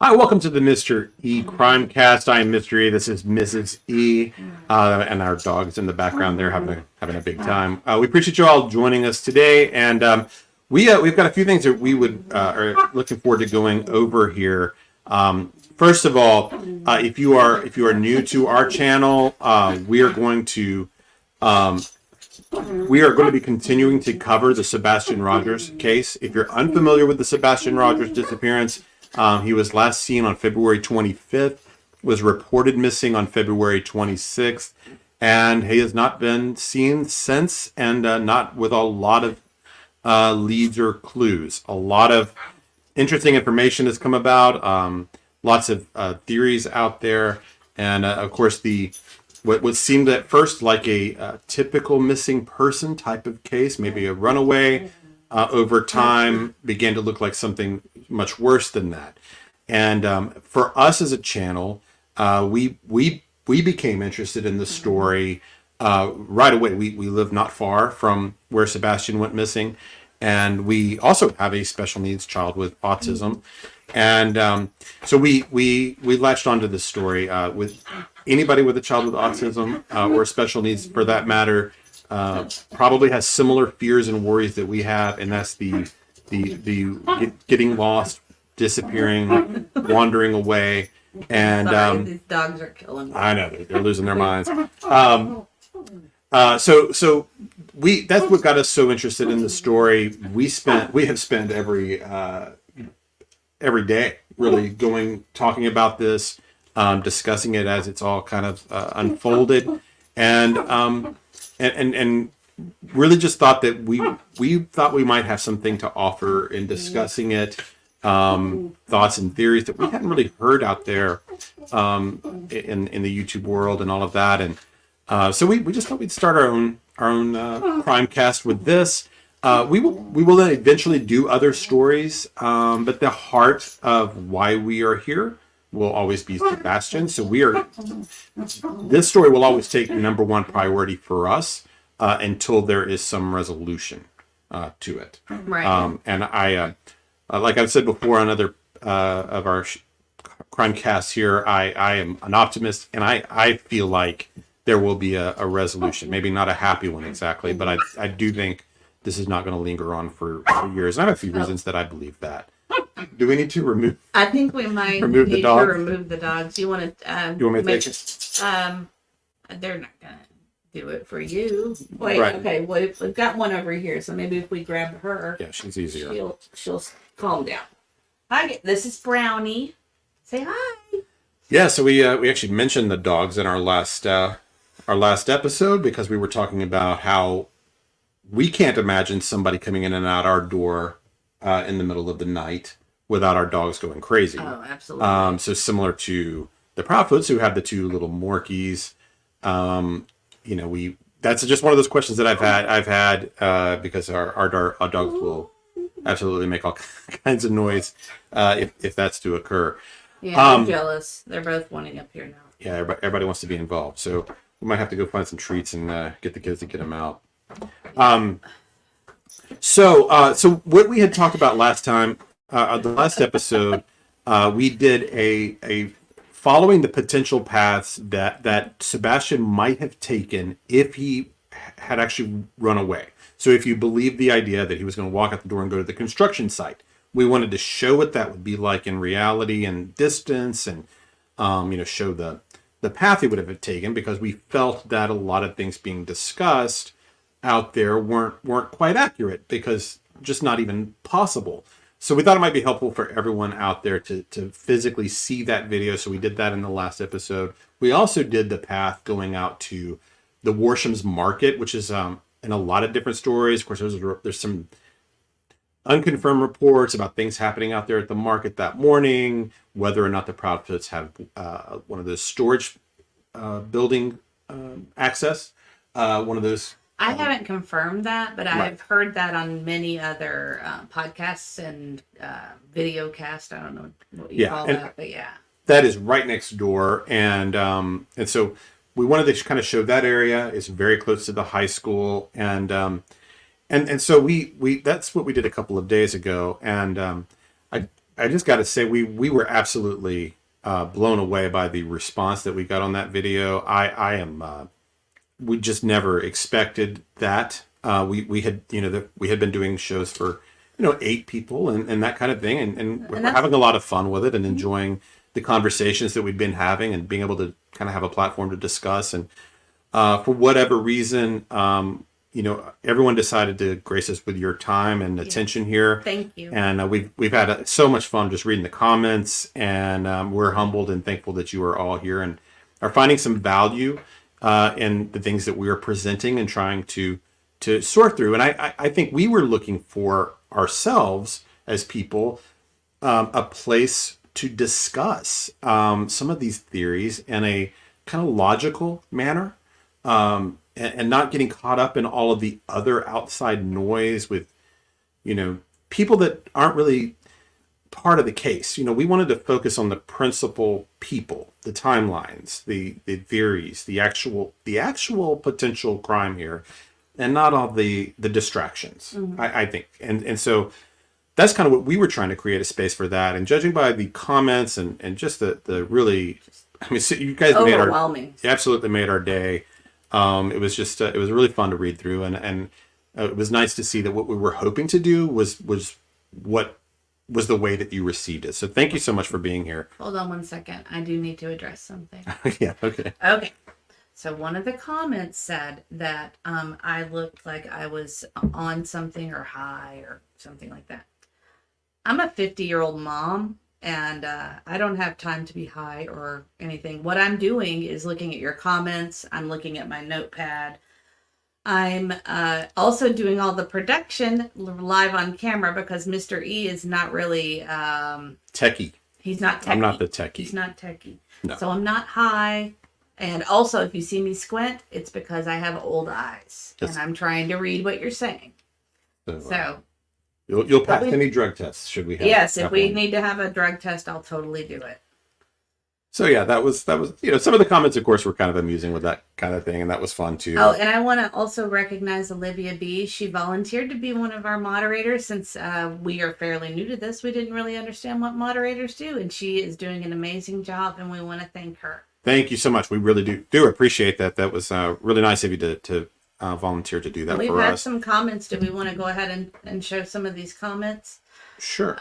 Hi, welcome to the Mr. E Crimecast. I am Mr. E. This is Mrs. E, and our dog's in the background there having a big time. We appreciate you all joining us today, and we've got a few things that we would are looking forward to going over here. First of all, if you are new to our channel, we are going to be continuing to cover the Sebastian Rogers case. If you're unfamiliar with the Sebastian Rogers disappearance, he was last seen on February 25th, was reported missing on February 26th, and he has not been seen since, and not with a lot of leads or clues. A lot of interesting information has come about, lots of theories out there, and of course what seemed at first like a typical missing person type of case, maybe a runaway, over time began to look like something much worse than that. And for us as a channel, we became interested in the story right away. We live not far from where Sebastian went missing, and we also have a special needs child with autism. And so we latched onto this story. With anybody with a child with autism or special needs, for that matter, probably has similar fears and worries that we have, and that's the getting lost, disappearing, wandering away. And Sorry, these dogs are killing me. I know they're losing their minds. So that's what got us so interested in the story. We have spent every day really talking about this, discussing it as it's all kind of unfolded, and really just thought that we thought we might have something to offer in discussing it, thoughts and theories that we hadn't really heard out there in the YouTube world and all of that. And so we just thought we'd start our own Crimecast with this. We will then eventually do other stories, but the heart of why we are here will always be Sebastian. So this story will always take number one priority for us until there is some resolution to it. Right. And I, like I've said before on other of our Crimecasts here, I am an optimist, and I feel like there will be a resolution. Maybe not a happy one exactly, but I do think this is not going to linger on for years. And I have a few reasons that I believe that. Do we need to remove? I think we might remove the need dog? to remove the dogs. You want to? You want me to take it? They're not gonna do it for you. Wait. Right. Okay. Well, we've got one over here, so maybe if we grab her, Yeah, she's easier. she'll calm down. Hi. This is Brownie. Say hi. Yeah. So we actually mentioned the dogs in our last episode, because we were talking about how we can't imagine somebody coming in and out our door in the middle of the night without our dogs going crazy. Oh, absolutely. So similar to the Proudfoots, who have the two little Morkies. That's just one of those questions that I've had because our dogs will absolutely make all kinds of noise if that's to occur. Yeah, I'm jealous. They're both wanting up here now. Yeah, everybody wants to be involved, so we might have to go find some treats and get the kids to get them out. So what we had talked about last time, the last episode, we did a following the potential paths that Sebastian might have taken if he had actually run away. So if you believe the idea that he was going to walk out the door and go to the construction site, we wanted to show what that would be like in reality and distance, and show the path he would have taken, because we felt that a lot of things being discussed out there weren't quite accurate, because just not even possible. So we thought it might be helpful for everyone out there to physically see that video. So we did that in the last episode. We also did the path going out to the Warsham's Market, which is in a lot of different stories. Of course, there's some unconfirmed reports about things happening out there at the market that morning, whether or not the Proudfoots have one of those storage building access, one of those. I haven't confirmed that, but Right. I've heard that on many other podcasts and video cast. I don't know what you call that, but yeah. That is right next door, and so we wanted to kind of show that area. It's very close to the high school, and so we that's what we did a couple of days ago, and I just got to say, we were absolutely blown away by the response that we got on that video. We just never expected that. We had, we had been doing shows for, 8 people and that kind of thing. And we're having a lot of fun with it and enjoying the conversations that we've been having and being able to kind of have a platform to discuss. And for whatever reason, everyone decided to grace us with your time and attention here. Thank you. And we've had so much fun just reading the comments, and we're humbled and thankful that you are all here and are finding some value in the things that we are presenting and trying to sort through. And I think we were looking for ourselves as people a place to discuss some of these theories in a kind of logical manner. And not getting caught up in all of the other outside noise with, people that aren't really part of the case. We wanted to focus on the principal people, the timelines, the theories, the actual potential crime here, and not all the distractions, I think. And so that's kind of what we were trying to create a space for that. And judging by the comments and just the really, so you guys absolutely made our day. It was just it was really fun to read through, and it was nice to see that what we were hoping to do was what was the way that you received it. So thank you so much for being here. Hold on one second. I do need to address something. Yeah. Okay. Okay. So one of the comments said that I looked like I was on something or high or something like that. I'm a 50-year-old mom. And I don't have time to be high or anything. What I'm doing is looking at your comments. I'm looking at my notepad. I'm also doing all the production live on camera because Mr. E is not really... techie. He's not techie. I'm not the techie. He's not techie. No. So I'm not high. And also, if you see me squint, it's because I have old eyes. And I'm trying to read what you're saying. So You'll pass any drug tests should we have. Yes, if we need to have a drug test, I'll totally do it. So yeah, that was some of the comments, of course, were kind of amusing with that kind of thing, and that was fun too. Oh, and I want to also recognize Olivia B. She volunteered to be one of our moderators since we are fairly new to this. We didn't really understand what moderators do, and she is doing an amazing job, and we want to thank her. Thank you so much. We really do appreciate that. That was really nice of you to volunteer to do that for us. We've had some comments. Do we want to go ahead and show some of these comments? Sure.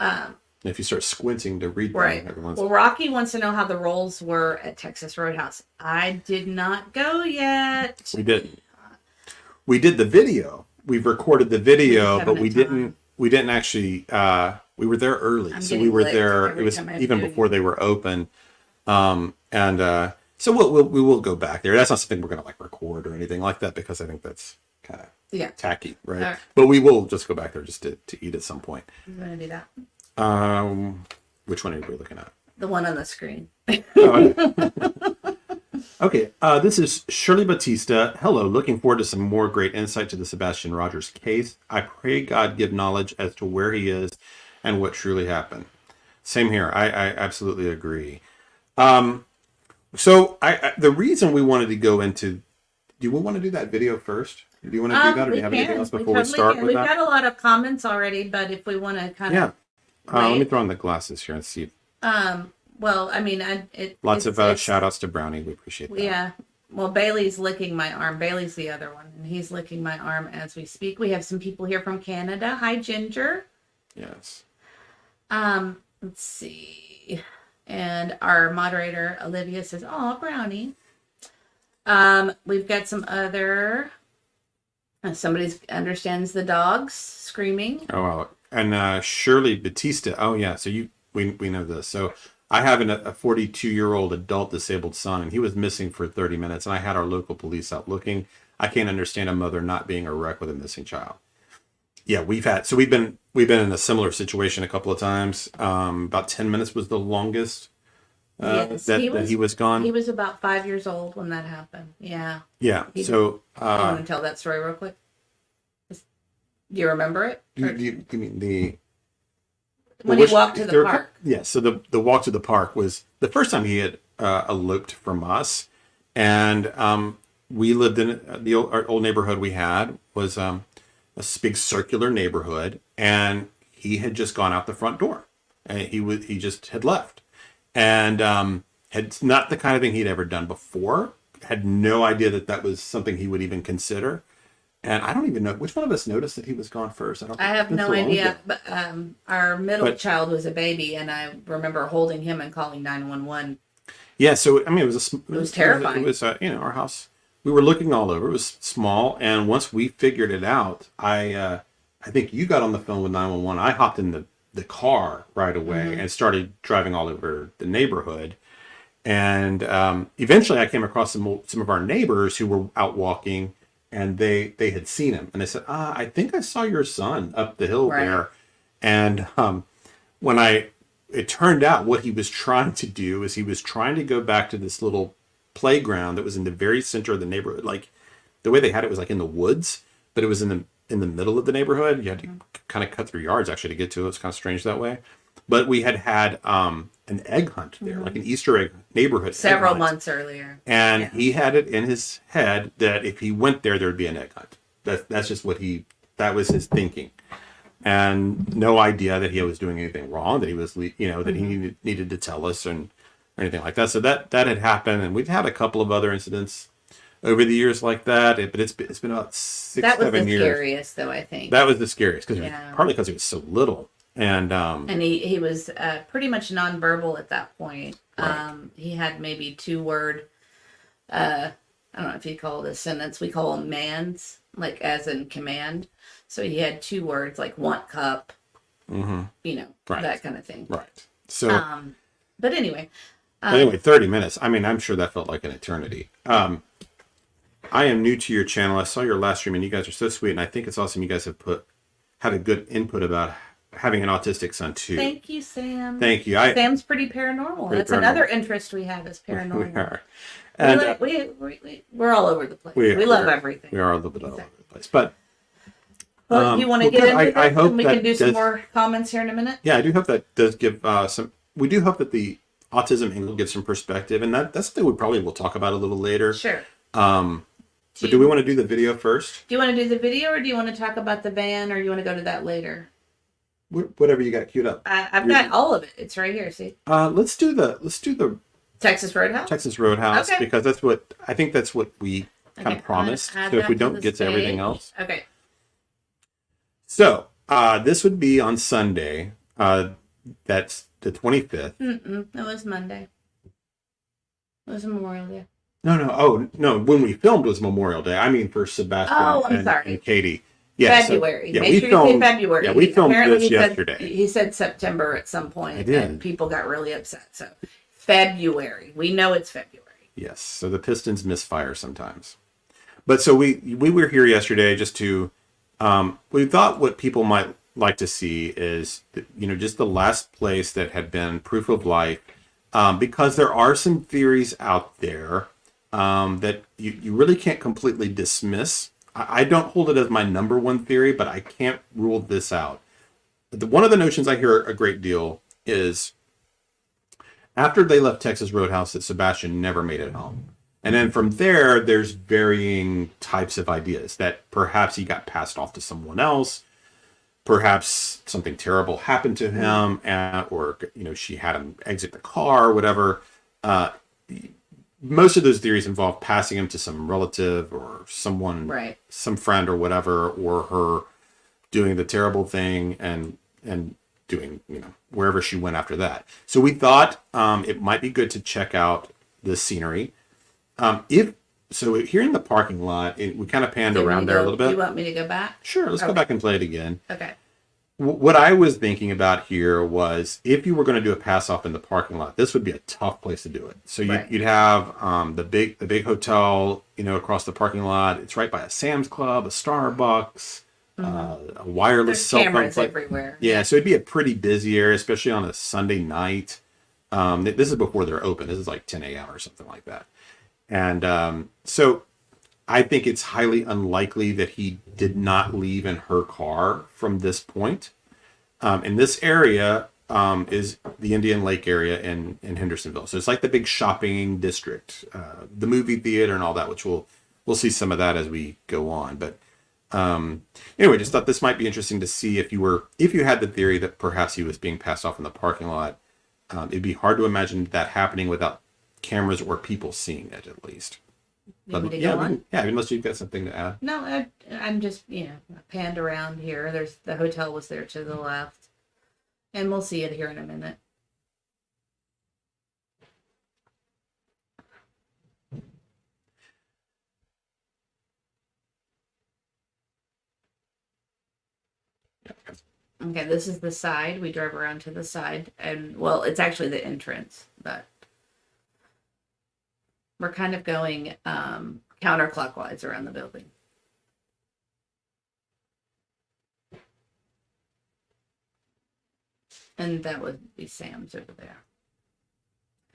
If you start squinting to read them, right. Well, Rocky wants to know how the rolls were at Texas RoadHouse. I did not go yet. We didn't. We did the video. We've recorded the video, but we didn't actually. We were there early, so we were there. It was even before they were open, so we will go back there. That's not something we're going to record or anything like that because I think that's kind of tacky, right? But we will just go back there just to eat at some point. I'm going to do that. Which one are we looking at? The one on the screen. Okay. This is Shirley Batista. Hello. Looking forward to some more great insight to the Sebastian Rogers case. I pray God give knowledge as to where he is and what truly happened. Same here. I absolutely agree. So the reason we wanted to go into, do we want to do that video first? Do you want to do that, or do you have anything else before we start with that? We've got a lot of comments already, but if we want to kind of let me throw on the glasses here and see. Well, I mean, lots of shout outs to Brownie. We appreciate that. Yeah. Well, Bailey's licking my arm. Bailey's the other one, and he's licking my arm as we speak. We have some people here from Canada. Hi, Ginger. Yes. Let's see. And our moderator, Olivia, says, "Oh, Brownie." We've got some other. Somebody understands the dogs screaming. Oh, wow. And Shirley Batista. Oh, yeah. So we know this. So I have a 42-year-old adult disabled son, and he was missing for 30 minutes. And I had our local police out looking. I can't understand a mother not being a wreck with a missing child. Yeah, we've been in a similar situation a couple of times. About 10 minutes was the longest that he was gone. He was about 5 years old when that happened. Yeah. Yeah. You want to tell that story real quick? Do you remember it? Do you mean the... When he walked to the park. Yeah, so the walk to the park was the first time he had eloped from us. And we lived in our old neighborhood we had was a big circular neighborhood. And he had just gone out the front door. and he just had left, and had not the kind of thing he'd ever done before. Had no idea that was something he would even consider. And I don't even know which one of us noticed that he was gone first. I have no idea. But our middle child was a baby, and I remember holding him and calling 911. Yeah, so I mean, it was terrifying. It was our house. We were looking all over. It was small, and once we figured it out, I think you got on the phone with 911. I hopped in the car right away and started driving all over the neighborhood. And eventually, I came across some of our neighbors who were out walking. And they had seen him, and they said, I think I saw your son up the hill there. And it turned out what he was trying to do is he was trying to go back to this little playground that was in the very center of the neighborhood. Like the way they had it was like in the woods, but it was in the middle of the neighborhood. You had to kind of cut through yards actually to get to it. It's kind of strange that way. But we had an egg hunt there, like an Easter egg neighborhood. Several months earlier. And he had it in his head that if he went there, there'd be an egg hunt. That's just that was his thinking. And no idea that he was doing anything wrong, that he was, that he needed to tell us or anything like that. So that had happened. And we've had a couple of other incidents over the years like that. But it's been about 6-7 years. That was the scariest, though, I think. That was the scariest, partly because he was so little. And he was pretty much nonverbal at that point. Right. He had maybe 2-word, I don't know if you call it a sentence. We call them mans, like as in command. So he had 2 words like want cup, that kind of thing. Right. So, but anyway. 30 minutes. I mean, I'm sure that felt like an eternity. I am new to your channel. I saw your last stream and you guys are so sweet. And I think it's awesome. You guys have had a good input about having an autistic son too. Thank you, Sam. Thank you. Sam's pretty paranormal. That's another interest we have is paranormal. We are. And we're all over the place. We love everything. We are a little bit all over the place. But you want to get into this? I hope and we can do some more comments here in a minute. Yeah, I do hope that does give some. We do hope that the autism angle gives some perspective, and that's something we probably will talk about a little later. Sure. But do we want to do the video first? Do you want to do the video, or do you want to talk about the van, or do you want to go to that later? Whatever you got queued up. I've got all of it. It's right here. See. Let's do the Texas RoadHouse. Texas RoadHouse, okay. Because that's what we kind of promised. So if we don't get to everything else. Okay. So this would be on Sunday. That's the 25th. It was Monday. It was Memorial Day. No. Oh no! When we filmed was Memorial Day. I mean for Sebastian and Katie. Yeah, February. So, Make sure you say February. Yeah, we filmed Apparently this yesterday. He said September at some point, I did. and people got really upset. So February. We know it's February. Yes. So the Pistons misfire sometimes. But so we were here yesterday just to we thought what people might like to see is just the last place that had been proof of life, because there are some theories out there that you really can't completely dismiss. I don't hold it as my number one theory, but I can't rule this out. One of the notions I hear a great deal is after they left Texas RoadHouse that Sebastian never made it home. And then from there, there's varying types of ideas that perhaps he got passed off to someone else. Perhaps something terrible happened to him, or she had him exit the car, whatever. Most of those theories involve passing him to some relative or someone, right, some friend or whatever, or her doing the terrible thing and doing wherever she went after that. So we thought it might be good to check out the scenery. Here in the parking lot, we kind of panned around there a little bit. You want me to go back? Sure, let's go back and play it again. Okay. What I was thinking about here was if you were going to do a pass off in the parking lot, this would be a tough place to do it. So you'd have the big hotel, across the parking lot. It's right by a Sam's Club, a Starbucks, a wireless There's cell phone. Cameras everywhere. Yeah, so it'd be a pretty busy area, especially on a Sunday night. This is before they're open. This is like 10 a.m. or something like that. And so I think it's highly unlikely that he did not leave in her car from this point. In this area is the Indian Lake area in Hendersonville. So it's like the big shopping district, the movie theater and all that, which we'll see some of that as we go on. But Anyway, just thought this might be interesting to see if you had the theory that perhaps he was being passed off in the parking lot. It'd be hard to imagine that happening without cameras or people seeing it, at least. You want me to yeah, go on? unless you've got something to add. No, I'm just, I panned around here. There's the hotel was there to the left. And we'll see it here in a minute. Okay, this is the side. We drove around to the side. And, well, it's actually the entrance, but we're kind of going counterclockwise around the building. And that would be Sam's over there.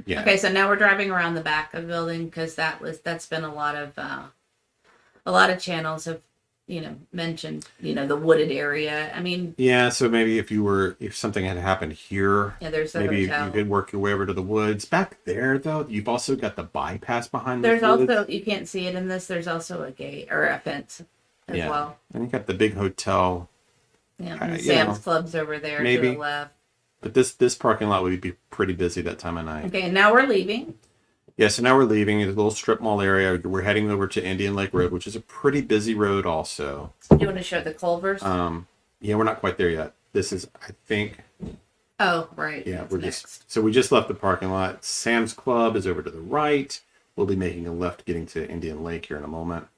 Yeah. Okay, so now we're driving around the back of the building because that's been a lot of channels have mentioned the wooded area. I mean, Yeah, so maybe if something had happened here, yeah, there's the maybe hotel. you could work your way over to the woods. Back there, though, you've also got the bypass behind There's the woods. also, you can't see it in this. There's also a gate or a fence as well. And you got the big hotel. Yeah, you and Sam's know, Club's over there maybe. to the left. But this parking lot would be pretty busy that time of night. Okay, and now we're leaving. Yeah, so now we're leaving the little strip mall area. We're heading over to Indian Lake Road, which is a pretty busy road also. Do you want to show the Culvers? Yeah, we're not quite there yet. This is, I think, Oh, right. yeah, That's we're next. so we just left the parking lot. Sam's Club is over to the right. We'll be making a left getting to Indian Lake here in a moment.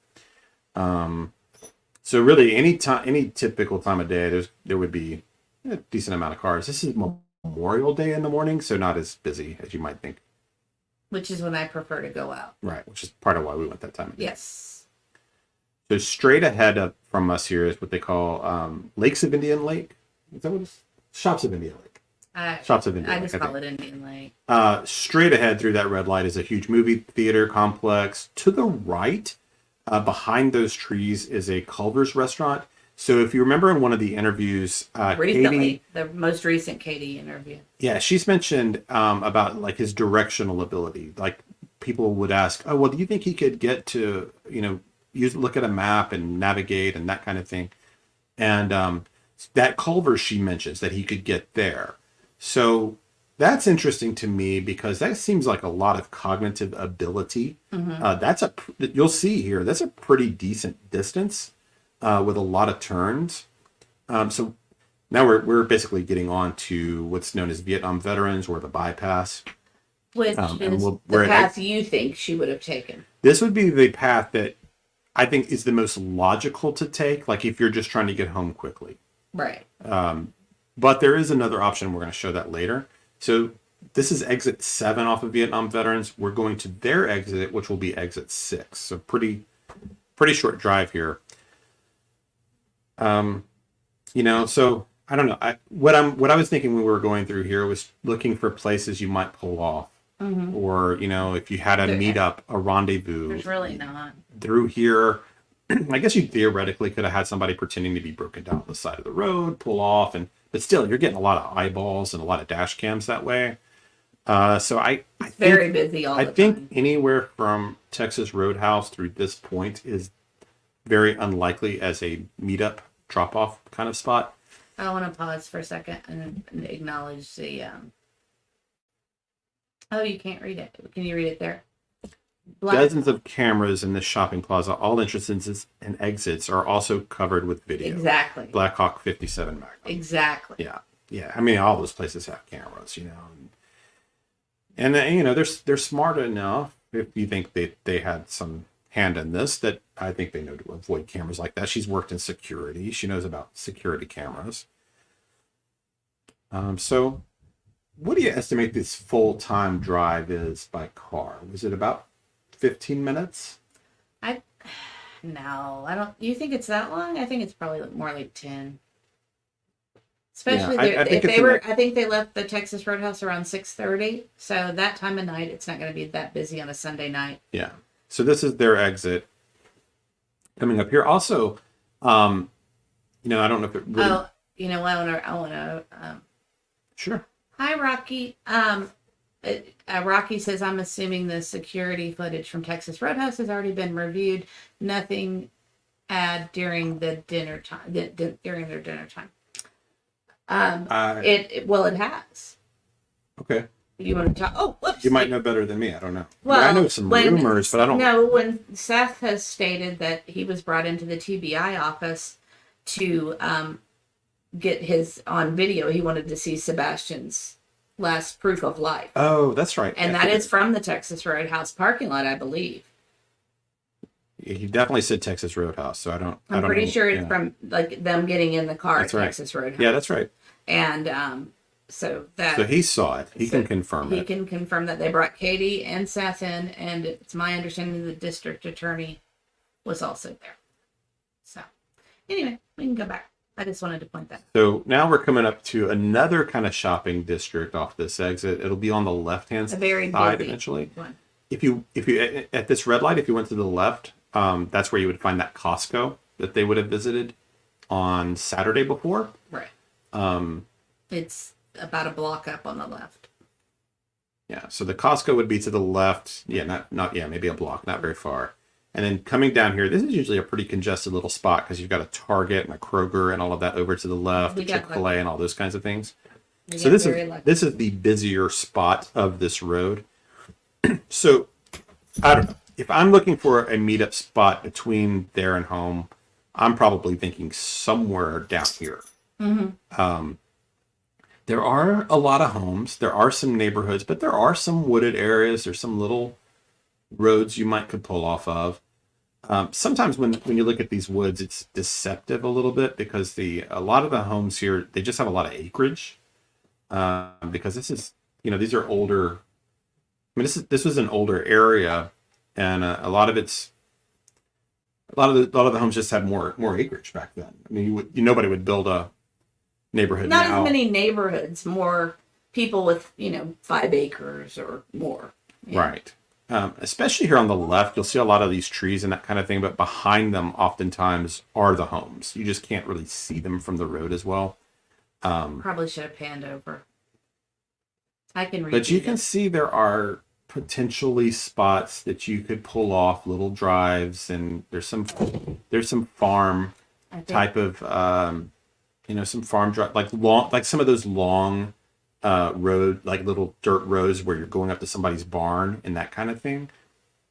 So really any typical time of day, there would be a decent amount of cars. This is Memorial Day in the morning, so not as busy as you might think. Which is when I prefer to go out. Right, which is part of why we went that time of day. Yes. So straight ahead from us here is what they call Lakes of Indian Lake. Is that what it's? Shops of Indian Lake. Shops of Indian I Lake. just call it Indian Lake. Straight ahead through that red light is a huge movie theater complex. To the right, behind those trees, is a Culver's restaurant. So if you remember in one of the interviews, Recently, Katie, the most recent Katie interview. yeah, she's mentioned about like his directional ability. Like people would ask, "Oh, well, do you think he could get to look at a map and navigate and that kind of thing?" And that Culver she mentions that he could get there. So that's interesting to me because that seems like a lot of cognitive ability. Mm-hmm. You'll see here, that's a pretty decent distance with a lot of turns. So now we're basically getting on to what's known as Vietnam veterans or the bypass. Which is the path you think she would have taken. This would be the path that I think is the most logical to take, like if you're just trying to get home quickly. Right. But there is another option. We're going to show that later. So this is exit 7 off of Vietnam veterans. We're going to their exit, which will be exit 6. So pretty short drive here. So I don't know. What I was thinking when we were going through here was looking for places you might pull off. Mm-hmm. Or, if you had a meetup, a rendezvous. There's really not. Through here, I guess you theoretically could have had somebody pretending to be broken down on the side of the road, pull off, but still, you're getting a lot of eyeballs and a lot of dash cams that way. So I think, very busy all the time. I think anywhere from Texas RoadHouse through this point is very unlikely as a meetup drop-off kind of spot. I want to pause for a second and acknowledge the. Oh, you can't read it. Can you read it there? Dozens of cameras in this shopping plaza. All entrances and exits are also covered with video. Exactly. Black Hawk 57 Magnum. Exactly. Yeah. I mean, all those places have cameras, and they're smart enough. If you think they had some hand in this, that I think they know to avoid cameras like that. She's worked in security. She knows about security cameras. So what do you estimate this full-time drive is by car? Was it about 15 minutes? No, I don't. You think it's that long? I think it's probably more like 10. Especially I think I think they left the Texas RoadHouse around 6:30. So that time of night, it's not going to be that busy on a Sunday night. Yeah. So this is their exit coming up here. Also, I don't know if it really... Oh, I want to. Sure. Hi, Rocky. Rocky says, I'm assuming the security footage from Texas RoadHouse has already been reviewed. Nothing during the dinner time, during their dinner time. I It has. Okay. You want to talk? Oh, whoops. You might know better than me. I don't know. Well, I know some rumors, but I don't know. When Seth has stated that he was brought into the TBI office to get his on video, he wanted to see Sebastian's last proof of life. Oh, that's right. And that is from the Texas RoadHouse parking lot, I believe. He definitely said Texas RoadHouse, so I don't I'm pretty sure it's from like them getting in the car That's at right. Texas RoadHouse. Yeah, that's right. And so he saw it. He can confirm it. He can confirm that they brought Katie and Seth in, and it's my understanding the district attorney was also there. So anyway, we can go back. I just wanted to point that out. So now we're coming up to another kind of shopping district off this exit. It'll be on the left-hand A very side busy eventually. one. If you at this red light, if you went to the left, that's where you would find that Costco that they would have visited on Saturday before. Right. It's about a block up on the left. Yeah. So the Costco would be to the left. Yeah, maybe a block, not very far. And then coming down here, this is usually a pretty congested little spot because you've got a Target and a Kroger and all of that over to the left, a Chick-fil-A and all those kinds of things. So this is the busier spot of this road. So I don't know. If I'm looking for a meetup spot between there and home, I'm probably thinking somewhere down here. Mm-hmm. There are a lot of homes. There are some neighborhoods, but there are some wooded areas. There's some little roads you could pull off of. Sometimes when you look at these woods, it's deceptive a little bit because a lot of the homes here, they just have a lot of acreage. Because this is, these are older. I mean, this was an older area, and a lot of the homes just had more acreage back then. I mean, nobody would build a neighborhood Not now. as many neighborhoods, more people with 5 acres or more. Yeah. Right. Especially here on the left, you'll see a lot of these trees and that kind of thing, but behind them oftentimes are the homes. You just can't really see them from the road as well. Probably should have panned over. I can read. But you can see there are potentially spots that you could pull off little drives, and there's some farm type of some farm drive, like some of those long road, like little dirt roads where you're going up to somebody's barn and that kind of thing.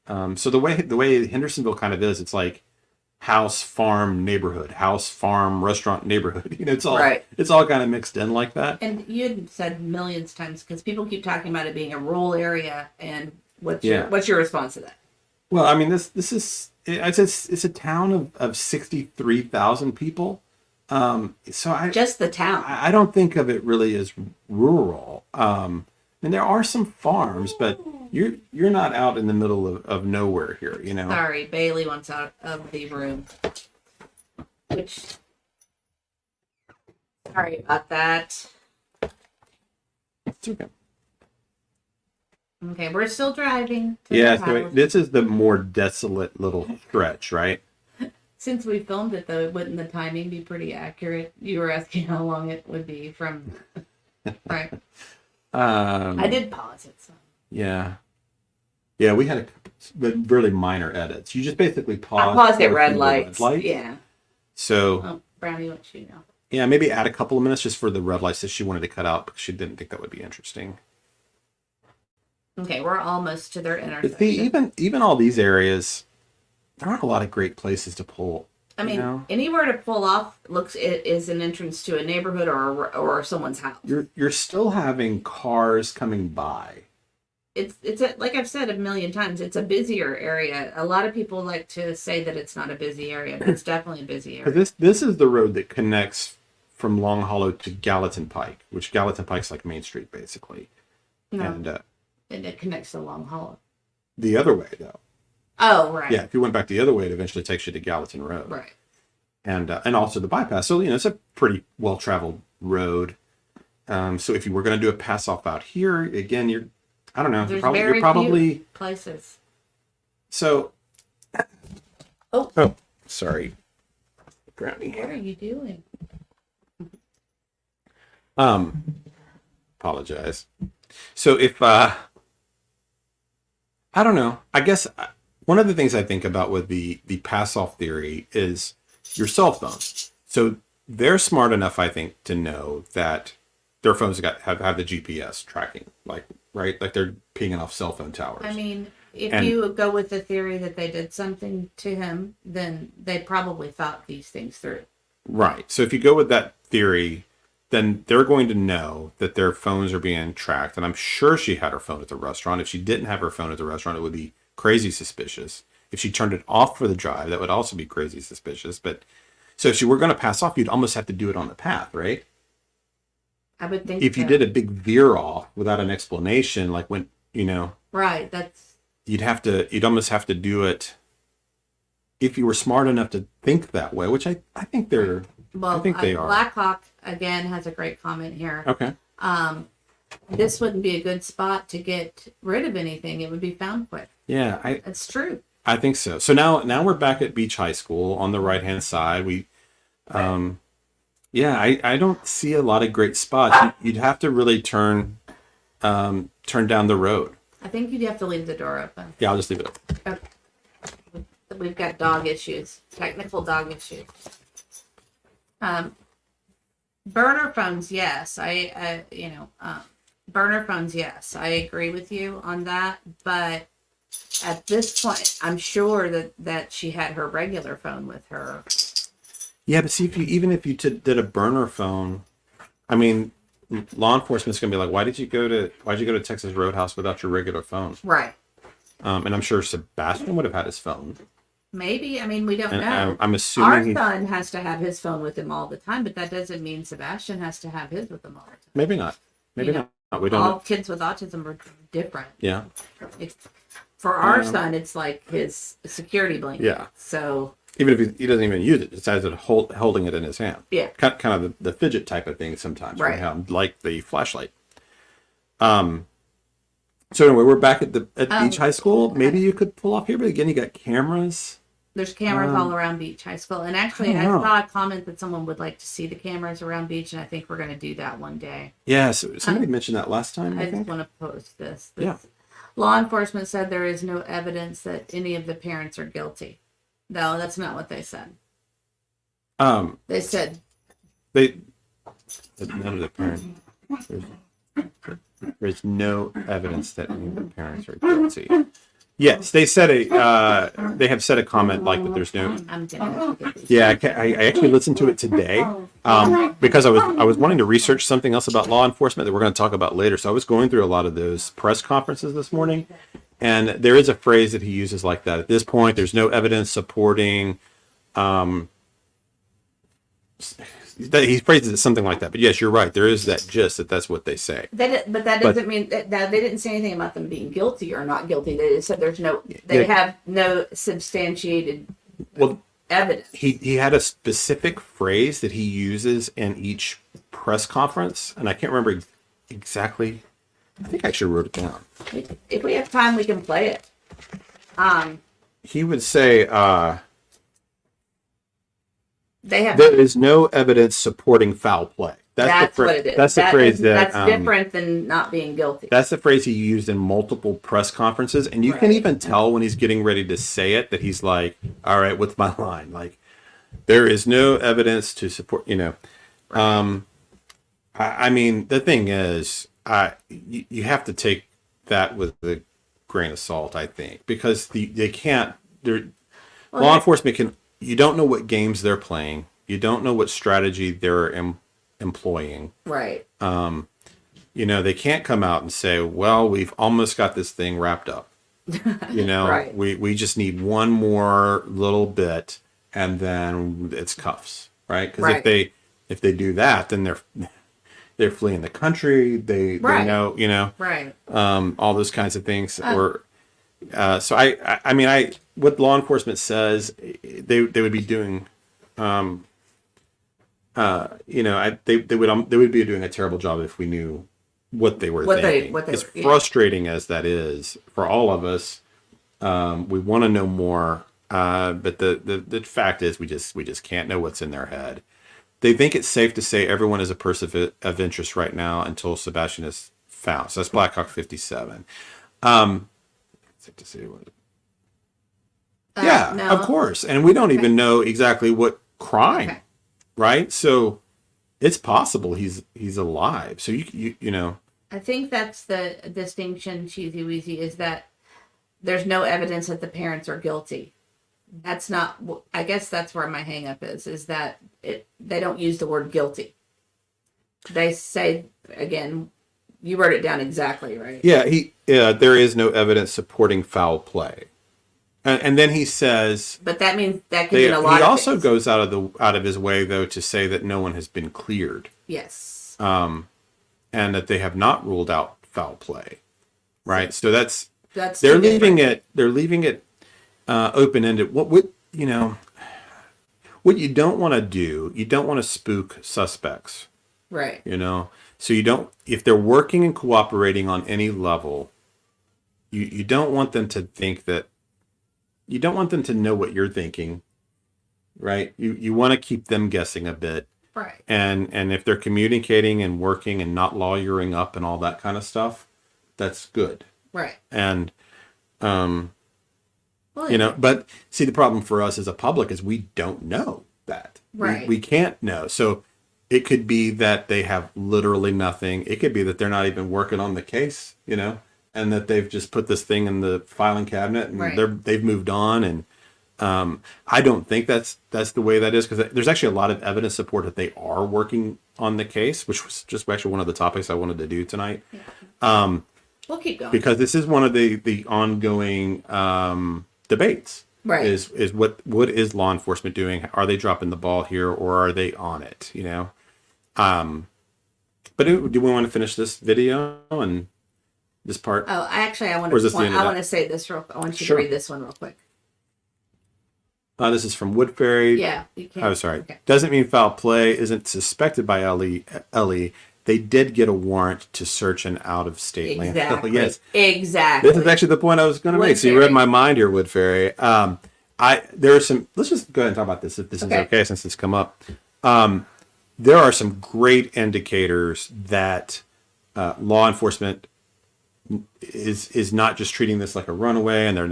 So the way Hendersonville kind of is, it's like house farm neighborhood, house farm restaurant neighborhood. It's all right. It's all kind of mixed in like that. And you had said millions of times because people keep talking about it being a rural area, and what's your response to that? Well, I mean, this is it's a town of 63,000 people. So just the town. I don't think of it really as rural. And there are some farms, but you're not out in the middle of nowhere here, Sorry, Bailey wants out of the room. Sorry about that. It's okay. Okay, we're still driving. So this is the more desolate little stretch, right? Since we filmed it, though, wouldn't the timing be pretty accurate? You were asking how long it would be from... Right. I did pause it, so... Yeah, we had really minor edits. You just basically paused. I paused at red lights. Yeah. So. Brownie wants you know. Yeah, maybe add a couple of minutes just for the red lights that she wanted to cut out because she didn't think that would be interesting. Okay, we're almost to their intersection. Even all these areas, there aren't a lot of great places to pull. I mean, anywhere to pull off is an entrance to a neighborhood or someone's house. You're still having cars coming by. It's like I've said a million times, it's a busier area. A lot of people like to say that it's not a busy area, but it's definitely a busy area. This is the road that connects from Long Hollow to Gallatin Pike, which Gallatin Pike's like Main Street basically. No, and it connects to Long Hollow. The other way though. Oh, right. Yeah, if you went back the other way, it eventually takes you to Gallatin Road. Right. And also the bypass. So, it's a pretty well-traveled road. So if you were going to do a pass off out here, again, I don't know. You're probably few places. So. Oh, sorry. Brownie. What are you doing? Apologize. So if, I don't know, I guess One of the things I think about with the pass off theory is your cell phone. So they're smart enough, I think, to know that their phones have the GPS tracking, like, right? Like they're pinging off cell phone towers. I mean, if you go with the theory that they did something to him, then they probably thought these things through. Right. So if you go with that theory, then they're going to know that their phones are being tracked. And I'm sure she had her phone at the restaurant. If she didn't have her phone at the restaurant, it would be crazy suspicious. If she turned it off for the drive, that would also be crazy suspicious. But so if she were going to pass off, you'd almost have to do it on the path, right? I would think If you did a big veer off without an explanation, like when, right, that's you'd almost have to do it if you were smart enough to think that way, which I think they're, well. I think they are. Blackhawk again has a great comment here. Okay. This wouldn't be a good spot to get rid of anything. It would be found quick. Yeah, It's true. I think so. So now we're back at Beach High School on the right hand side. I don't see a lot of great spots. You'd have to really turn down the road. I think you'd have to leave the door open. Yeah, I'll just leave it open. Okay. We've got dog issues, technical dog issues. Burner phones, yes. Burner phones, yes. I agree with you on that. But at this point, I'm sure that she had her regular phone with her. Yeah, but see, even if you did a burner phone, I mean, law enforcement's gonna be like, why'd you go to Texas RoadHouse without your regular phone? Right. And I'm sure Sebastian would have had his phone. Maybe. I mean, we don't And know. I'm assuming Our son has to have his phone with him all the time, but that doesn't mean Sebastian has to have his with him all the time. maybe not. Maybe not. We don't All know. kids with autism are different. Yeah. For our son, it's like his security blanket. Yeah. So Even if he doesn't even use it, it's as holding it in his hand. yeah. Kind of the fidget type of thing sometimes. Right. Like the flashlight. So anyway, we're back at Beach High School. Maybe you could pull off here, but again, you got cameras. There's cameras all around Beach High School. And actually, I saw a comment that someone would like to see the cameras around Beach, and I think we're going to do that one day. Yeah, so somebody mentioned that last time, I I just think. want to post this. Yeah. Law enforcement said there is no evidence that any of the parents are guilty. No, that's not what they said. They said none of the parents. There's no evidence that any of the parents are guilty. Yes, they said they have said a comment like that. There's no. I'm gonna get these. Yeah, I actually listened to it today because I was wanting to research something else about law enforcement that we're going to talk about later. So I was going through a lot of those press conferences this morning, and there is a phrase that he uses like that. At this point, there's no evidence supporting. He phrases it something like that. But yes, you're right. There is that gist that's what they say. But that doesn't mean that they didn't say anything about them being guilty or not guilty. They just said they have no substantiated evidence. He had a specific phrase that he uses in each press conference, and I can't remember exactly. I think I actually wrote it down. If we have time, we can play it. He would say, They have. there is no evidence supporting foul play. That's what it is. That's the phrase that's different than not being guilty. That's the phrase he used in multiple press conferences, and you can even tell when he's getting ready to say it that he's like, "All right, what's my line?" Like, there is no evidence to support. I mean, the thing is, you have to take that with a grain of salt, I think, because they can't. Law enforcement can. You don't know what games they're playing. You don't know what strategy they're employing. Right. They can't come out and say, well, we've almost got this thing wrapped up. Right. we just need one more little bit and then it's cuffs, right? Because if they do that, then they're fleeing the country. They know, Right. all those kinds of things. So I mean, what law enforcement says they would be doing, they would be doing a terrible job if we knew what they were thinking. As frustrating as that is for all of us, we want to know more. But the fact is, we just can't know what's in their head. They think it's safe to say everyone is a person of interest right now until Sebastian is found. So that's Blackhawk 57. Safe to say what? Yeah, No. of course. And we don't even know exactly what crime, Okay. right? So it's possible he's alive. So you know. I think that's the distinction, Cheesy Weezy, is that there's no evidence that the parents are guilty. That's not. I guess that's where my hang up is that they don't use the word guilty. They say, again, you wrote it down exactly right. Yeah, there is no evidence supporting foul play. And then he says, but that means that could mean a lot. He of also things. goes out of his way though to say that no one has been cleared. Yes. And that they have not ruled out foul play, right? So that's they're leaving it open ended. What you know, what you don't want to do, you don't want to spook suspects, right? You know, so you don't, if they're working and cooperating on any level, you don't want them to think that. You don't want them to know what you're thinking, right? You want to keep them guessing a bit. Right. And if they're communicating and working and not lawyering up and all that kind of stuff, that's good. Right. And, you know, but see, the problem for us as a public is we don't know that. Right. We can't know. So it could be that they have literally nothing. It could be that they're not even working on the case, you know, and that they've just put this thing in the filing cabinet and they've moved on. And I don't think that's the way that is, because there's actually a lot of evidence support that they are working on the case, which was just actually one of the topics I wanted to do tonight. Yeah. We'll keep going, because this is one of the ongoing debates. Right. Is what is law enforcement doing? Are they dropping the ball here, or are they on it? You know. But do we want to finish this video and this part? Oh, I want to say this real. I want you to read this one real quick. This is from Woodbury. Yeah, you can. Oh, sorry. Okay. Doesn't mean foul play isn't suspected by Ellie. They did get a warrant to search an out-of-state Exactly. land. Yes. Exactly. This is actually the point I was going to make. So you read my mind here, Woodbury. There are some. Let's just go ahead and talk about this if this is okay, since it's come up. There are some great indicators that law enforcement is not just treating this like a runaway, and they're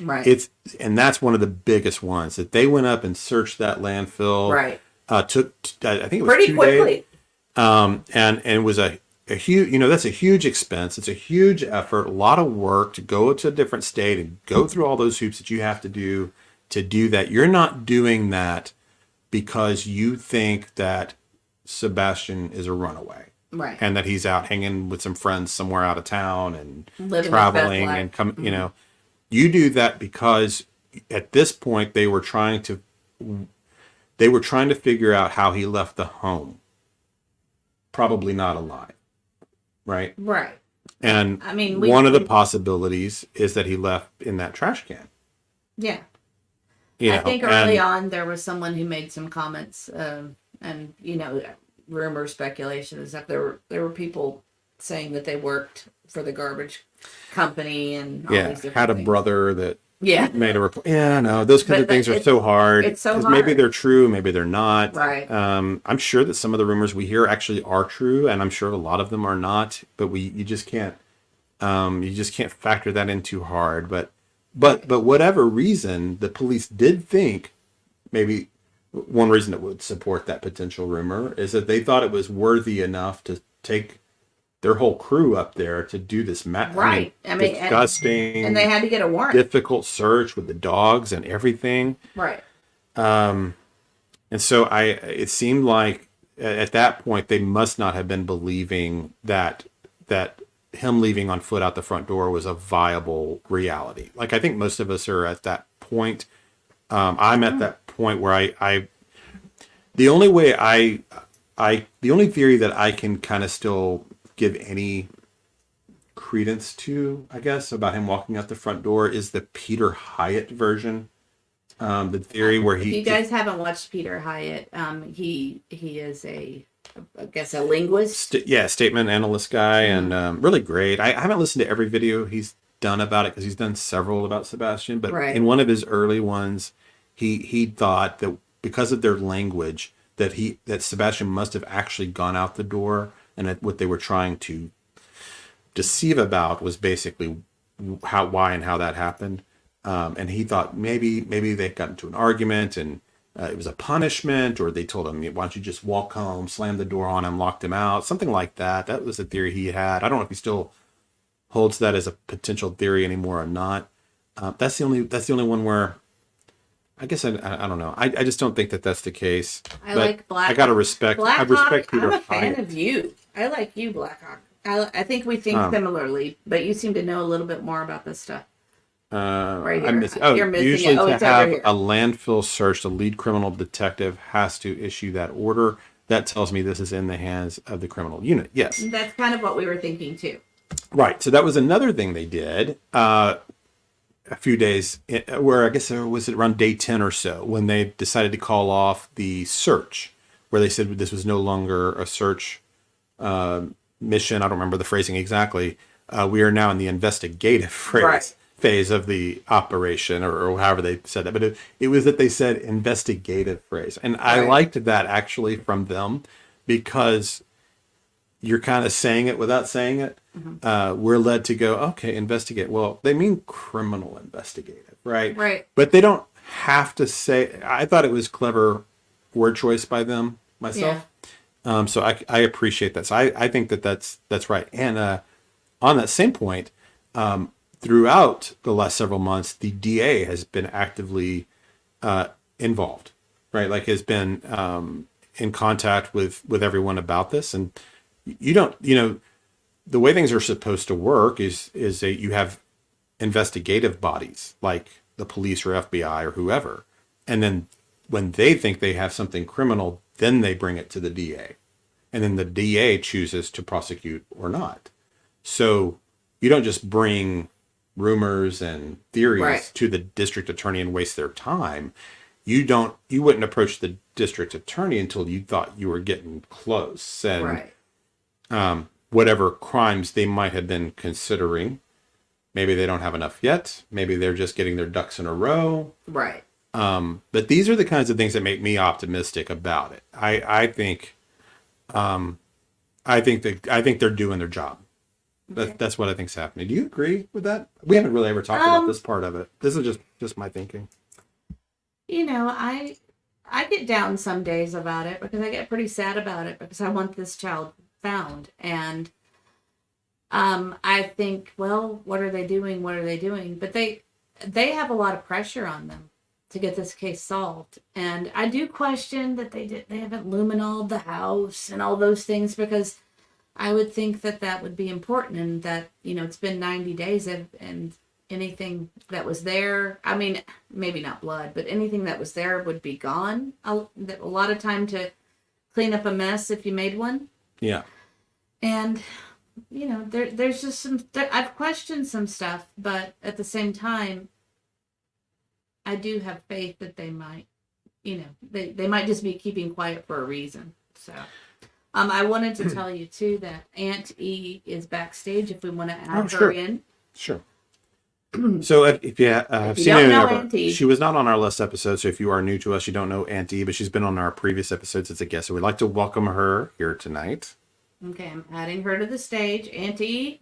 right. And that's one of the biggest ones, that they went up and searched that landfill. Right. Took I think it was pretty 2 quickly. days. And it was a huge, that's a huge expense. It's a huge effort, a lot of work to go to a different state and go through all those hoops that you have to do that. You're not doing that because you think that Sebastian is a runaway. Right. And that he's out hanging with some friends somewhere out of town and living traveling and come, you do that because at this point they were trying to figure out how he left the home. Probably not alive. Right? Right. And one of the possibilities is that he left in that trash can. Yeah. I think early on there was someone who made some comments, and rumor speculation is that there were people saying that they worked for the garbage company and all these different had a things. brother that made a report. Yeah, no, those kinds of things are so hard. It's so hard. Maybe they're true, maybe they're not. Right. I'm sure that some of the rumors we hear actually are true, and I'm sure a lot of them are not. But you just can't factor that in too hard. But whatever reason, the police did think maybe one reason that would support that potential rumor is that they thought it was worthy enough to take their whole crew up there to do this disgusting, and they had to get a warrant. Difficult search with the dogs and everything. Right. And so it seemed like at that point they must not have been believing that him leaving on foot out the front door was a viable reality. Like, I think most of us are at that point. I'm at that point where the only theory that I can kind of still give any credence to, I guess, about him walking out the front door is the Peter Hyatt version. The theory where if you guys haven't watched Peter Hyatt, he is I guess a linguist. Statement analyst guy, and really great. I haven't listened to every video he's done about it because he's done several about Sebastian, but in one of his early ones, he thought that because of their language that Sebastian must have actually gone out the door, and that what they were trying to deceive about was basically why and how that happened. And he thought maybe they got into an argument and it was a punishment, or they told him, why don't you just walk home, slam the door on him, locked him out, something like that. That was the theory he had. I don't know if he still holds that as a potential theory anymore or not. That's the only one where I guess I don't know. I just don't think that that's the case. I but like Black. I gotta respect. I respect Peter. I'm a fan Hyatt. of you. I like you, Blackhawk. I think we think similarly, but you seem to know a little bit more about this stuff. Right here. You're missing usually it. Oh, to it's over have here. a landfill search, the lead criminal detective has to issue that order. That tells me this is in the hands of the criminal unit. Yes. That's kind of what we were thinking too. Right. So that was another thing they did a few days where I guess was it around day 10 or so when they decided to call off the search, where they said this was no longer a search mission. I don't remember the phrasing exactly. We are now in the investigative phase of the operation, or however they said that. But it was that they said investigative phrase. And I liked that actually from them, because you're kind of saying it without saying it. Mm-hmm. We're led to go, okay, investigate. Well, they mean criminal investigative, right? Right. But they don't have to say. I thought it was clever word choice by them myself. Yeah. So I appreciate that. So I think that's right. And on that same point, throughout the last several months, the DA has been actively involved, right? Like has been in contact with everyone about this. And the way things are supposed to work is that you have investigative bodies like the police or FBI or whoever. And then when they think they have something criminal, then they bring it to the DA. And then the DA chooses to prosecute or not. So you don't just bring rumors and theories to the district attorney and waste their time. You wouldn't approach the district attorney until you thought you were getting close. And whatever crimes they might have been considering, maybe they don't have enough yet. Maybe they're just getting their ducks in a row. Right. But these are the kinds of things that make me optimistic about it. I think they're doing their job. That's what I think's happening. Do you agree with that? We haven't really ever talked about this part of it. This is just my thinking. I get down some days about it because I get pretty sad about it because I want this child found. And I think, well, what are they doing? What are they doing? But they have a lot of pressure on them to get this case solved. And I do question that they haven't luminoled the house and all those things, because I would think that would be important, and that, it's been 90 days and anything that was there, I mean, maybe not blood, but anything that was there would be gone. A lot of time to clean up a mess if you made one. Yeah. And, there's just I've questioned some stuff, but at the same time, I do have faith that they might, they might just be keeping quiet for a reason. So, I wanted to tell you too that Aunt E is backstage if we want to add her in. Sure. So if you have seen it, she was not on our last episode. So if you are new to us, you don't know Aunt E, but she's been on our previous episodes as a guest. So we'd like to welcome her here tonight. Okay, I'm adding her to the stage. Aunt E.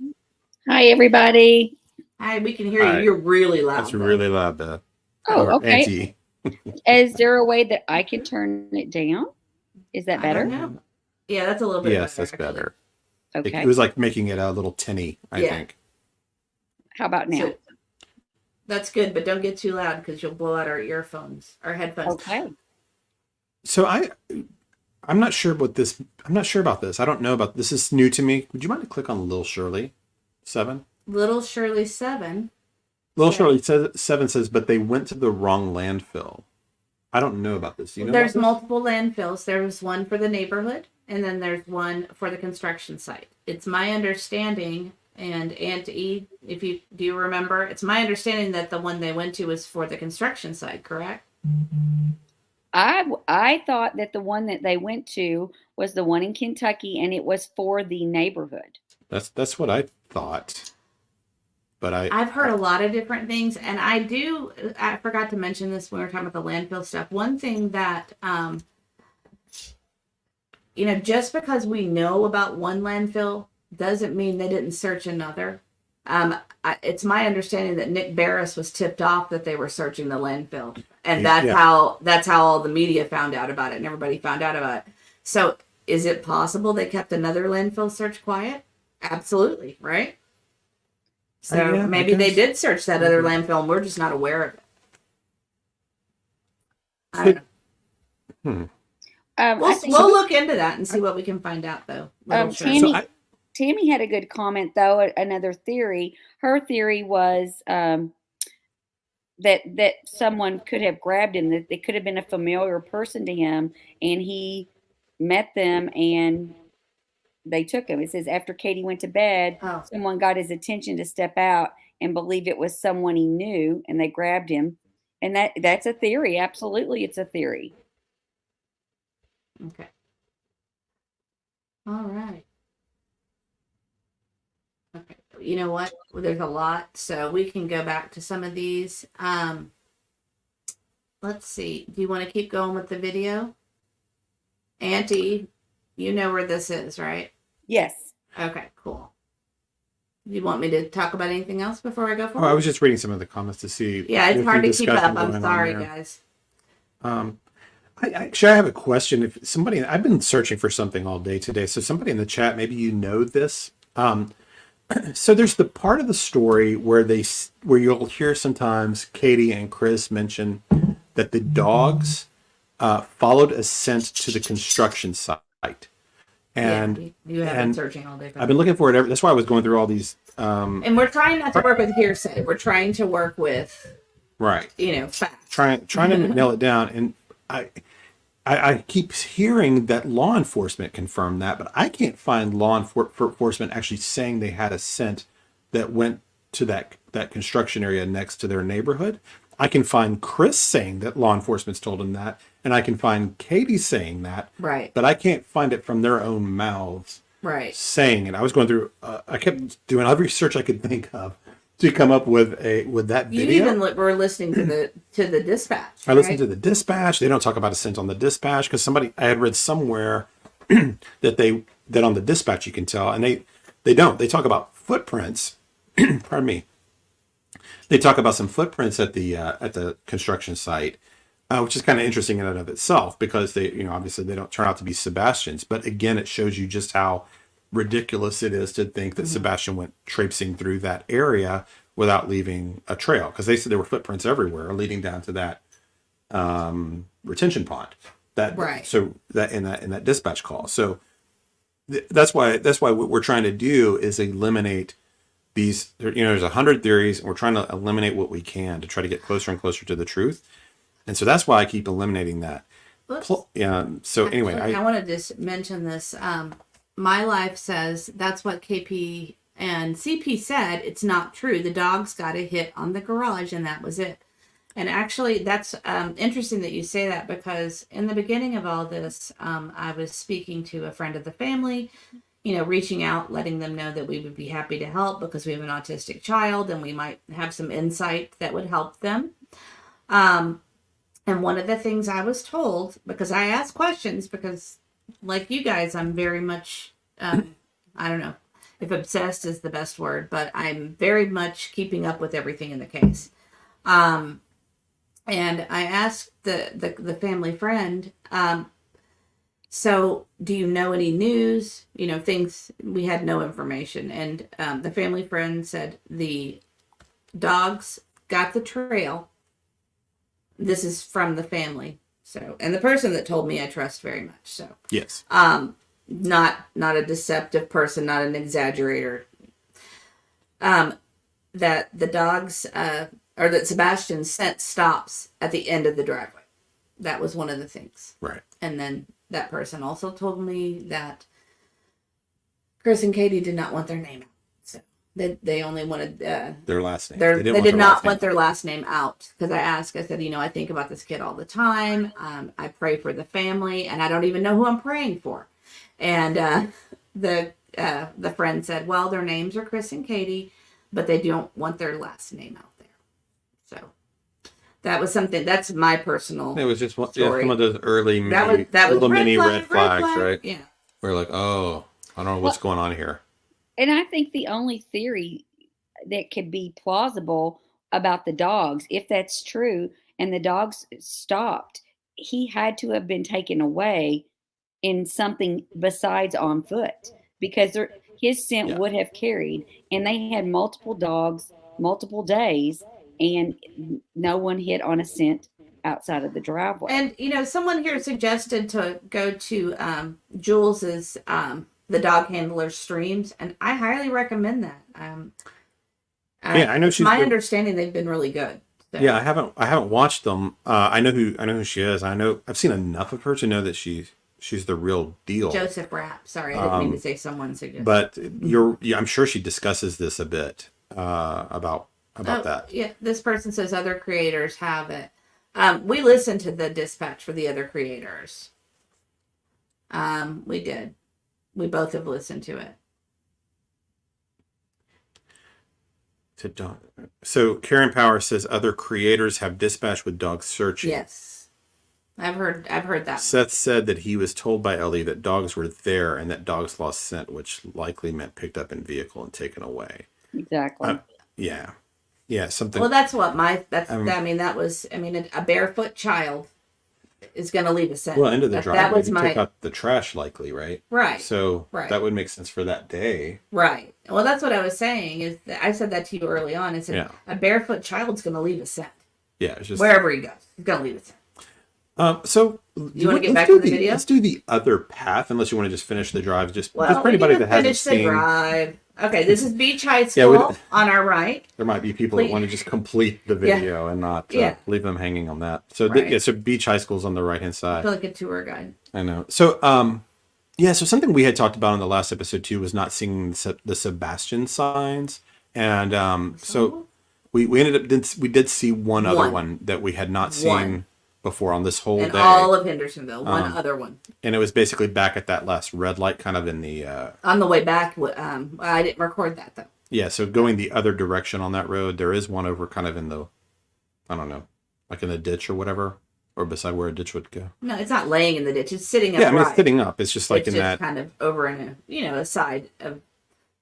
Hi, everybody. Hi, we can hear you. You're really loud. That's really loud, Beth. Oh, okay. Aunt E. Is there a way that I can turn it down? Is that better? I don't know. Yeah, that's a little bit better. That's better. Okay. It was like making it a little tinny, I think. How about now? So, that's good, but don't get too loud because you'll blow out our headphones. Okay. So I'm not sure about this. I don't know about this. Is new to me. Would you mind to click on Little Shirley 7? Little Shirley 7. Little Shirley 7 says, but they went to the wrong landfill. I don't know about this. There's multiple landfills. There's one for the neighborhood, and then there's one for the construction site. It's my understanding, and Aunt E, do you remember? It's my understanding that the one they went to was for the construction site, correct? I thought that the one that they went to was the one in Kentucky, and it was for the neighborhood. That's what I thought. But I've heard a lot of different things, and I forgot to mention this when we were talking about the landfill stuff. One thing that, just because we know about one landfill doesn't mean they didn't search another. It's my understanding that Nick Barris was tipped off that they were searching the landfill, and Yeah. that's how all the media found out about it, and everybody found out about it. So, is it possible they kept another landfill search quiet? Absolutely, right? So Yeah, I maybe they guess. did search that other landfill, and we're just not aware of it. I don't know. I We'll, think we'll look into that and see what we can find out, though. Little sure. Tammy, So I- Tammy had a good comment though. Another theory. Her theory was that someone could have grabbed him. That they could have been a familiar person to him, and he met them and they took him. It says after Katie went to bed, Oh. someone got his attention to step out and believe it was someone he knew, and they grabbed him. And that's a theory. Absolutely, it's a theory. Okay. All right. Okay. You know what? Well, there's a lot, so we can go back to some of these. Let's see. Do you want to keep going with the video? Auntie, you know where this is, right? Yes. Okay, cool. You want me to talk about anything else before I go forward? I was just reading some of the comments to see. Yeah, it's if hard the to keep up. discussion I'm going on sorry, there. guys. Actually, I have a question. If somebody, I've been searching for something all day today. So somebody in the chat, maybe you know this. So there's the part of the story where you'll hear sometimes Katie and Chris mention that the dogs followed a scent to the construction site. And yeah, you have been searching all day. I've been looking for it. That's why I was going through all these. And we're trying not to work with hearsay. We're trying to work with, Right. Facts. Trying to nail it down. And I keep hearing that law enforcement confirmed that, but I can't find law enforcement actually saying they had a scent that went to that construction area next to their neighborhood. I can find Chris saying that law enforcement's told him that, and I can find Katie saying that. Right. But I can't find it from their own mouths. Right. Saying it. I was going through. I kept doing every research I could think of to come up with that video. You even were listening to the dispatch. I listened to the dispatch. They don't talk about a scent on the dispatch because I had read somewhere that on the dispatch you can tell, and they don't. They talk about footprints. Pardon me. They talk about some footprints at the construction site, which is kind of interesting in and of itself because they obviously they don't turn out to be Sebastian's, but again it shows you just how ridiculous it is to think that Sebastian went traipsing through that area without leaving a trail, because they said there were footprints everywhere leading down to that retention pond. Right. So that in that dispatch call. So that's why what we're trying to do is eliminate these. There's 100 theories, and we're trying to eliminate what we can to try to get closer and closer to the truth. And so that's why I keep eliminating that. Yeah. So anyway, I want to just mention this. My Life says that's what KP and CP said. It's not true. The dogs got a hit on the garage, and that was it. And actually, that's interesting that you say that, because in the beginning of all this, I was speaking to a friend of the family, reaching out, letting them know that we would be happy to help because we have an autistic child and we might have some insight that would help them. And one of the things I was told, because I asked questions, because like you guys, I'm very much, I don't know if obsessed is the best word, but I'm very much keeping up with everything in the case. And I asked the family friend, so do you know any news? Things, we had no information. And the family friend said the dogs got the trail. This is from the family. So, and the person that told me I trust very much. So, yes. Not a deceptive person, not an exaggerator. That the dogs, or that Sebastian's scent stops at the end of the driveway. That was one of the things. Right. And then that person also told me that Chris and Katie did not want their name out. So they only wanted their last name. They did not want their last name out. Because I said, I think about this kid all the time. I pray for the family, and I don't even know who I'm praying for. And the friend said, well, their names are Chris and Katie, but they don't want their last name out there. So that was something. That's my personal. It was just some story. of those early little mini red flag, flags, right? Yeah. We're like, oh, I don't know what's going on here. And I think the only theory that could be plausible about the dogs. If that's true and the dogs stopped, he had to have been taken away in something besides on foot, because his scent Yeah. would have carried, and they had multiple dogs, multiple days, and no one hit on a scent outside of the driveway. And someone here suggested to go to Jules's the dog handler streams, and I highly recommend that. Yeah, I know it's she's my the- understanding they've been really good. So. Yeah, I haven't watched them. I know who she is. I've seen enough of her to know that she's the real deal. Joseph Rapp. Sorry, I didn't mean to say someone suggested. But I'm sure she discusses this a bit about that. Yeah, this person says other creators have it. We listened to the dispatch for the other creators. We did. We both have listened to it. So Karen Power says other creators have dispatched with dogs searching. Yes, I've heard that. Seth said that he was told by Ellie that dogs were there and that dogs lost scent, which likely meant picked up in vehicle and taken away. Exactly. Yeah, something. Well, that's what a barefoot child is going to leave a scent. Well, into the driveway. That was take out the trash, likely, right? Right. So that would make sense for that day. Right. Well, that's what I was saying. Is that I said that to you early on. I said a barefoot child's going to leave a scent. Yeah, it's just wherever he goes, he's going to leave a scent. So you want to get back to the video? Let's do the other path, unless you want to just finish the drive. Just for we anybody need to that hasn't finish the seen. Drive. Okay, this is Beach High School on our right. There might be people that want to just complete the video and not leave them hanging on that. So so Beach High School's on the right hand side. I feel like a tour guide. I know. So so something we had talked about in the last episode too was not seeing the Sebastian signs, and so we ended up we did see one other one that we had not seen before on this whole day. All of Hendersonville, one other one. And it was basically back at that last red light, kind of in the on the way back. I didn't record that though. Yeah, so going the other direction on that road, there is one over kind of in the, I don't know, like in the ditch or whatever, or beside where a ditch would go. No, it's not laying in the ditch. It's sitting up. Yeah, I mean, it's sitting up. It's just like it's in just that kind of over in a side of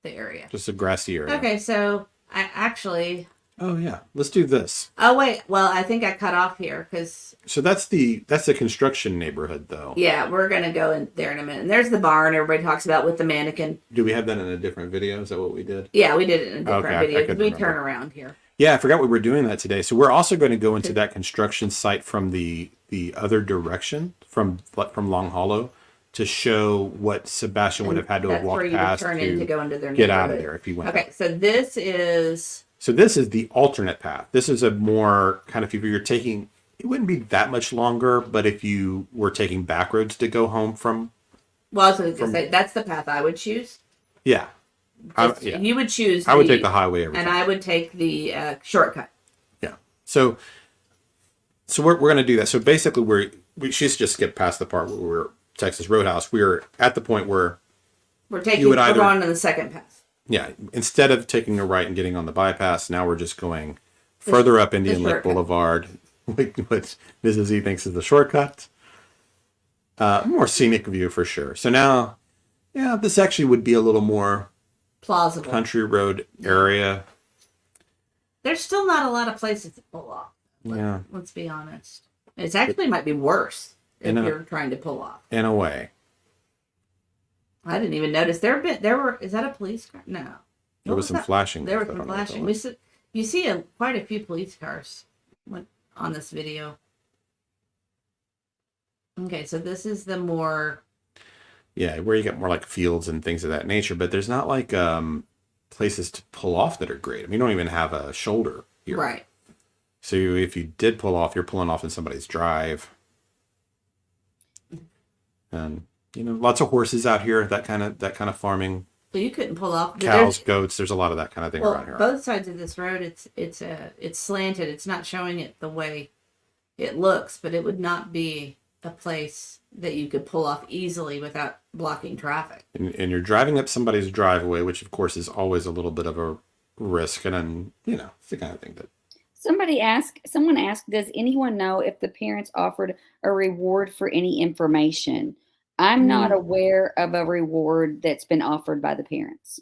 the area. Just a grassy area. Okay, so I actually. Oh yeah, let's do this. Oh wait, well I think I cut off here because. So that's the construction neighborhood though. Yeah, we're gonna go in there in a minute. And there's the barn everybody talks about with the mannequin. Do we have that in a different video? Is that what we did? Yeah, we did it in a different video because we remember. turn around here. Yeah, I forgot we were doing that today. So we're also going to go into that construction site from the other direction from Long Hollow to show what Sebastian would have had to have walked past to go into their get out of there if he went. Okay, so this is. So this is the alternate path. This is a more kind of, if you're taking, it wouldn't be that much longer, but if you were taking back roads to go home from. Well, I was going to say, that's the path I would choose. Yeah. You would choose. I would take the highway every time. And I would take the shortcut. Yeah. So we're going to do that. So basically she's just skipped past the part where we're Texas RoadHouse. We're at the point where we're going on to the second path. Yeah, instead of taking a right and getting on the bypass, now we're just going further up Indian Lake Boulevard, which Mrs. E thinks is the shortcut. More scenic view for sure. So now, this actually would be a little more plausible country road area. There's still not a lot of places to pull off. Yeah. Let's be honest. It actually might be worse if you're trying to pull off. In a way. I didn't even notice. Is that a police car? No. There was some flashing. There was some flashing. You see quite a few police cars on this video. Okay, so this is the more. Yeah, where you get more like fields and things of that nature, but there's not like places to pull off that are great. I mean, you don't even have a shoulder here. Right. So if you did pull off, you're pulling off in somebody's drive. And lots of horses out here, that kind of farming. So you couldn't pull off cows, goats. There's a lot of that kind of thing around here. Both sides of this road, it's slanted. It's not showing it the way it looks, but it would not be a place that you could pull off easily without blocking traffic. And you're driving up somebody's driveway, which of course is always a little bit of a risk, and then it's the kind of thing that. Someone asked, does anyone know if the parents offered a reward for any information? I'm not aware of a reward that's been offered by the parents.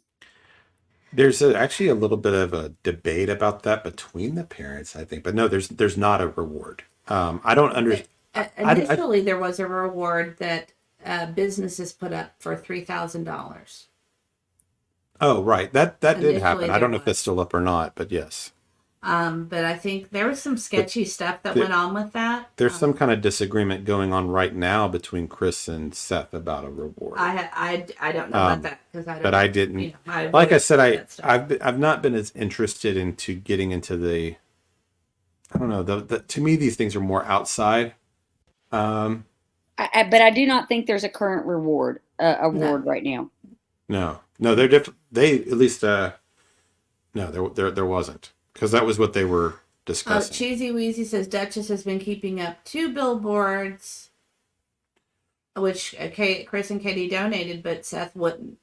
There's actually a little bit of a debate about that between the parents, I think. But no, there's not a reward. I don't understand. Initially, there was a reward that businesses put up for $3,000. Oh, right. That did Initially, happen. I there don't know if that's was. still up or not, but yes. But I think there was some But sketchy stuff that the, went on with that. there's some kind of disagreement going on right now between Chris and Seth about a reward. I don't know about Um, that because I but don't, I didn't. I Like I avoid said, that stuff. I've not been as interested into getting into the. I don't know. To me, these things are more outside. Um, But I do not think there's a current No. award right now. no, they're different. They at least. No, there wasn't, because that was what they were discussing. Cheesy Weezy says Duchess has been keeping up 2 billboards, which Chris and Katie donated, but Seth wouldn't.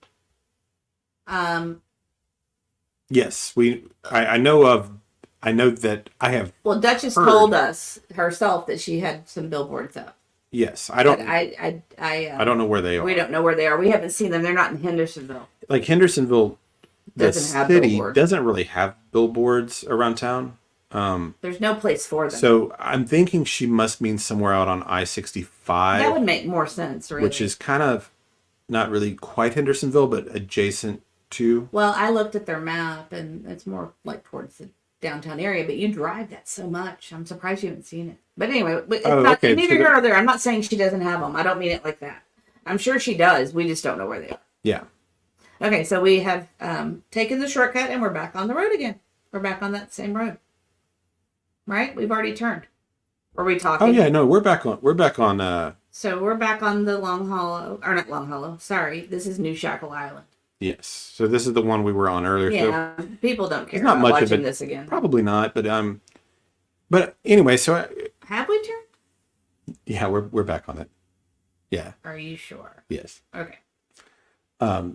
Um, Yes, I know of. I know that I have well, Duchess heard. told us herself that she had some billboards up, Yes, I but don't. I I don't know where they we are. don't know where they are. We haven't seen them. They're not in Hendersonville. Like Hendersonville, the Doesn't have city billboards. doesn't really have billboards around town. There's no place for them. So I'm thinking she must mean somewhere out on That I-65, would make more sense, really. which is kind of not really quite Hendersonville, but adjacent to. Well, I looked at their map, and it's more like towards the downtown area. But you drive that so much, I'm surprised you haven't seen it. But anyway, it's Oh, not okay. neither So here nor there. I'm not saying she doesn't have them. I don't mean it like that. I'm sure she does. We just don't know where they are. yeah. Okay, so we have taken the shortcut, and we're back on the road again. We're back on that same road, right? We've already turned. Were we talking? Oh yeah, no, we're back on. We're back on. So we're back on the Long Hollow, or not Long Hollow. Sorry, this is New Shackle Island. Yes. So this is the one we were on earlier. So Yeah, people don't care it's not about much of watching it. this again. Probably not, but But anyway, so Have we turned? yeah, we're back on it. Yeah. Are you sure? Yes. Okay.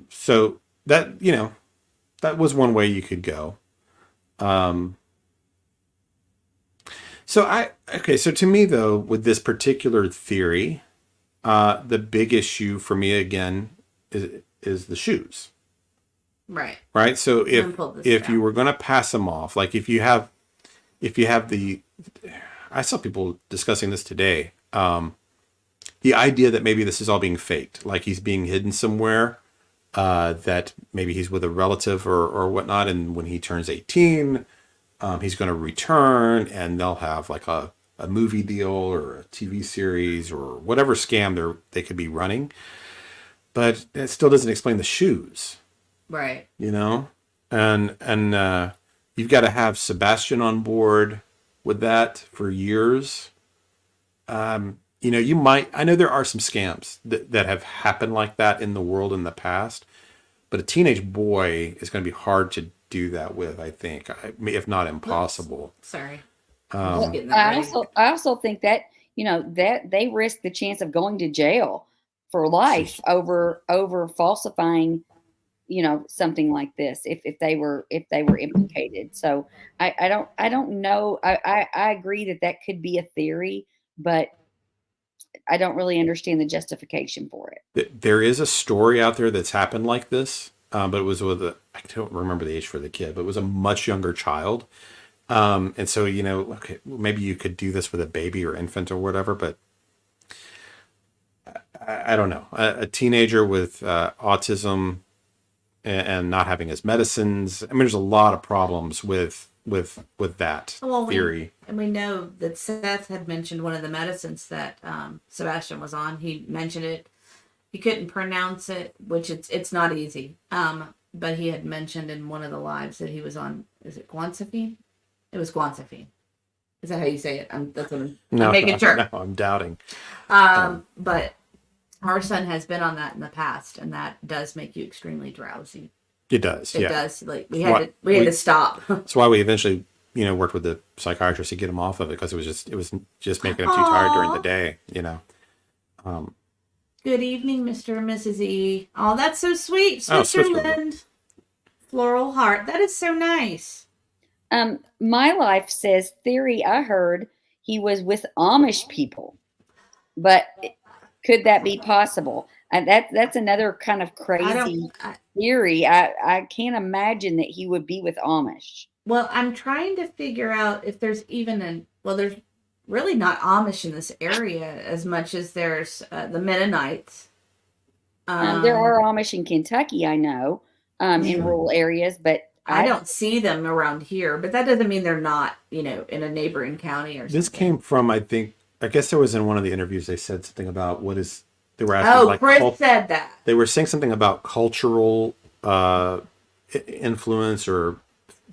So that that was one way you could go. So to me though, with this particular theory, the big issue for me again is the shoes. Right. Right? So Then pull this if down. you were going to pass them off, like if you have the I saw people discussing this today. The idea that maybe this is all being faked, like he's being hidden somewhere, that maybe he's with a relative or whatnot, and when he turns 18, he's going to return, and they'll have like a movie deal or a TV series or whatever scam they could be running. But it still doesn't explain the shoes, Right. and you've got to have Sebastian on board with that for years. I know there are some scams that have happened like that in the world in the past, but a teenage boy is going to be hard to do that with, I think, if not impossible. Sorry. Well, Just getting that I ready. also think that that they risk the chance of going to jail for life over falsifying something like this if they were implicated. So I don't know. I agree that could be a theory, but I don't really understand the justification for it. There is a story out there that's happened like this, but it was with I don't remember the age for the kid, but it was a much younger child. And so, okay, maybe you could do this with a baby or infant or whatever, but I don't know. A teenager with autism and not having his medicines. I mean, there's a lot of problems with that theory. And we know that Seth had mentioned one of the medicines that Sebastian was on. He mentioned it. He couldn't pronounce it, which it's not easy. But he had mentioned in one of the lives that he was on. Is it guancifene? It was guancifene. Is that how you say it? That's what I'm making sure. No, I'm doubting. But our son has been on that in the past, and that does make you extremely drowsy. It does. It Yeah. does. Like we had to stop. That's why we eventually, worked with the psychiatrist to get him off of it, because it was just making him too tired during the day. Good evening, Mr. and Mrs. E. Oh, that's so sweet. Oh, Switzerland. Floral heart. That is so nice. My life says theory. I heard he was with Amish people, but could that be possible? And that's another kind of crazy. theory. I can't imagine that he would be with Amish. Well, I'm trying to figure out if there's even there's really not Amish in this area as much as there's the Mennonites. There are Amish in Kentucky, I know, in rural areas, but I don't see them around here, but that doesn't mean they're not, in a neighboring county or something. This came from, I guess there was in one of the interviews, they said something about they were asking, Chris said that. They were saying something about cultural influence or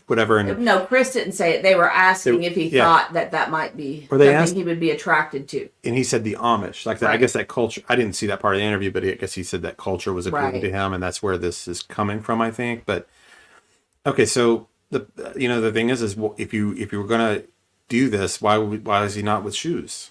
whatever. And no, Chris didn't say it. They were asking if he thought that might be something he would be attracted to. And he said the Amish, like that. Right. I guess that culture, I didn't see that part of the interview, but I guess he said that culture was appealing to him, and that's where this is coming from, I think. But okay, so the thing is if you were gonna do this, why is he not with shoes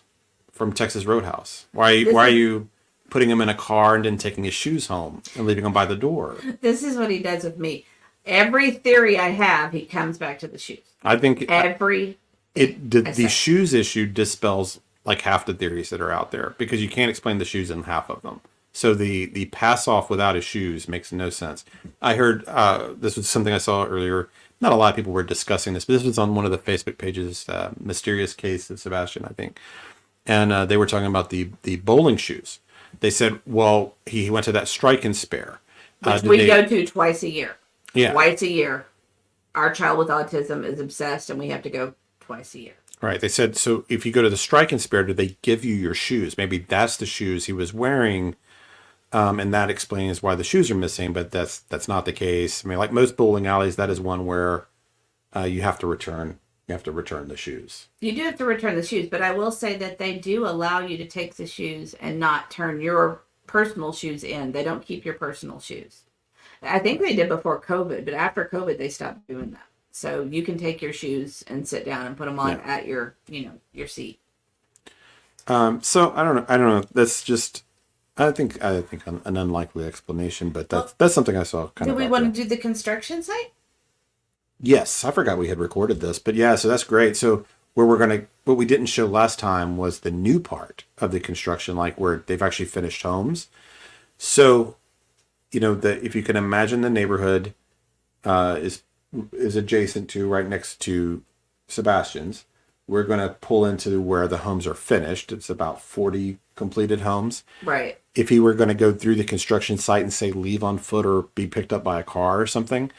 from Texas RoadHouse? Why are you putting him in a car and then taking his shoes home and leaving him by the door? This is what he does with me. Every theory I have, he comes back to the shoes. I think the shoes issue dispels like half the theories that are out there, because you can't explain the shoes in half of them. So the pass off without his shoes makes no sense. I heard this was something I saw earlier. Not a lot of people were discussing this, but this was on one of the Facebook pages, Mysterious Case of Sebastian, I think. And they were talking about the bowling shoes. They said, well, he went to that Strike and Spare. Which we go to twice a year. Yeah. Twice a year. Our child with autism is obsessed, and we have to go twice a year. Right. They said, so if you go to the Strike and Spare, do they give you your shoes? Maybe that's the shoes he was wearing, and that explains why the shoes are missing, but that's not the case. I mean, like most bowling alleys, that is one where you have to return the shoes. You do have to return the shoes, but I will say that they do allow you to take the shoes and not turn your personal shoes in. They don't keep your personal shoes. I think they did before COVID, but after COVID, they stopped doing that. So you can take your shoes and sit down and put them on at your seat. So I don't know. That's just, I think an unlikely explanation, but that's something I saw kind of. Do we want to do the construction site? Yes, I forgot we had recorded this, but yeah, so that's great. So what we didn't show last time was the new part of the construction, like where they've actually finished homes. So, if you can imagine the neighborhood is adjacent to, right next to Sebastian's. We're going to pull into where the homes are finished. It's about 40 completed homes. Right. If he were going to go through the construction site and say leave on foot or be picked up by a car or something,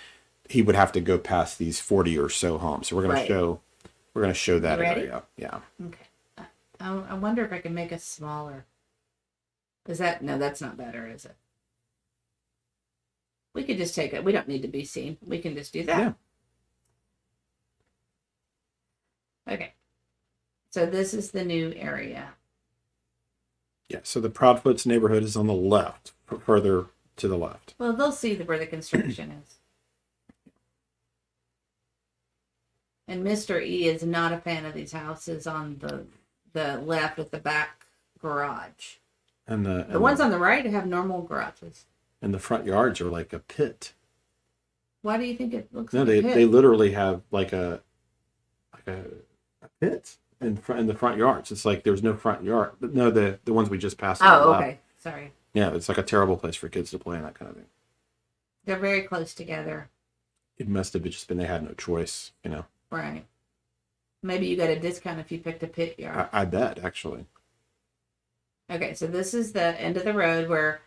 he would have to go past these 40 or so homes. So we're going to show that area. Yeah. Okay. I wonder if I can make it smaller. No, that's not better, is it? We could just take it. We don't need to be seen. We can just do that. Yeah. Okay. So this is the new area. Yeah. So the Proudfoot's neighborhood is on the left, further to the left. Well, they'll see where the construction is. And Mr. E is not a fan of these houses on the left with the back garage. And the ones on the right have normal garages. And the front yards are like a pit. Why do you think it looks like a pit? They literally have like a pit in the front yards. It's like there's no front yard. No, the ones we just passed. Oh, okay. Sorry. Yeah, it's like a terrible place for kids to play and that kind of thing. They're very close together. It must have just been they had no choice, Right. Maybe you got a discount if you picked a pit yard. I bet, actually. Okay, so this is the end of the road where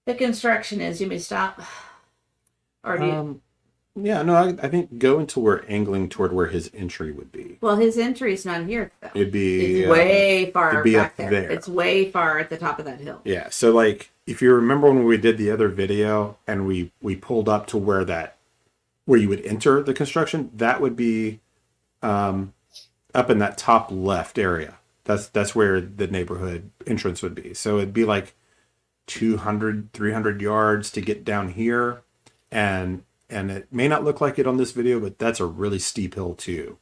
the construction is. You may stop, or do you? Yeah, no, I think go until we're angling toward where his entry would be. Well, his entry's not here though. It's way far back there. It's way far at the top of that hill. Yeah, so like if you remember when we did the other video and we pulled up to where you would enter the construction, that would be up in that top left area. That's where the neighborhood entrance would be. So it'd be like 200, 300 yards to get down here. And it may not look like it on this video, but that's a really steep hill too.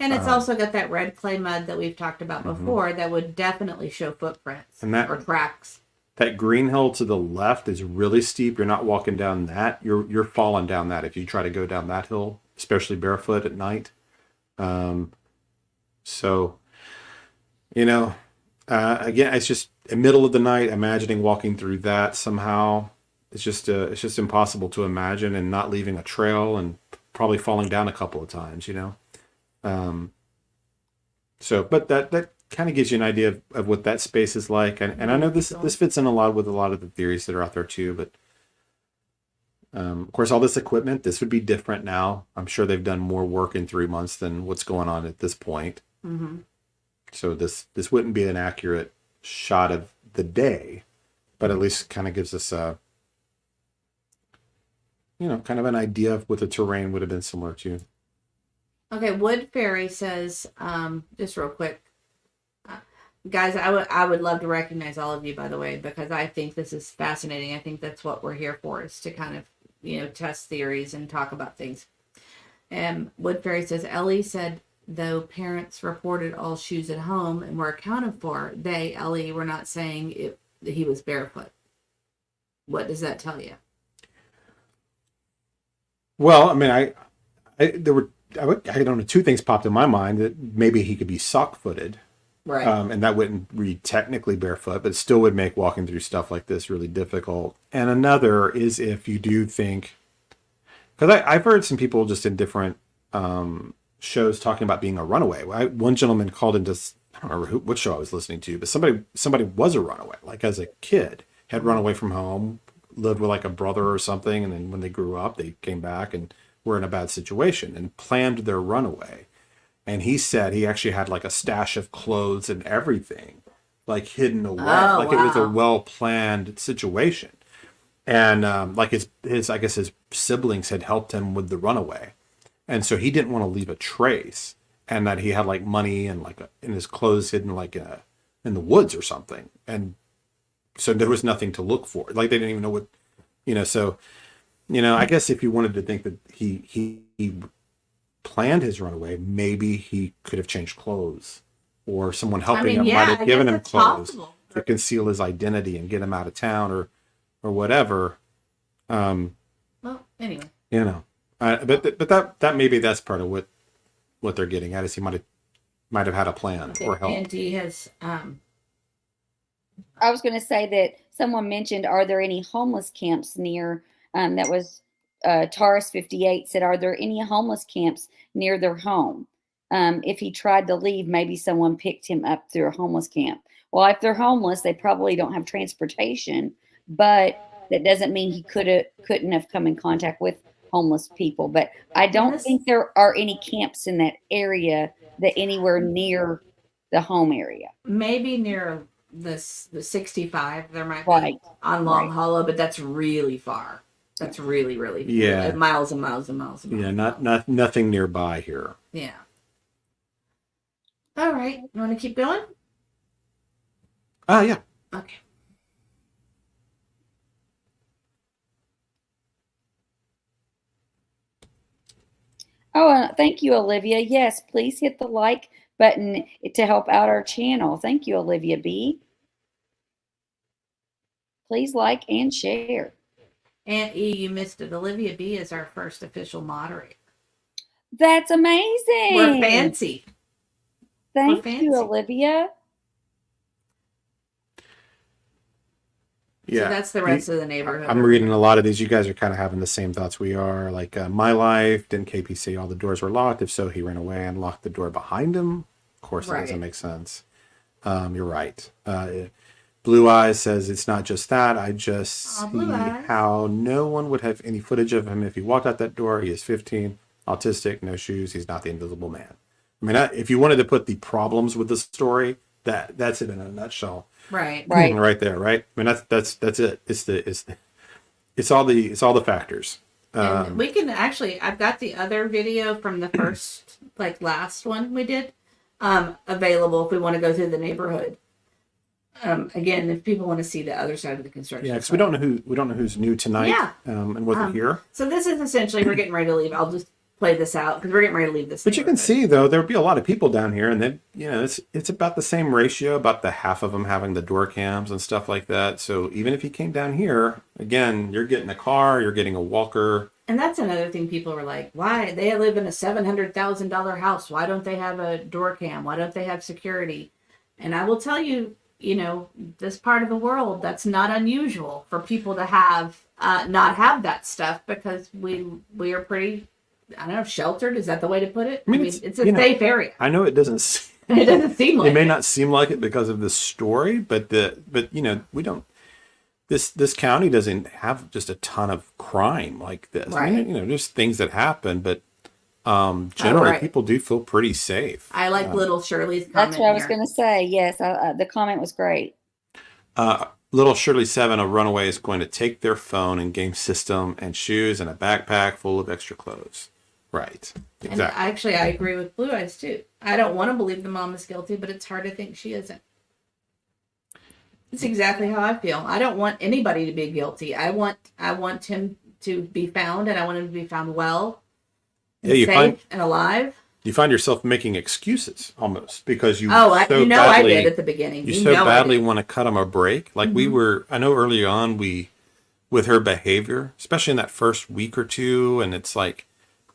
And it's also got that red clay mud that we've talked about before that would definitely show footprints or tracks. That green hill to the left is really steep. You're not walking down that. You're falling down that if you try to go down that hill, especially barefoot at night. So, again, it's just the middle of the night, imagining walking through that somehow. it's just impossible to imagine, and not leaving a trail, and probably falling down a couple of times, So, but that kind of gives you an idea of what that space is like. And I know this fits in a lot with a lot of the theories that are out there too, but of course, all this equipment, this would be different now. I'm sure they've done more work in 3 months than what's going on at this point. Mm-hmm. So this wouldn't be an accurate shot of the day, but at least kind of gives us a, kind of an idea of what the terrain would have been similar to. Okay, Wood Fairy says, just real quick, guys, I would love to recognize all of you, by the way, because I think this is fascinating. I think that's what we're here for, is to kind of, test theories and talk about things. And Wood Fairy says, Ellie said, though parents reported all shoes at home and were accounted for, Ellie, were not saying that he was barefoot. What does that tell you? Well, I mean, I don't know, two things popped in my mind, that maybe he could be sock-footed. Right. And that wouldn't read technically barefoot, but still would make walking through stuff like this really difficult. And another is if you do think, because I've heard some people just in different shows talking about being a runaway. One gentleman called into, I don't remember what show I was listening to, but somebody was a runaway, like as a kid, had run away from home, lived with like a brother or something, and then when they grew up, they came back and were in a bad situation and planned their runaway. And he said he actually had like a stash of clothes and everything, like hidden away, It was a well-planned situation. And like his I guess his siblings had helped him with the runaway, and so he didn't want to leave a trace, and that he had like money and like in his clothes hidden like in the woods or something, and so there was nothing to look for. Like they didn't even know what, So, I guess if you wanted to think that he planned his runaway, maybe he could have changed clothes, or someone helping him might have given him clothes to conceal his identity and get him out of town or whatever. Well, anyway, but that maybe that's part of what they're getting at, is he might have had a plan or help. And he has I was going to say that someone mentioned, are there any homeless camps near, that was Taurus 58 said, are there any homeless camps near their home? If he tried to leave, maybe someone picked him up through a homeless camp. Well, if they're homeless, they probably don't have transportation, but that doesn't mean he couldn't have come in contact with homeless people. But I don't think there are any camps in that area, that anywhere near the home area. Maybe near the 65, there might be on Long Hollow, but that's really far. That's really, really far. Miles and miles and miles and miles. Yeah, nothing nearby here. Yeah. All right. You want to keep going? Yeah. Okay. Oh, thank you, Olivia. Yes, please hit the like button to help out our channel. Thank you, Olivia B. Please like and share. Aunt E, you missed it. Olivia B is our first official moderator. That's amazing. We're fancy. Thank you, Olivia. Yeah, so that's the rest of the neighborhood. I'm reading a lot of these. You guys are kind of having the same thoughts we are. Like, my life, didn't KP say all the doors were locked? If so, he ran away and locked the door behind him. Of course, that doesn't make sense. You're right. Blue Eyes says it's not just that. I just see how no one would have any footage of him if he walked out that door. He is 15, autistic, no shoes. He's not the Invisible Man. I mean, if you wanted to put the problems with the story, that's it in a nutshell. Right there, right? I mean, that's it. It's all the factors. And we can actually, I've got the other video from the first, last one we did, available if we want to go through the neighborhood. Again, if people want to see the other side of the construction. Yeah, because we don't know who's new tonight. Yeah. And wasn't here. So this is essentially, we're getting ready to leave. I'll just play this out because we're getting ready to leave this. But you can see though, there would be a lot of people down here, and then it's about the same ratio, about the half of them having the door cams and stuff like that. So even if you came down here, again, you're getting a car, you're getting a walker. And that's another thing. People are like, why? They live in a $700,000 house. Why don't they have a door cam? Why don't they have security? And I will tell you, this part of the world, that's not unusual for people to have not have that stuff because we are pretty, I don't know, sheltered. Is that the way to put it? I mean, it's a safe area. I know it doesn't. It doesn't seem like it may not seem like it because of the story, but we don't. This county doesn't have just a ton of crime like this. Right. I mean, there's things that happen, but generally right. people do feel pretty safe. I like little Shirley's comment. That's what I was going to say. Yes, the comment was great. Little Shirley 7, a runaway, is going to take their phone and game system and shoes and a backpack full of extra clothes. Right. Exactly. And actually, I agree with Blue Eyes too. I don't want to believe the mom is guilty, but it's hard to think she isn't. It's exactly how I feel. I don't want anybody to be guilty. I want him to be found, and I want him to be found well, and safe, and alive. You find yourself making excuses almost because you. I did at the beginning. You so badly want to cut him a break. Like I know early on with her behavior, especially in that first week or two, and it's like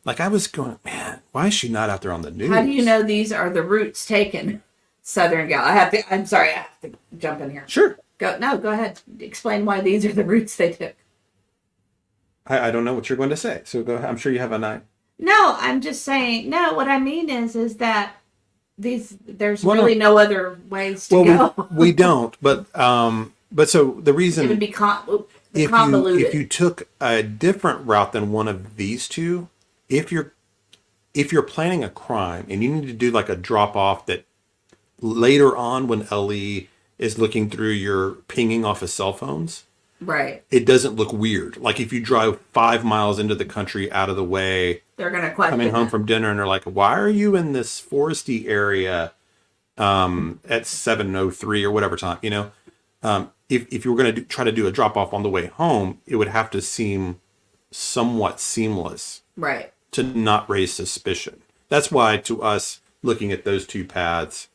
I was going, man, why is she not out there on the news? How do you know these are the routes taken? Southern gal. I'm sorry, I have to jump in here. Sure. Go ahead. Explain why these are the routes they took. I don't know what you're going to say. So go ahead. I'm sure you have a nine. No, I'm just saying, no, what I mean is that there's no other ways to go. We don't, but so the reason it would be if convoluted. If you took a different route than one of these two, if you're planning a crime and you need to do like a drop off that later on when Ellie is looking through your pinging off of cell phones, right? It doesn't look weird. Like if you drive 5 miles into the country out of the way, they're going to question coming home from dinner and they're like, why are you in this foresty area at 7:03 or whatever time, if you were going to try to do a drop off on the way home, it would have to seem somewhat seamless, right, to not raise suspicion. That's why to us looking at those two paths,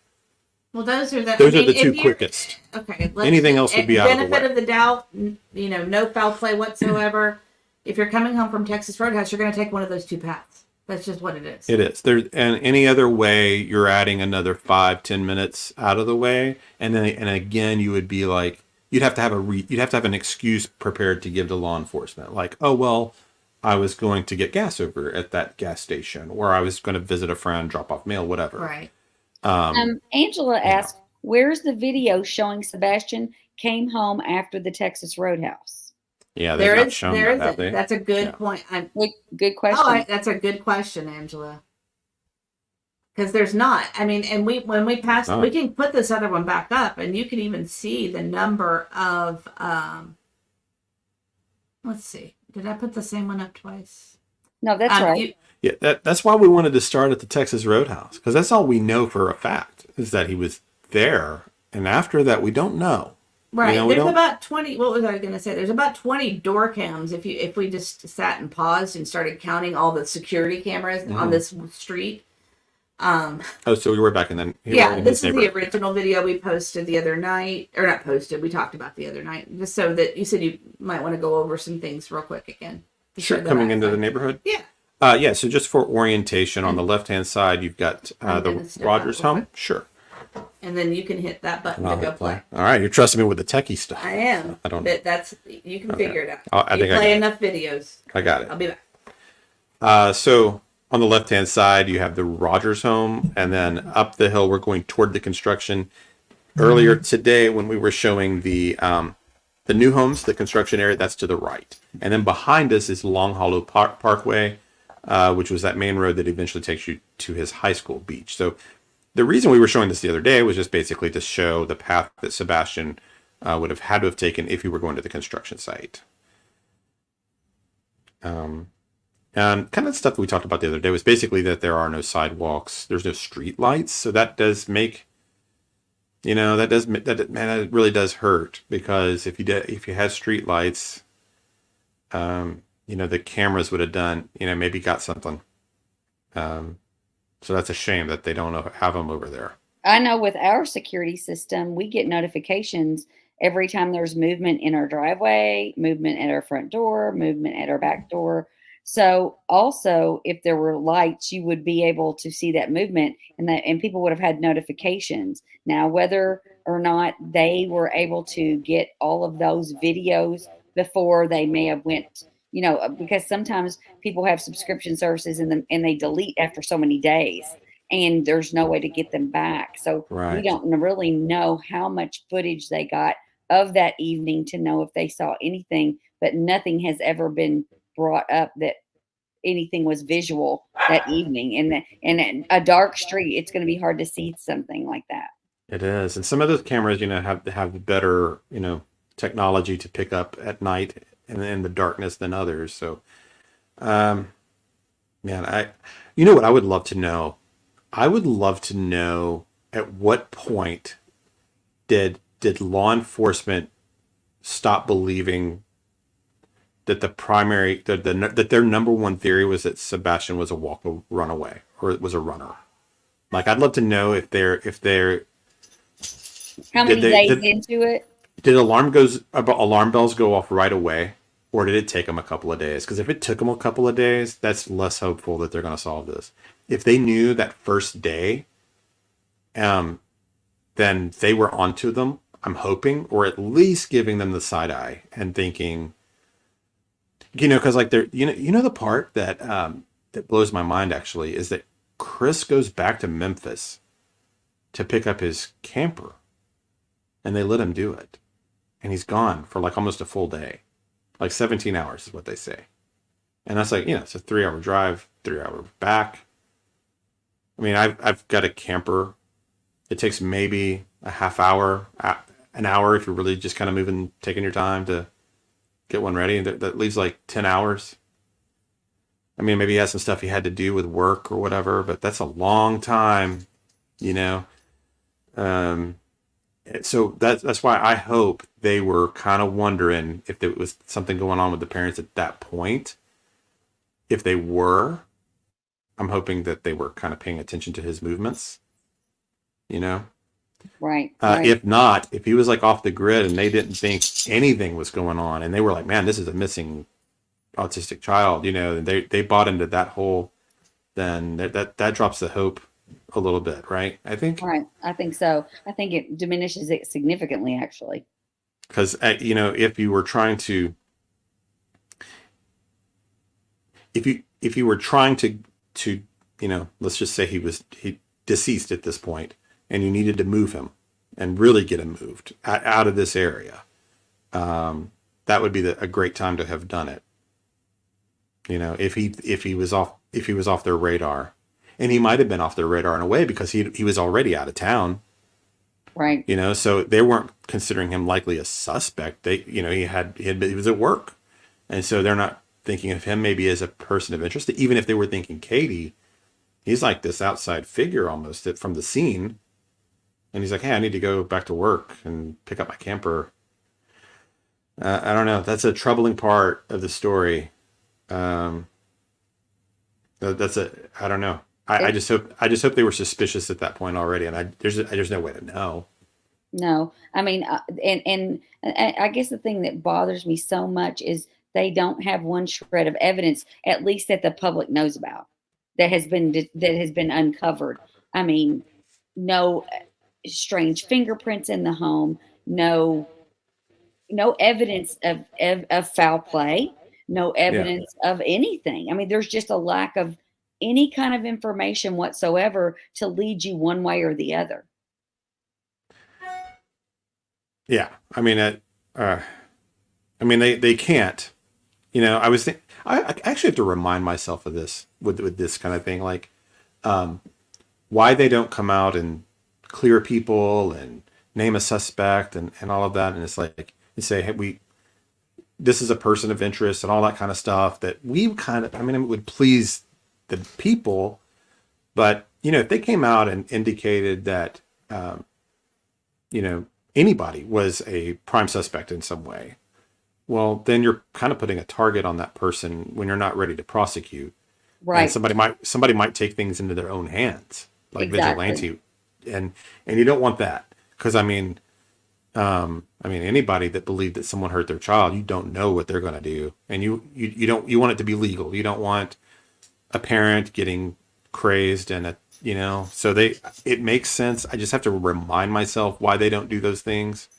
well, those are the two quickest. Okay. Anything else would be out of the way. Benefit of the doubt, no foul play whatsoever. If you're coming home from Texas RoadHouse, you're going to take one of those two paths. That's just what it is. It is. And any other way, you're adding another 5-10 minutes out of the way, and again, you would be like, you'd have to have an excuse prepared to give to law enforcement, like, oh well, I was going to get gas over at that gas station, or I was going to visit a friend, drop off mail, whatever. Right. Angela asked, where's the video showing Sebastian came home after the Texas RoadHouse? Yeah, they've not shown that, have they? That's a good point. Good question. That's a good question, Angela. Because there's not. I mean, and when we pass, we can put this other one back up, and you can even see the number of. Let's see. Did I put the same one up twice? No, that's right. That's why we wanted to start at the Texas RoadHouse, because that's all we know for a fact is that he was there, and after that, we don't know. Right. There's about 20. What was I going to say? There's about 20 door cams. If we just sat and paused and started counting all the security cameras on this street. So we were back and then. This is the original video we posted the other night, or not posted. We talked about the other night, just so that you said you might want to go over some things real quick again. Sure. Coming into the neighborhood. Yeah. So just for orientation, on the left-hand side, you've got the Rogers home. Sure. And then you can hit that button to go play. All right, you're trusting me with the techie stuff. I am. I don't. That's you can figure it out. I think play enough videos. I got it. I'll be back. So on the left-hand side, you have the Rogers home, and then up the hill, we're going toward the construction. Earlier today, when we were showing the new homes, the construction area, that's to the right, and then behind us is Long Hollow Parkway, which was that main road that eventually takes you to his high school beach. So the reason we were showing this the other day was just basically to show the path that Sebastian would have had to have taken if he were going to the construction site. And kind of stuff that we talked about the other day was basically that there are no sidewalks, there's no street lights, so that does make, that really does hurt, because if you had street lights, the cameras would have done, maybe got something. So that's a shame that they don't have them over there. I know with our security system, we get notifications every time there's movement in our driveway, movement at our front door, movement at our back door. So also, if there were lights, you would be able to see that movement, and people would have had notifications. Now, whether or not they were able to get all of those videos before they may have went, because sometimes people have subscription services and they delete after so many days and there's no way to get them back. So we Right. don't really know how much footage they got of that evening to know if they saw anything, but nothing has ever been brought up that anything was visual that evening. And in a dark street, it's going to be hard to see something like that. It is. And some of those cameras, have better, technology to pick up at night and in the darkness than others. So, man, you know what I would love to know? I would love to know at what point did law enforcement stop believing that that their number one theory was that Sebastian was a runaway, or was a runner. Like, I'd love to know if they're How many days into it? did alarm bells go off right away, or did it take them a couple of days? Because if it took them a couple of days, that's less hopeful that they're going to solve this. If they knew that first day, then they were onto them. I'm hoping, or at least giving them the side eye and thinking, because like they're, the part that that blows my mind actually is that Chris goes back to Memphis to pick up his camper, and they let him do it, and he's gone for like almost a full day, like 17 hours is what they say, and that's like, it's a 3-hour drive, 3-hour back. I mean, I've got a camper. It takes maybe a half hour, an hour if you're really just kind of moving, taking your time to get one ready. That leaves like 10 hours. I mean, maybe he has some stuff he had to do with work or whatever, but that's a long time, So that's why I hope they were kind of wondering if there was something going on with the parents at that point. If they were, I'm hoping that they were kind of paying attention to his movements, Right. If not, if he was like off the grid and they didn't think anything was going on, and they were like, man, this is a missing autistic child, and they bought into that whole, then that drops the hope a little bit, right? I think. Right. I think so. I think it diminishes it significantly, actually. Because, if you were trying to, if you were trying to, let's just say he deceased at this point, and you needed to move him and really get him moved out of this area, that would be a great time to have done it. If he was off their radar, and he might have been off their radar in a way because he was already out of town, right? So they weren't considering him likely a suspect. He was at work, and so they're not thinking of him maybe as a person of interest. Even if they were thinking Katie, he's like this outside figure almost from the scene. And he's like, hey, I need to go back to work and pick up my camper. I don't know. That's a troubling part of the story. I don't know. I just hope they were suspicious at that point already. And there's no way to know. No, I mean, and I guess the thing that bothers me so much is they don't have one shred of evidence, at least that the public knows about, that has been uncovered. I mean, no strange fingerprints in the home, no evidence of foul play, no evidence of anything. I mean, there's just a lack of any kind of information whatsoever to lead you one way or the other. Yeah, I mean, they can't. I actually have to remind myself of this with this kind of thing, like why they don't come out and clear people and name a suspect and all of that, and it's like you say, hey, this is a person of interest and all that kind of stuff that we kind of, it would please the people, but if they came out and indicated that anybody was a prime suspect in some way, well, then you're kind of putting a target on that person when you're not ready to prosecute. Right. And somebody might take things into their own hands, like vigilante, and you don't want that, because anybody that believed that someone hurt their child, you don't know what they're going to do, and you want it to be legal. You don't want a parent getting crazed and you know, so it makes sense. I just have to remind myself why they don't do those things.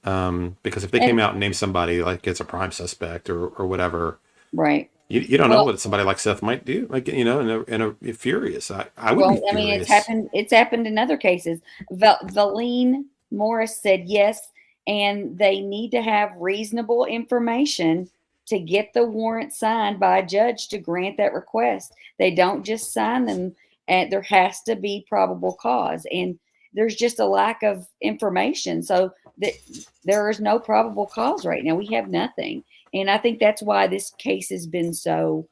Because if they came And out and named somebody like it's a prime suspect or whatever, right. you don't know Well, what somebody like Seth might do. Like, you know, in a furious. I would be well, I mean, furious. It's happened in other cases. Valine Morris said yes, and they need to have reasonable information to get the warrant signed by a judge to grant that request. They don't just sign them, and there has to be probable cause. And there's just a lack of information, so that there is no probable cause right now. We have nothing, and I think that's why this case has been so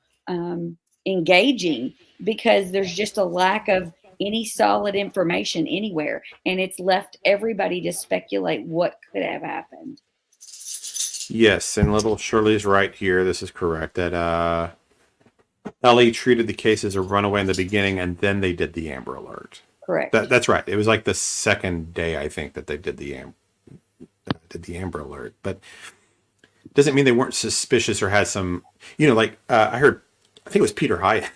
engaging, because there's just a lack of any solid information anywhere, and it's left everybody to speculate what could have happened. Yes, and little Shirley's right here. This is correct. That Ellie treated the case as a runaway in the beginning, and then they did the Amber Alert. Correct. That's right. It was like the second day, I think, that they did the Amber Alert. But doesn't mean they weren't suspicious or had some, you know, like I heard, I think it was Peter Hyatt.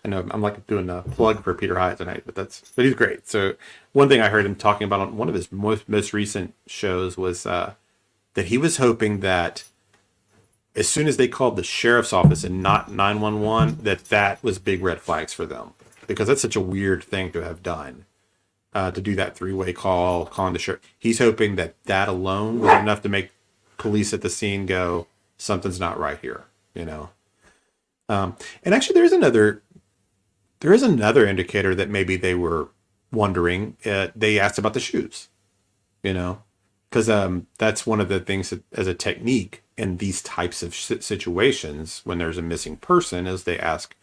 I know I'm like doing a plug for Peter Hyatt tonight, but he's great. So one thing I heard him talking about on one of his most recent shows was that he was hoping that as soon as they called the sheriff's office and not 911, that was big red flags for them, because that's such a weird thing to have done, to do that three-way call, calling the sheriff. He's hoping that alone was enough to make police at the scene go, something's not right here, you know. And actually, there is another indicator that maybe they were wondering. They asked about the shoes, you know, because that's one of the things that, as a technique in these types of situations, when there's a missing person, is they ask,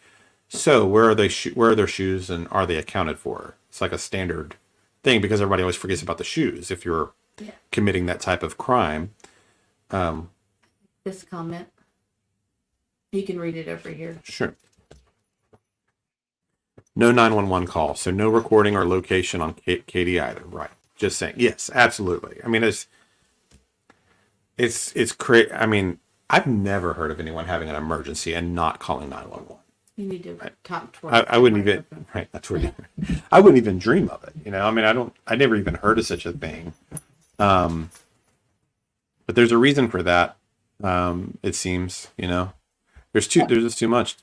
so where are where are their shoes, and are they accounted for? It's like a standard thing, because everybody always forgets about the shoes if you're committing that type of crime. This comment, you can read it over here. Sure. No 911 call, so no recording or location on Katie either. Right. Just saying. Yes, absolutely. I mean, it's crazy. I mean, I've never heard of anyone having an emergency and not calling 911. You need to talk toward. I wouldn't even. Right. That's where I wouldn't even dream of it. You know. I mean, I never even heard of such a thing. But there's a reason for that. It seems. You know, there's just too much.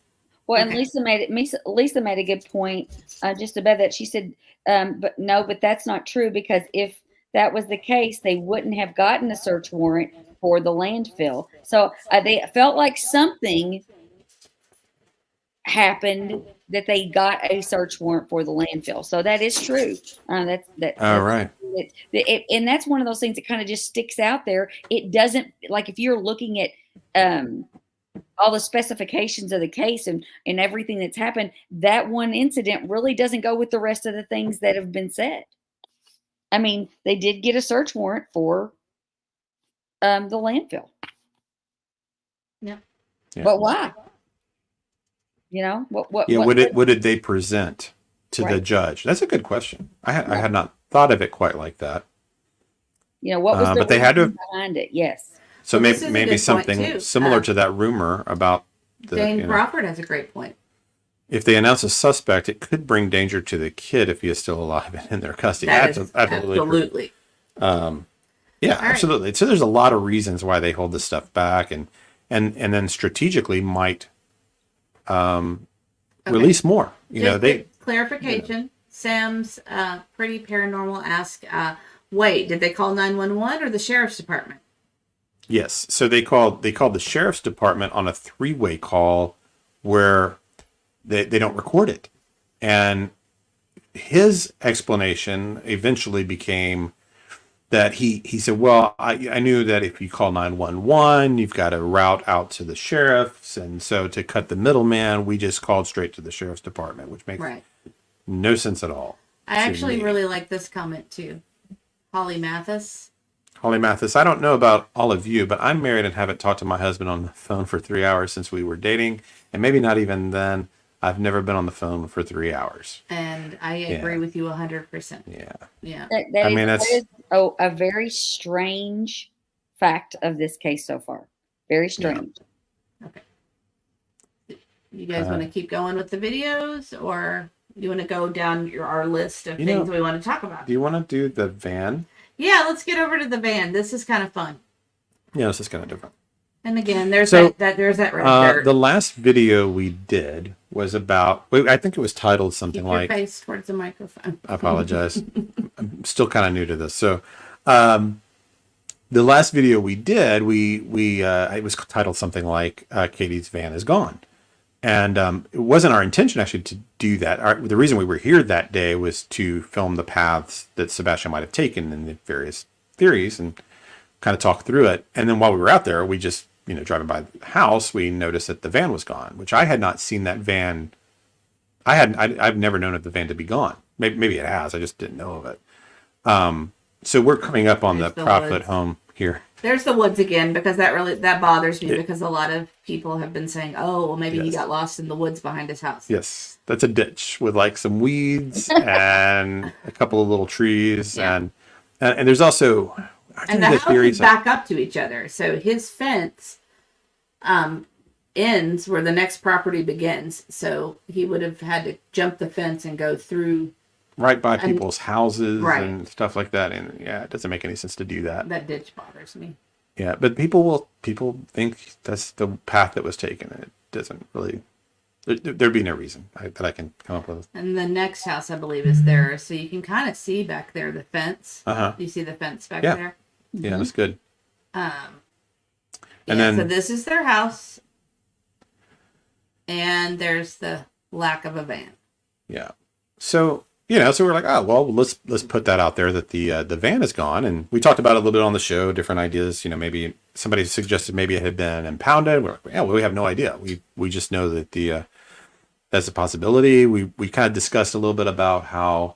Well, and Lisa made a good point just about that. She said, but that's not true, because if that was the case, they wouldn't have gotten a search warrant for the landfill. So they felt like something happened that they got a search warrant for the landfill. So that is true. That's All right. And that's one of those things that kind of just sticks out there. It doesn't, like, if you're looking at all the specifications of the case and everything that's happened, that one incident really doesn't go with the rest of the things that have been said. I mean, they did get a search warrant for the landfill. Yeah. But why? You know, what did they present to the judge? That's a good question. I had not thought of it quite like that. You know, what was the but they had to behind it? Yes. So Well, this is a maybe good something point, too. similar to that rumor about Dane Crawford has a great point. If they announce a suspect, it could bring danger to the kid if he is still alive and in their custody. Absolutely. Absolutely. So there's a lot of reasons why they hold this stuff back, and then strategically might release more. Clarification. Sam's pretty paranormal asked, wait, did they call 911 or the sheriff's department? Yes. So they called the sheriff's department on a three-way call where they don't record it. And his explanation eventually became that he said, well, I knew that if you call 911, you've got to route out to the sheriff's. And so to cut the middleman, we just called straight to the sheriff's department, which makes no sense at all. I actually really like this comment too. Holly Mathis, I don't know about all of you, but I'm married and haven't talked to my husband on the phone for 3 hours since we were dating. And maybe not even then. I've never been on the phone for 3 hours. And I agree with you 100%. Yeah. That is a very strange fact of this case so far. Very strange. Yeah. Okay. You guys want to keep going with the videos, or You want to go down our list of things we want to talk about? Do you want to do the van? Yeah, let's get over to the van. This is kind of fun. Yeah, this is kind of different. And again, there's So, there's that red dirt. The last video we did was about, I think it was titled something Keep your like, face towards the microphone. I apologize. I'm still kind of new to this. So, the last video we did, it was titled something like Katie's van is gone. And it wasn't our intention actually to do that. The reason we were here that day was to film the paths that Sebastian might have taken in the various theories and kind of talk through it. And then while we were out there, we just, driving by the house, we noticed that the van was gone, which I had not seen that van. I've never known of the van to be gone. Maybe it has. I just didn't know of it. So we're coming up on the Proudfoot home here. There's the woods again, because that bothers me, because a lot of people have been saying, oh, well, maybe he got lost in the woods behind his house. Yes, that's a ditch with like some weeds and a couple of little trees, and there's also and the houses back up to each other. So his fence ends where the next property begins. So he would have had to jump the fence and go through right by people's houses and stuff like that. And it doesn't make any sense to do that. That ditch bothers me. Yeah, but people think that's the path that was taken. It doesn't really. There'd be no reason that I can come up with. And the next house, I believe, is there, so you can kind of see back there the fence. You see the fence back there. Yeah, that's good. And then, so this is their house, and there's the lack of a van. Yeah. So so we're like, oh well, let's put that out there that the van is gone, and we talked about it a little bit on the show, different ideas. Maybe somebody suggested maybe it had been impounded. We're like, we have no idea. We just know that that's a possibility. We kind of discussed a little bit about how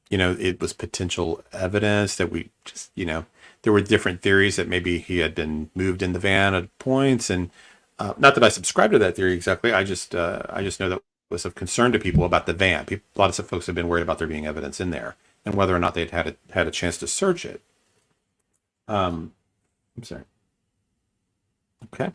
it was potential evidence that we just there were different theories that maybe he had been moved in the van at points, and not that I subscribe to that theory exactly. I just know that was of concern to people about the van. A lot of folks have been worried about there being evidence in there and whether or not they'd had a chance to search it. I'm sorry. Okay.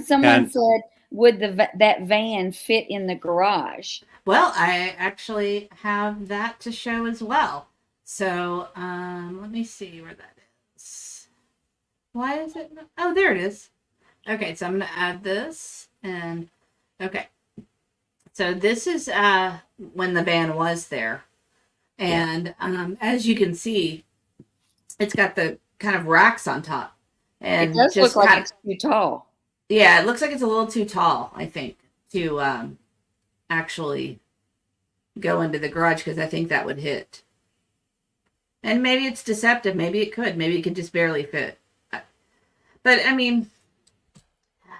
Someone said, would that van fit in the garage? Well, I actually have that to show as well. So let me see where that is. Why is it? Oh, there it is. Okay, so I'm going to add this. And okay. So this is when the van was there. And as you can see, it's got the kind of racks on top. And it does look like it's too tall. Yeah, it looks like it's a little too tall, I think, to actually go into the garage, because I think that would hit. And maybe it's deceptive. Maybe it could. Maybe it could just barely fit. But, I mean,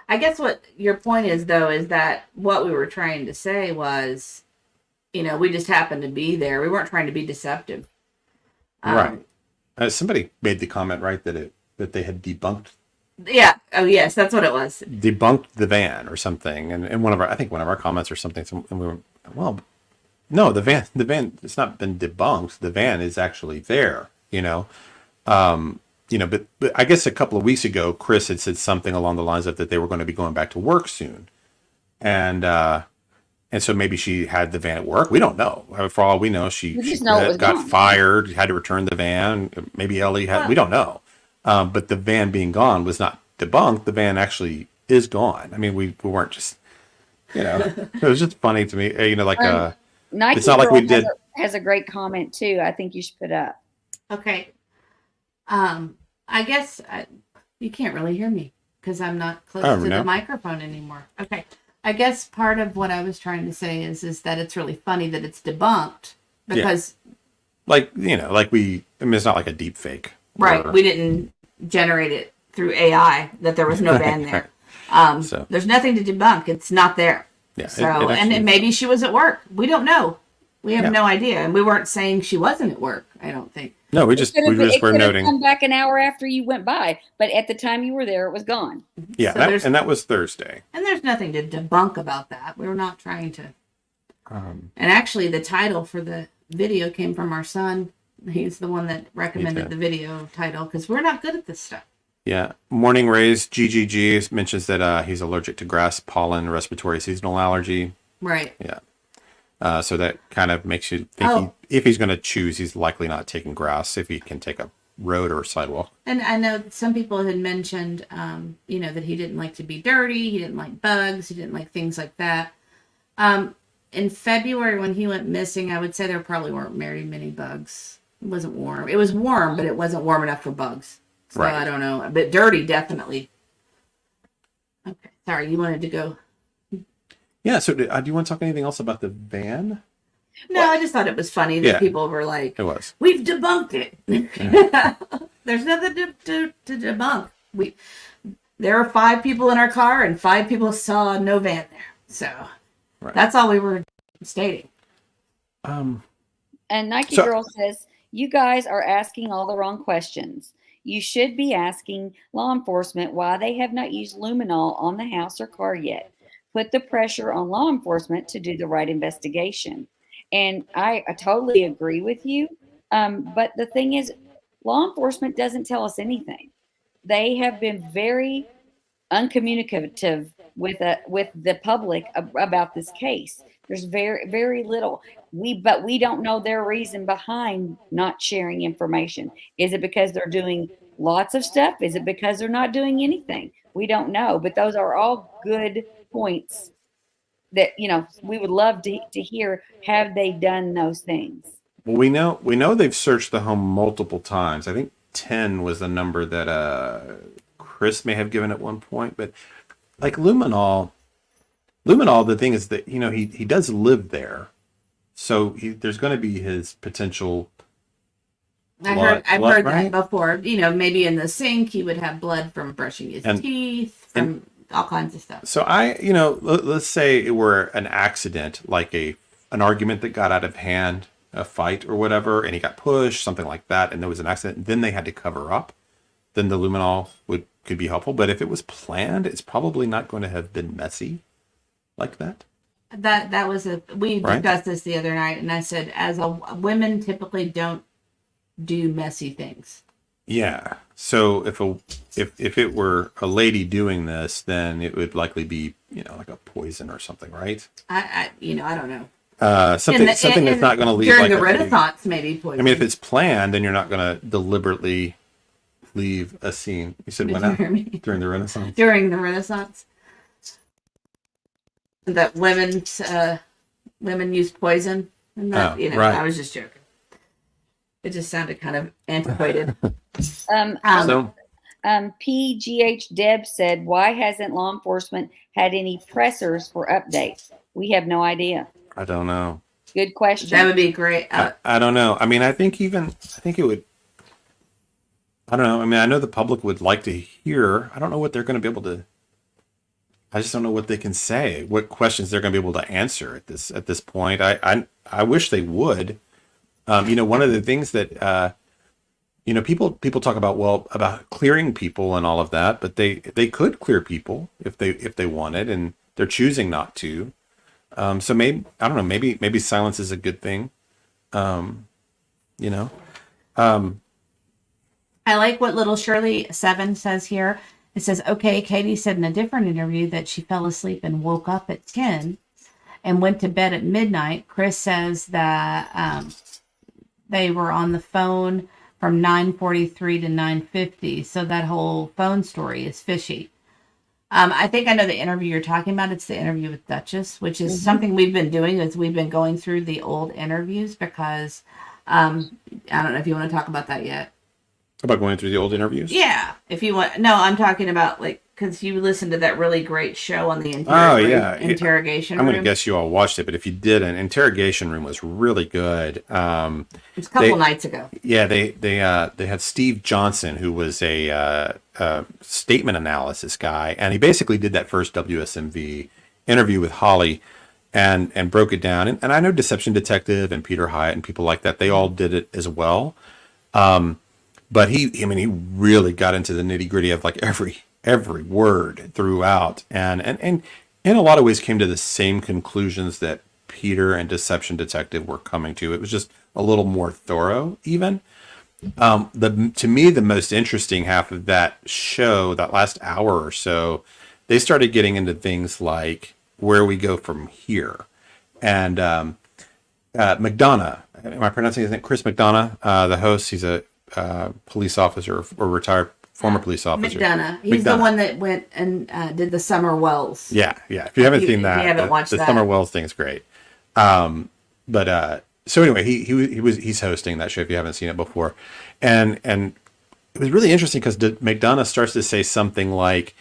I guess what your point is, though, is that what we were trying to say was, we just happened to be there. We weren't trying to be deceptive. Right. Somebody made the comment, right, that they had debunked. Yeah. Oh, yes, that's what it was. Debunked the van or something. And one of our comments or something, and we were, well, no, the van, it's not been debunked. The van is actually there, but I guess a couple of weeks ago, Chris had said something along the lines of that they were going to be going back to work soon. And so maybe she had the van at work. We don't know. For all we know, she got fired, had to return the van. Maybe Ellie had, we don't know. But the van being gone was not debunked. The van actually is gone. I mean, we weren't just, it was just funny to me, Nike it's not like we did. Has a great comment too. I think you should put up. Okay. I guess you can't really hear me because I'm not close to the microphone anymore. Okay. I guess part of what I was trying to say is that it's really funny that it's debunked because, I mean, it's not like a deep fake. Right. We didn't generate it through AI that there was no van there. So there's nothing to debunk. It's not there. Yeah. So, and maybe she was at work. We don't know. We have no idea. And we weren't saying she wasn't at work, I don't think. No, we just were noting. Come back an hour after you went by, but at the time you were there, it was gone. Yeah, so that was Thursday. And there's nothing to debunk about that. We were not trying to. And actually, the title for the video came from our son. He's the one that recommended the video title because we're not good at this stuff. Yeah. Morning Rays GGG mentions that he's allergic to grass pollen, respiratory seasonal allergy. Right. Yeah. So that kind of makes you think if he's going to choose, he's likely not taking grass if he can take a road or a sidewalk. And I know some people had mentioned, that he didn't like to be dirty. He didn't like bugs. He didn't like things like that. In February, when he went missing, I would say there probably weren't very many bugs. It wasn't warm. It was warm, but it wasn't warm enough for bugs. So Right. I don't know. But dirty, definitely. Okay. Sorry, you wanted to go. Yeah. So do you want to talk anything else about the van? No, I just thought it was funny that people were like, It was. "We've debunked it." There's nothing to debunk. There were 5 people in our car, and 5 people saw no van there. So that's all we were stating. And Nike So- Girl says, you guys are asking all the wrong questions. You should be asking law enforcement why they have not used luminol on the house or car yet. Put the pressure on law enforcement to do the right investigation. And I totally agree with you. But the thing is, law enforcement doesn't tell us anything. They have been very uncommunicative with the public about this case. There's very, very little. But we don't know their reason behind not sharing information. Is it because they're doing lots of stuff? Is it because they're not doing anything? We don't know. But those are all good points that we would love to hear. Have they done those things? Well, we know they've searched the home multiple times. I think 10 was the number that Chris may have given at one point. But like luminol, the thing is that he does live there, so there's going to be his potential. I've heard right? that before. Maybe in the sink he would have blood from brushing his teeth, from all kinds of stuff. So let's say it were an accident, like an argument that got out of hand, a fight or whatever, and he got pushed, something like that, and there was an accident, and then they had to cover up. Then the luminol could be helpful. But if it was planned, it's probably not going to have been messy like that. That was we discussed this the other night, and I said, women typically don't do messy things. Yeah. So if it were a lady doing this, then it would likely be like a poison or something, right? I don't know. Something that's not going to leave during like the Renaissance, maybe poison. I mean, if it's planned, then you're not going to deliberately leave a scene. You said when during the Renaissance. During the Renaissance, that women use poison, and that right. I was just joking. It just sounded kind of antiquated. PGH Deb said, why hasn't law enforcement had any pressers for updates? We have no idea. I don't know. Good question. That would be great. I don't know. I mean, I think it would. I don't know. I mean, I know the public would like to hear. I don't know what they're going to be able to. I just don't know what they can say. What questions they're going to be able to answer at this point. I wish they would. One of the things that people talk about clearing people and all of that, but they could clear people if they wanted, and they're choosing not to. So maybe I don't know. Maybe silence is a good thing. I like what little Shirley 7 says here. It says, okay, Katie said in a different interview that she fell asleep and woke up at 10 and went to bed at midnight. Chris says that they were on the phone from 9:43 to 9:50. So that whole phone story is fishy. I think I know the interview you're talking about. It's the interview with Duchess, which is something we've been doing. Is we've been going through the old interviews because I don't know if you want to talk about that yet. About going through the old interviews? Yeah, if you want. No, I'm talking about because you listened to that really great show on the interrogation I'm room. going to guess you all watched it, but if you didn't, Interrogation Room was really good. It was a couple nights ago. Yeah, they had Steve Johnson, who was a statement analysis guy, and he basically did that first WSMV interview with Holly and broke it down. And I know Deception Detective and Peter Hyatt and people like that, they all did it as well. But he really got into the nitty gritty of like every word throughout, and in a lot of ways came to the same conclusions that Peter and Deception Detective were coming to. It was just a little more thorough, even. To me, the most interesting half of that show, that last hour or so, they started getting into things like where we go from here. And McDonough, am I pronouncing his name? Chris McDonough, the host. He's a police officer or retired former police officer. McDonough. He's the one that went and did the Summer Wells. Yeah. If you haven't seen that, if you haven't watched the that. Summer Wells thing is great. So anyway, he's hosting that show if you haven't seen it before, and it was really interesting because McDonough starts to say something like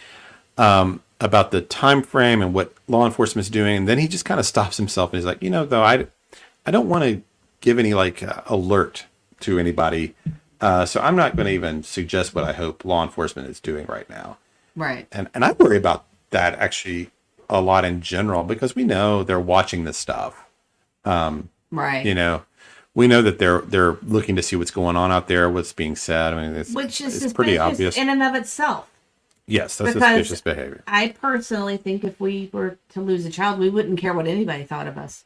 about the time frame and what law enforcement is doing, and then he just kind of stops himself and he's like, though I don't want to give any alert to anybody, so I'm not going to even suggest what I hope law enforcement is doing right now. Right. And I worry about that actually a lot in general because we know they're watching this stuff. Right. We know that they're looking to see what's going on out there, what's being said. I mean, which is it's pretty obvious in and of itself. Yes, that's Because suspicious behavior. I personally think if we were to lose a child, we wouldn't care what anybody thought of us.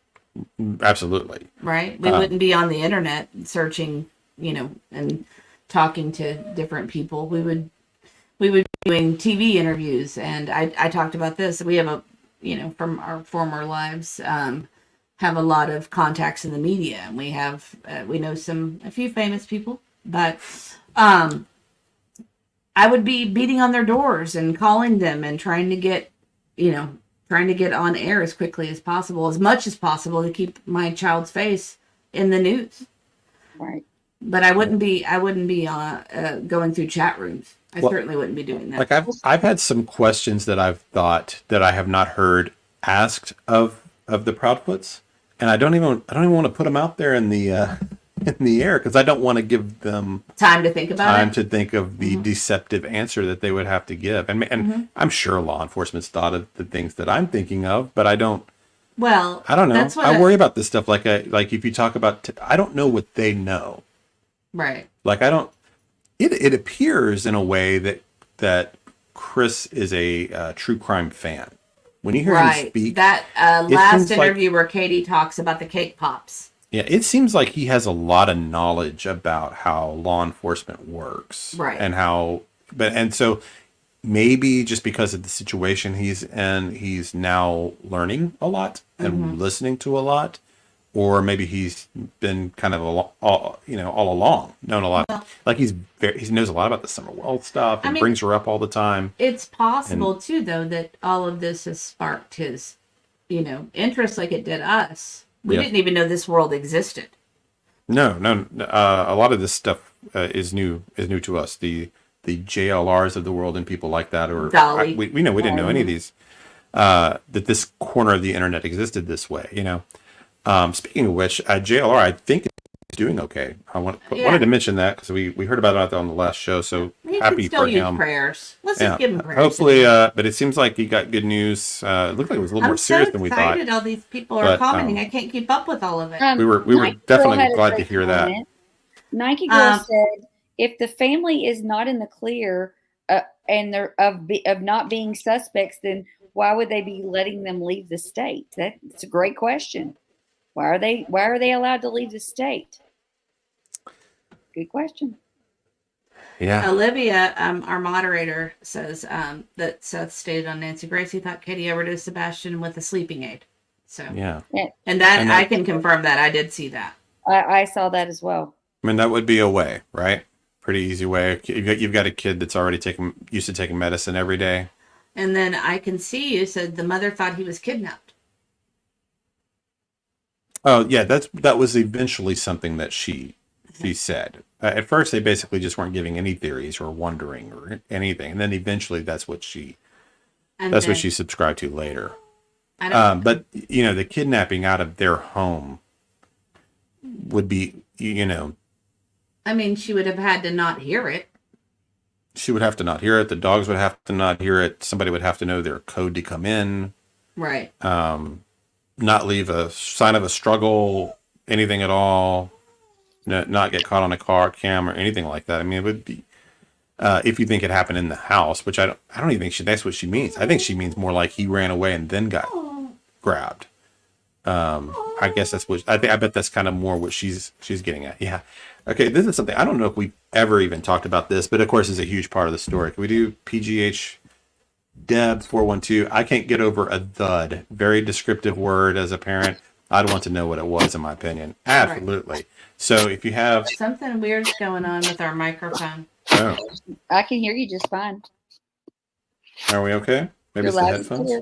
Absolutely. Right? We wouldn't be on the internet searching, and talking to different people. We would be doing TV interviews, and I talked about this. We have from our former lives, have a lot of contacts in the media, and we have we know a few famous people, but I would be beating on their doors and calling them and trying to get on air as quickly as possible, as much as possible, to keep my child's face in the news. Right. But I wouldn't be going through chat rooms. I certainly wouldn't be doing that. Like I've had some questions that I've thought that I have not heard asked of the Proudfoots, and I don't even want to put them out there in the air because I don't want to give them time to think about time to think of the deceptive answer that they would have to give. And I'm sure law enforcement's thought of the things that I'm thinking of, but I don't. Well, I don't know. That's what I worry about this stuff. Like if you talk about, I don't know what they know. Right. Like I don't. It appears in a way that Chris is a true crime fan. When you hear him speak, that last interview where Katie talks about the cake pops. Yeah, it seems like he has a lot of knowledge about how law enforcement works, right? And so maybe just because of the situation he's in, he's now learning a lot and listening to a lot, or maybe he's been kind of all along known a lot. Well, like he knows a lot about the Summer Wells stuff and brings her up all the time. It's possible too, though, that all of this has sparked his, interest like it did us. We didn't even know this world existed. No. A lot of this stuff is new to us. The JLRs of the world and people like that, or we didn't know any of these. That this corner of the internet existed this way. Speaking of which, JLR, I think, is doing okay. I wanted to mention that because we heard about it on the last show. So happy for him. Prayers. Let's just give him prayers. Hopefully, but it seems like he got good news. It looked like it was a little more serious than we thought. I'm so excited all these people are commenting. I can't keep up with all of it. We were definitely glad to hear that. Nike Girl said, if the family is not in the clear and they're of not being suspects, then why would they be letting them leave the state? That's a great question. Why are they allowed to leave the state? Good question. Yeah. Olivia, our moderator, says that Seth stated on Nancy Grace he thought Katie overdosed Sebastian with a sleeping aid. So yeah. And I can confirm that. I did see that. I saw that as well. I mean, that would be a way, right? Pretty easy way. You've got a kid that's already used to taking medicine every day. And then I can see you said the mother thought he was kidnapped. Oh yeah, that was eventually something that she said. At first, they basically just weren't giving any theories or wondering or anything, and then eventually that's what she subscribed to later. But the kidnapping out of their home would be, I mean, she would have had to not hear it. She would have to not hear it. The dogs would have to not hear it. Somebody would have to know their code to come in. Right. Not leave a sign of a struggle, anything at all. Not get caught on a car cam or anything like that. I mean, it would be if you think it happened in the house, which I don't even think that's what she means. I think she means more like he ran away and then got grabbed. I guess that's what I bet that's kind of more what she's getting at. Yeah. Okay, this is something I don't know if we've ever even talked about this, but of course it's a huge part of the story. Can we do PGH Deb 412? I can't get over a thud. Very descriptive word as a parent. I'd want to know what it was, in my opinion. Absolutely. So if you have... Something weird's going on with our microphone. Oh, I can hear you just fine. are we okay? Maybe You're it's the loud and headphones? clear.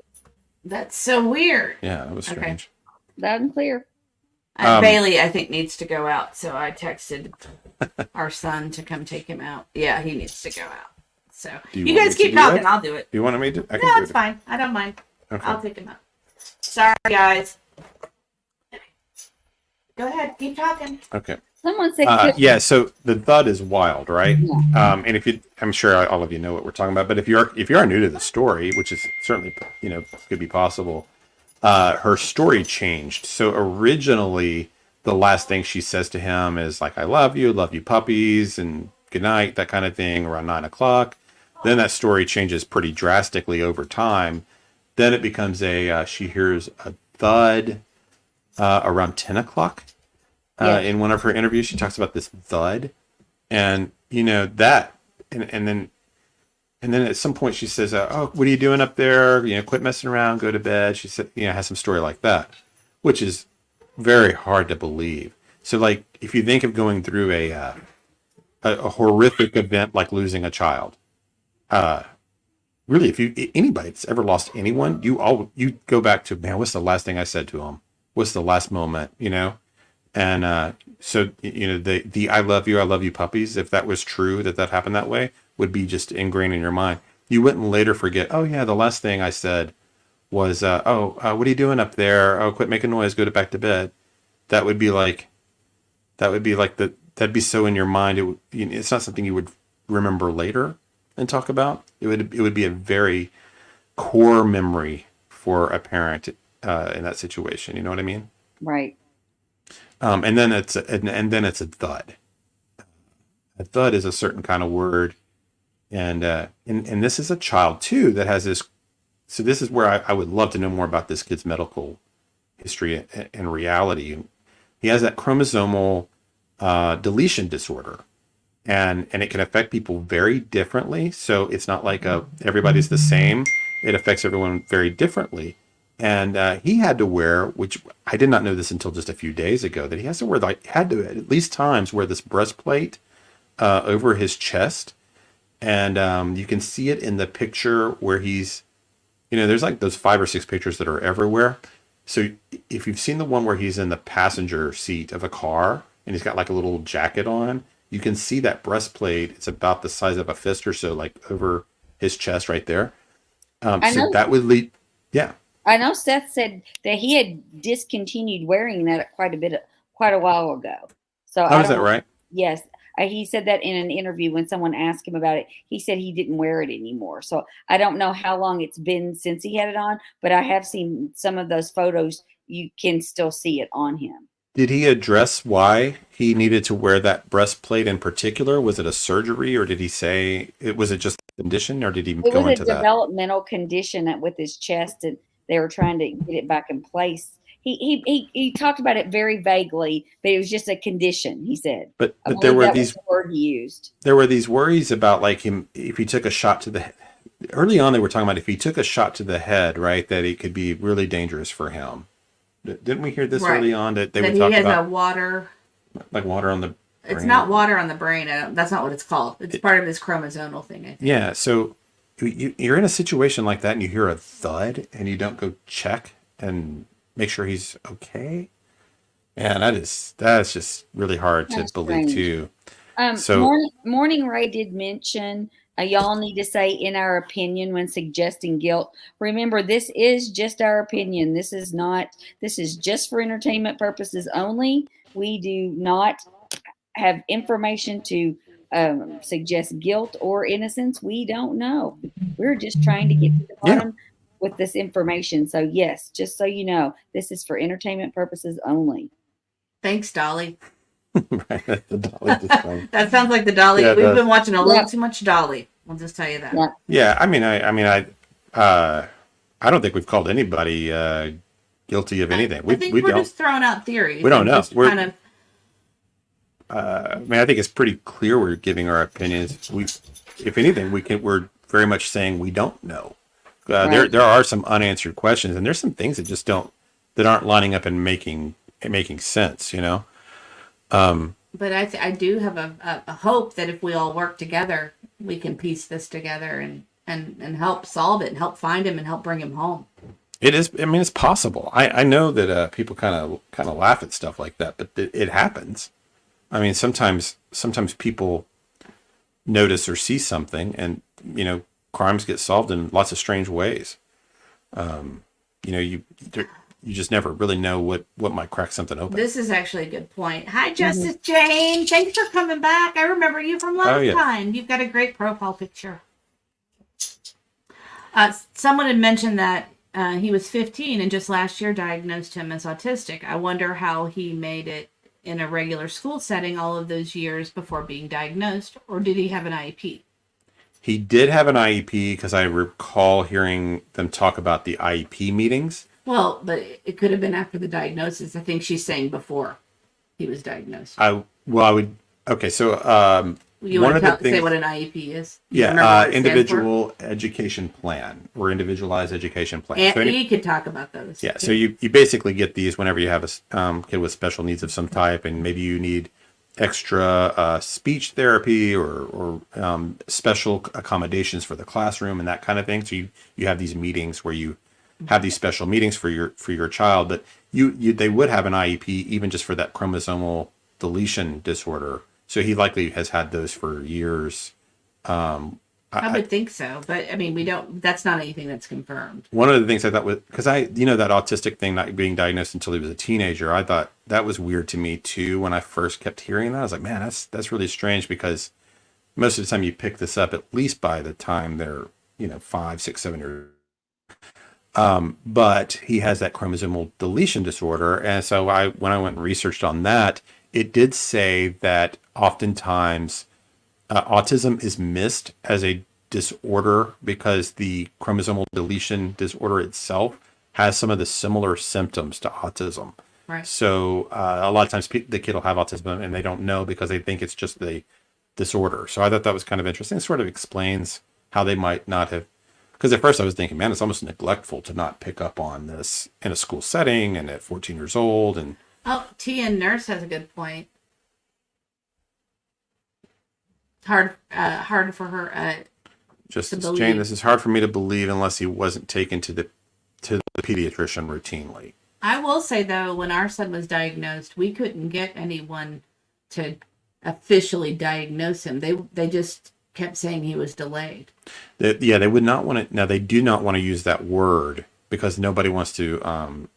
That's so weird. Yeah, that was Okay. strange. Loud and clear. Bailey, I think, needs to go out. So I texted our son to come take him out. Yeah, he needs to go out. So Do you you want guys me to keep do that? talking. I'll do it. Do you want me to? I can No, do it's it. fine. I don't mind. Okay. I'll take him out. Sorry, guys. Go ahead. Keep talking. Okay. Someone said Yeah, so the thud is wild, right? Yeah. And if you, I'm sure all of you know what we're talking about, but if you are new to the story, which is certainly, could be possible, her story changed. So originally, the last thing she says to him is like, "I love you puppies, and good night," that kind of thing, around 9 o'clock. Then that story changes pretty drastically over time. Then it becomes she hears a thud around 10 o'clock. In one of her interviews, she talks about this thud, and that, and then at some point she says, "Oh, what are you doing up there? Quit messing around, go to bed." She said, has some story like that, which is very hard to believe. So, like, if you think of going through a horrific event like losing a child, really, if anybody that's ever lost anyone, you go back to, man, what's the last thing I said to him? What's the last moment? And so, the I love you puppies, if that was true, that happened that way, would be just ingrained in your mind. You wouldn't later forget, oh yeah, the last thing I said was, what are you doing up there? Oh, quit making noise, go back to bed. That'd be so in your mind. It's not something you would remember later and talk about. It would be a very core memory for a parent in that situation. You know what I mean? Right. And then it's a thud. A thud is a certain kind of word, and this is a child too that has this. So this is where I would love to know more about this kid's medical history and reality. He has that chromosomal deletion disorder, and it can affect people very differently. So it's not like everybody's the same. It affects everyone very differently. And he had to wear, which I did not know this until just a few days ago, that he has to wear, had to at least times wear this breastplate over his chest. And you can see it in the picture where he's, there's like those 5 or 6 pictures that are everywhere. So if you've seen the one where he's in the passenger seat of a car and he's got like a little jacket on, you can see that breastplate. It's about the size of a fist or so, like over his chest right there. So that would lead, yeah. I know Seth said that he had discontinued wearing that quite a while ago. So Is that right? Yes. He said that in an interview when someone asked him about it. He said he didn't wear it anymore. So I don't know how long it's been since he had it on, but I have seen some of those photos. You can still see it on him. Did he address why he needed to wear that breastplate in particular? Was it a surgery, or did he say was it just a condition, or did he go into that? It was a developmental condition with his chest, and they were trying to get it back in place. He talked about it very vaguely, but it was just a condition, he said. But there were these word he used. There were these worries about like him if he took a shot to the head. Early on, they were talking about if he took a shot to the head, right, that it could be really dangerous for him. Didn't we hear this early on that they would talk about? He has a water, like water on the brain. It's not water on the brain. That's not what it's called. It's part of his chromosomal thing, I think. Yeah, so you're in a situation like that and you hear a thud and you don't go check and make sure he's okay. Man, that's just really hard to believe too. Morning Ray did mention y'all need to say "in our opinion" when suggesting guilt. Remember, this is just our opinion. This is just for entertainment purposes only. We do not have information to suggest guilt or innocence. We don't know. We're just trying to get to the bottom with this information. So yes, just so you know, this is for entertainment purposes only. Thanks, Dolly. Right, the Dolly display. That sounds like the Dolly. Yeah, We've been watching a little too much Dolly. I'll just tell you that. Yeah, I don't think we've called anybody guilty of anything. I think we're just throwing out theories. We don't know. We're kind of. I think it's pretty clear we're giving our opinions. If anything, we're very much saying we don't know. There are some unanswered questions, and there's some things that just don't that aren't lining up and making sense, you know. But I do have a hope that if we all work together, we can piece this together and help solve it and help find him and help bring him home. It is. I mean, it's possible. I know that people kind of laugh at stuff like that, but it happens. I mean, sometimes people notice or see something, and you know, crimes get solved in lots of strange ways. You know, you just never really know what might crack something open. This is actually a good point. Hi, Justice Jane. Thanks for coming back. I remember you from last time. You've got a great profile picture. Someone had mentioned that he was 15 and just last year diagnosed him as autistic. I wonder how he made it in a regular school setting all of those years before being diagnosed, or did he have an IEP? He did have an IEP because I recall hearing them talk about the IEP meetings. Well, but it could have been after the diagnosis. I think she's saying before he was diagnosed. Okay, so you want to say what an IEP is? Yeah, individual education plan or individualized education plan. And you could talk about those. Yeah, so you basically get these whenever you have a kid with special needs of some type, and maybe you need extra speech therapy or special accommodations for the classroom and that kind of thing. So you have these meetings where you have these special meetings for your child, but they would have an IEP even just for that chromosomal deletion disorder. So he likely has had those for years. I would think so, but I mean, that's not anything that's confirmed. One of the things I thought was, because that autistic thing not being diagnosed until he was a teenager, I thought that was weird to me too. When I first kept hearing that, I was like, man, that's really strange, because most of the time you pick this up at least by the time they're, 5, 6, 7 years. But he has that chromosomal deletion disorder. And so when I went and researched on that, it did say that oftentimes autism is missed as a disorder because the chromosomal deletion disorder itself has some of the similar symptoms to autism. Right. So a lot of times the kid will have autism and they don't know because they think it's just the disorder. So I thought that was kind of interesting. It sort of explains how they might not have, because at first I was thinking, man, it's almost neglectful to not pick up on this in a school setting and at 14 years old. And Tia Nurse has a good point. Hard for her. Justice Jane, this is hard for me to believe unless he wasn't taken to the pediatrician routinely. I will say though, when our son was diagnosed, we couldn't get anyone to officially diagnose him. They just kept saying he was delayed. They would not want to. Now they do not want to use that word because nobody wants to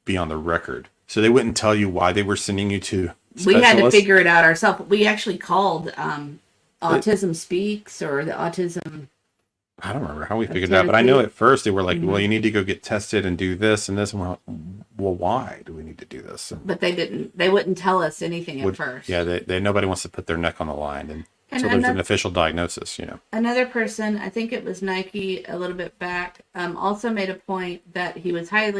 be on the record. So they wouldn't tell you why they were sending you to specialists. We had to figure it out ourselves. We actually called Autism Speaks or the Autism. I don't remember how we figured it out, but I know at first they were like, well, you need to go get tested and do this and this. And we're like, well, why do we need to do this? And but they wouldn't tell us anything at first. Yeah, nobody wants to put their neck on the line. And so there's an official diagnosis, Another person, I think it was Nike a little bit back, also made a point that he was high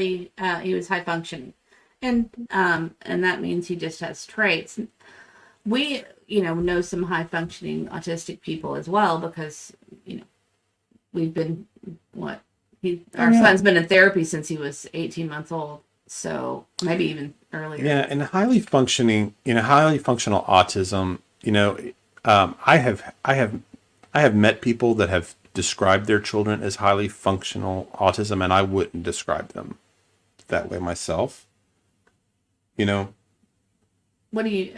functioning. And that means he just has traits. We, know some high functioning autistic people as well because, we've been, our son's been in therapy since he was 18 months old. So maybe even earlier. Yeah. And highly functional autism, I have met people that have described their children as highly functional autism, and I wouldn't describe them that way myself. What do you?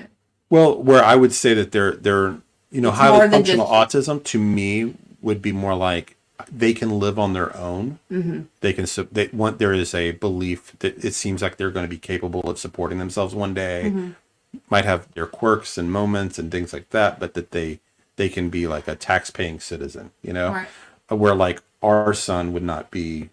Well, where I would say that they're highly functional autism to me would be more like they can live on their own. Mm-hmm. There is a belief that it seems like they're going to be capable of supporting themselves one day. Mm-hmm. Might have their quirks and moments and things like that, but that they can be like a tax-paying citizen, right. Where like our son would not be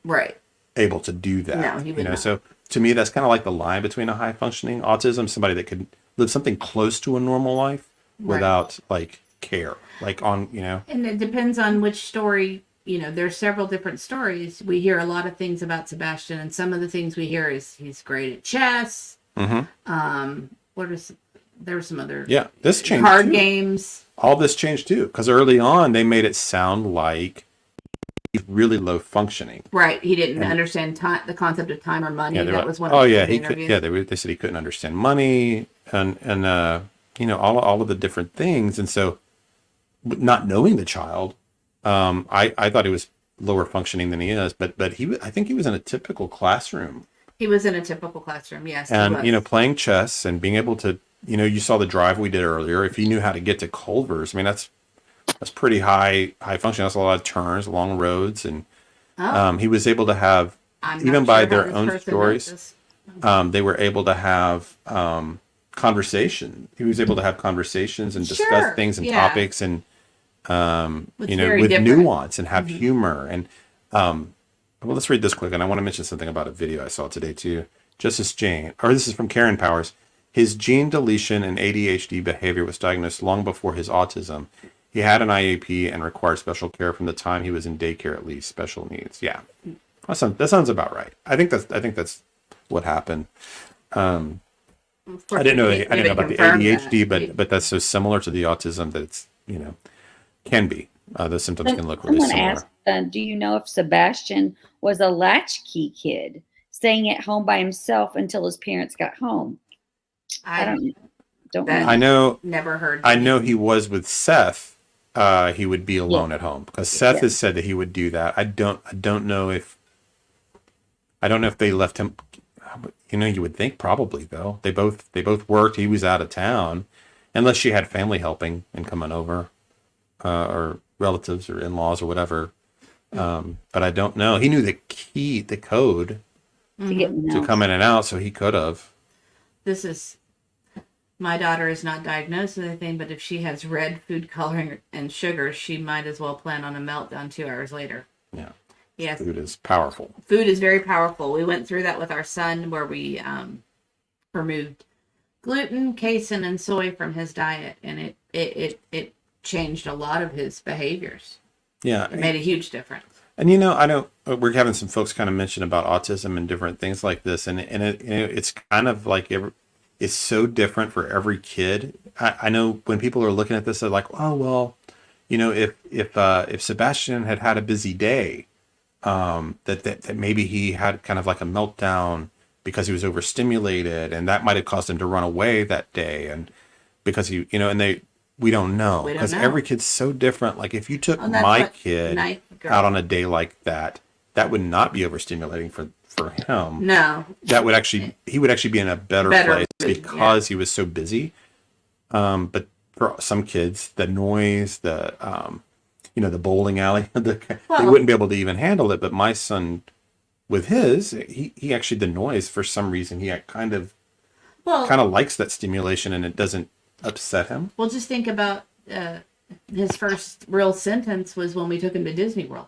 able to do that. No, he would not. So to me, that's kind of like the line between a high-functioning autism, somebody that could live something close to a normal life without like care, like on. And it depends on which story. There's several different stories. We hear a lot of things about Sebastian, and some of the things we hear is he's great at chess. Mm-hmm. There's some other this changed card too. Games. All this changed too because early on they made it sound like he's really low functioning. Right. He didn't understand time, the concept of time or money. Yeah, That was one oh of yeah, the he could. interviews. Yeah, they said he couldn't understand money and all of the different things, and so not knowing the child, I thought he was lower functioning than he is, but I think he was in a typical classroom. He was in a typical classroom. Yes. And he was. playing chess and being able to, you saw the drive we did earlier. If he knew how to get to Culver's, I mean that's pretty high function. That's a lot of turns, long roads, and he was able to have, I'm even not by sure how their this own person stories, knows this. they were able to have conversation. He was able to have conversations and discuss Sure, things and yeah. topics and It's very with different. nuance and have humor. And well, let's read this quick. And I want to mention something about a video I saw today too. Justice Jane, or this is from Karen Powers. His gene deletion and ADHD behavior was diagnosed long before his autism. He had an IAP and required special care from the time he was in daycare, at least. Special needs. Yeah, that sounds about right. I think that's what happened. Of course, I didn't know we about the confirmed ADHD, that. but that's so similar to the autism that it's can be. The symptoms can look really Someone similar. asked, do you know if Sebastian was a latchkey kid, staying at home by himself until his parents got home? I don't that- know. I know. Never heard. I know he was with Seth. He would be alone at home because Seth has said that he would do that. I don't know if they left him. You would think probably though. They both worked. He was out of town, unless she had family helping and coming over, or relatives or in-laws or whatever. But I don't know. He knew the code To get in the to house. come in and out, so he could have. This is, my daughter is not diagnosed with anything, but if she has red food coloring and sugar, she might as well plan on a meltdown 2 hours later. Yeah. Yes. Food is powerful. Food is very powerful. We went through that with our son where we removed gluten, casein, and soy from his diet, and it changed a lot of his behaviors. Yeah. It made a huge difference. And I know we're having some folks kind of mention about autism and different things like this, and it's kind of like it's so different for every kid. I know when people are looking at this, they're like, oh well, if Sebastian had a busy day, that maybe he had kind of like a meltdown because he was overstimulated, and that might have caused him to run away that day, and because we don't know because every kid's so different. Like if you took my kid out on a day like that would not be overstimulating for him. No. He would actually be in a better place because he was so busy. But for some kids, the noise, the bowling alley, they wouldn't be able to even handle it. But my son, with his, he actually, the noise, for some reason, he kind of likes that stimulation, and it doesn't upset him. Well, just think about his first real sentence was when we took him to Disney World.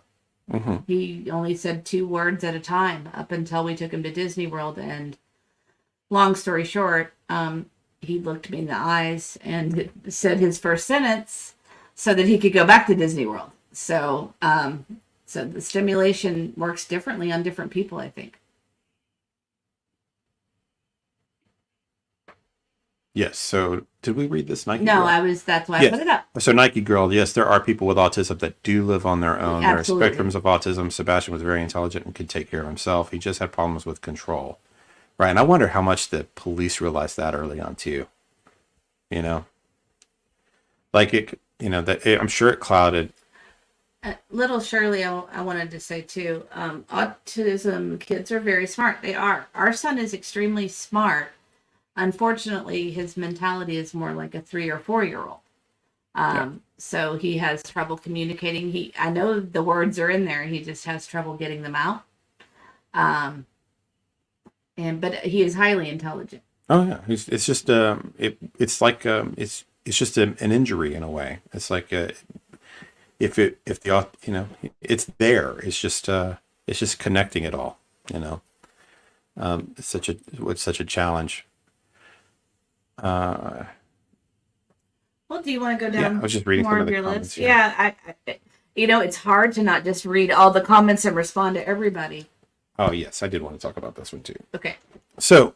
Mm-hmm. He only said 2 words at a time up until we took him to Disney World. And long story short, he looked me in the eyes and said his first sentence so that he could go back to Disney World. So, so the stimulation works differently on different people, I think. Yes. So did we read this Nike? No, Girl? that's why I put it up. So Nike Girl, yes, there are people with autism that do live on their own. Absolutely. There are spectrums of autism. Sebastian was very intelligent and could take care of himself. He just had problems with control. Right. And I wonder how much the police realized that early on too. Like I'm sure it clouded. Little Shirley, I wanted to say too, autism kids are very smart. They are. Our son is extremely smart. Unfortunately, his mentality is more like a 3 or 4 year old. So he has trouble communicating. I know the words are in there. He just has trouble getting them out. But he is highly intelligent. Oh yeah, it's just it's like it's just an injury in a way. It's like if it's there. It's just connecting it all. It's such a challenge. Well, do you want to go down? I was just reading more some of of the your comments, list. Yeah, I it's hard to not just read all the comments and respond to everybody. Oh yes, I did want to talk about this one too. Okay. So,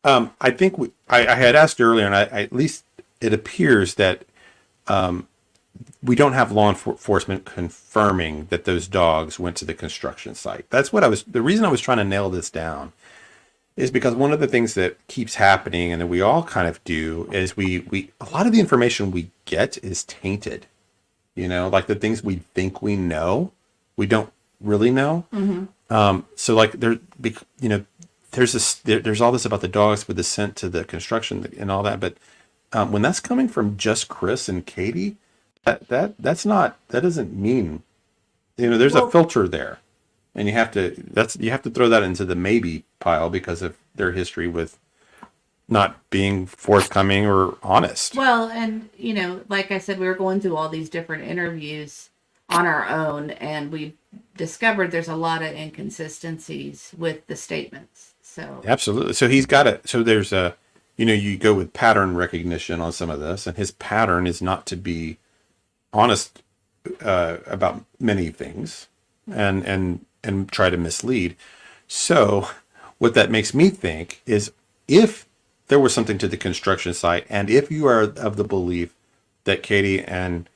I think I had asked earlier, and I at least it appears that we don't have law enforcement confirming that those dogs went to the construction site. That's what the reason I was trying to nail this down is because one of the things that keeps happening, and that we all kind of do, is we a lot of the information we get is tainted. Like the things we think we know, we don't really know. So like there's all this about the dogs with the scent to the construction and all that, but when that's coming from just Chris and Katie, that doesn't mean, there's a filter there, and you have to throw that into the maybe pile because of their history with not being forthcoming or honest. Well, and like I said, we were going through all these different interviews on our own, and we discovered there's a lot of inconsistencies with the statements. So Absolutely. So he's got it. So there's you go with pattern recognition on some of this, and his pattern is not to be honest about many things, and try to mislead. So what that makes me think is, if there was something to the construction site, and if you are of the belief that Katie and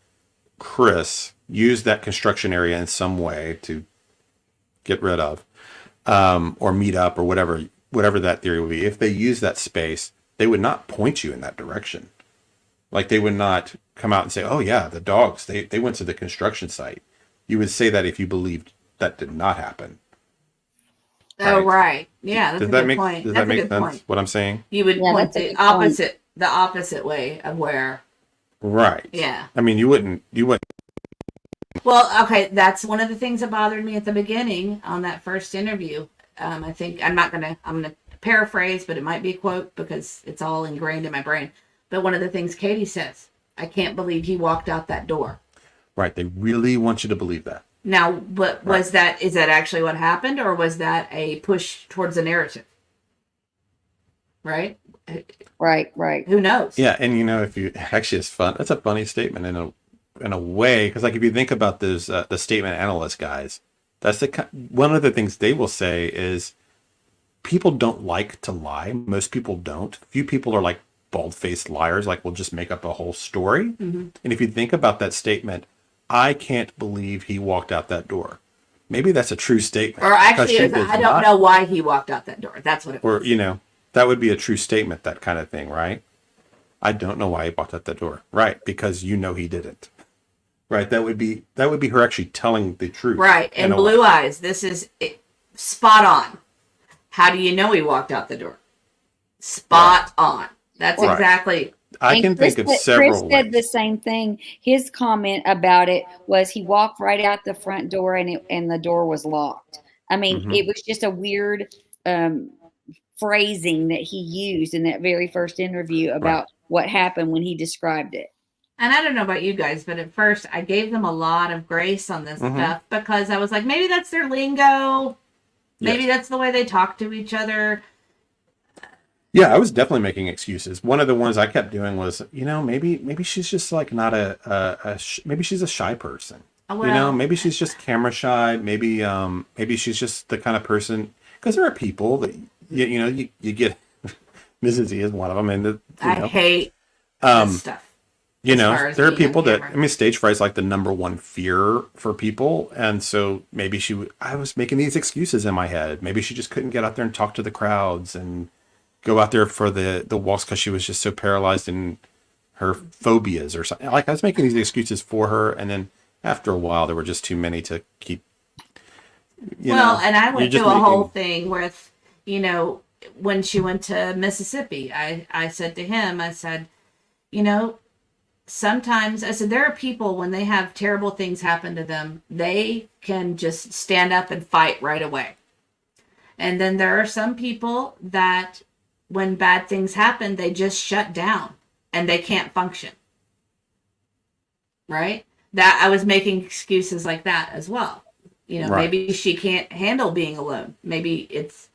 Chris used that construction area in some way to get rid of, or meet up, or whatever that theory would be, if they use that space, they would not point you in that direction. Like, they would not come out and say, oh yeah, the dogs, they went to the construction site. You would say that if you believed that did not happen. Oh, right. Yeah, that's Does a that good make point. Does That's that make a good sense? point. What I'm saying? You would Yeah, point that's a the good point. opposite way of where. Right. Yeah. I mean, you wouldn't. Well, okay, that's one of the things that bothered me at the beginning on that first interview. I think I'm gonna paraphrase, but it might be a quote because it's all ingrained in my brain. But one of the things Katie says, I can't believe he walked out that door. Right. They really want you to believe that. Now, but is that actually what happened, or was that a push towards the narrative? Right? Right. Who knows? Yeah, and if you actually, it's fun. That's a funny statement in a way, because like if you think about those the statement analyst guys, that's one of the things they will say is people don't like to lie. Most people don't. Few people are like bald-faced liars, like will just make up a whole story. Mm-hmm. And if you think about that statement, I can't believe he walked out that door. Maybe that's a true statement. Or actually, because she does I don't not. know why he walked out that door. That's what it was. Or that would be a true statement, that kind of thing, right? I don't know why he walked out that door. Right, because he didn't. Right, that would be her actually telling the truth. Right, and blue eyes. This is spot on. How do you know he walked out the door? Spot on. That's Right. exactly. I can think of several Chris said ways. the same thing. His comment about it was he walked right out the front door and the door was locked. I mean, Mhm. it was just a weird phrasing that he used in that very first interview about what happened when he described it. And I don't know about you guys, but at first I gave them a lot of grace on this stuff because I was like, maybe that's their lingo. Maybe that's the way they talk to each other. Yeah, I was definitely making excuses. One of the ones I kept doing was, maybe she's just like not maybe she's a shy person. Well, Maybe she's just camera shy. Maybe she's just the kind of person, because there are people that you get. Mrs. E is one of them, and I hate this stuff. There are people that, camera. stage fright is like the number one fear for people. And so maybe I was making these excuses in my head. Maybe she just couldn't get out there and talk to the crowds and go out there for the walks because she was just so paralyzed in her phobias or something. Like, I was making these excuses for her. And then after a while, there were just too many to keep. And I went through a whole thing with, when she went to Mississippi, I said to him, I said, sometimes I said, there are people when they have terrible things happen to them, they can just stand up and fight right away. And then there are some people that when bad things happen, they just shut down and they can't function. Right? That I was making excuses like that as well. Maybe she can't handle being alone. Maybe it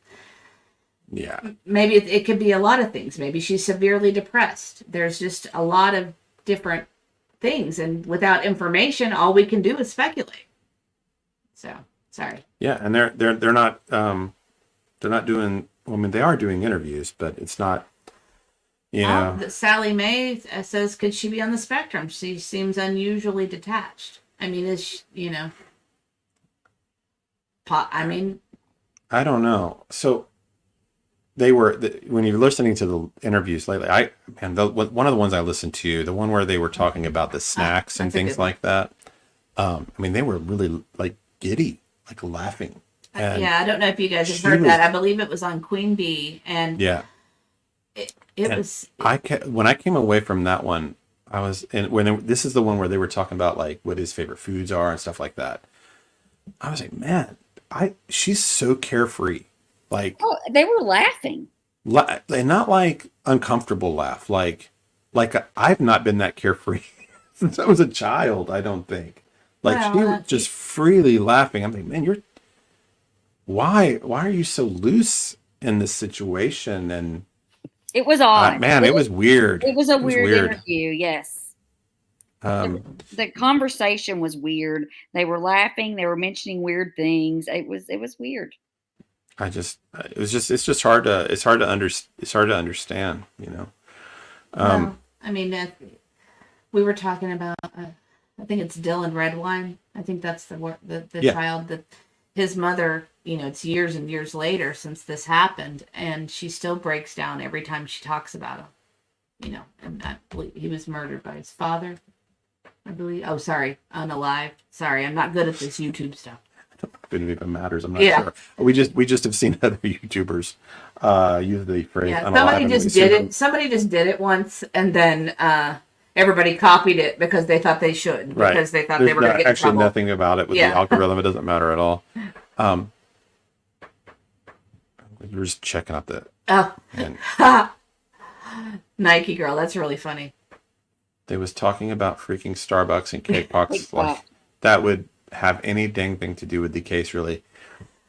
could be a lot of things. Maybe she's severely depressed. There's just a lot of different things, and without information, all we can do is speculate. So sorry. Yeah, and they're not doing. Well, they are doing interviews, but it's not. You know, Sally Mae says, could she be on the spectrum? She seems unusually detached. I mean, is she, I mean, I don't know. So when you're listening to the interviews lately, one of the ones I listened to, the one where they were talking about the snacks and that's a things good one. like that. I mean, they were really like giddy, like laughing. And yeah, I don't know if you guys have she heard was- that. I believe it was on Queen Bee, and yeah, it And was. when I came away from that one, I was this is the one where they were talking about like what his favorite foods are and stuff like that. I was like, man, she's so carefree, like, Oh, they were laughing. and not like uncomfortable laugh, like I've not been that carefree since I was a child. I don't think, like, Well, she was just freely laughing. I'm like, man, why are you so loose in this situation? And It was odd. man, it was weird. It was a weird interview. Yes. Um, The conversation was weird. They were laughing. They were mentioning weird things. It was weird. it's just hard to understand, you know. Well, I mean, we were talking about. I think it's Dylan Redwine. I think that's the Yeah. child that his mother. It's years and years later since this happened, and she still breaks down every time she talks about him. And I believe he was murdered by his father. I believe. Oh, sorry, unalive. Sorry, I'm not good at this YouTube stuff. If it even matters, I'm not Yeah. sure. We just have seen other YouTubers use the phrase. Yeah, unalive, somebody and just we did assume- it. Somebody just did it once, and then everybody copied it because they thought they should. Right. Because they thought There's they were going to get in actually trouble. nothing about it with Yeah. the algorithm. It doesn't matter at all. We're just checking out the. Oh, And Nike girl, that's really funny. they was talking about freaking Starbucks and cake pox. Cake Like, pop. that would have any dang thing to do with the case, really.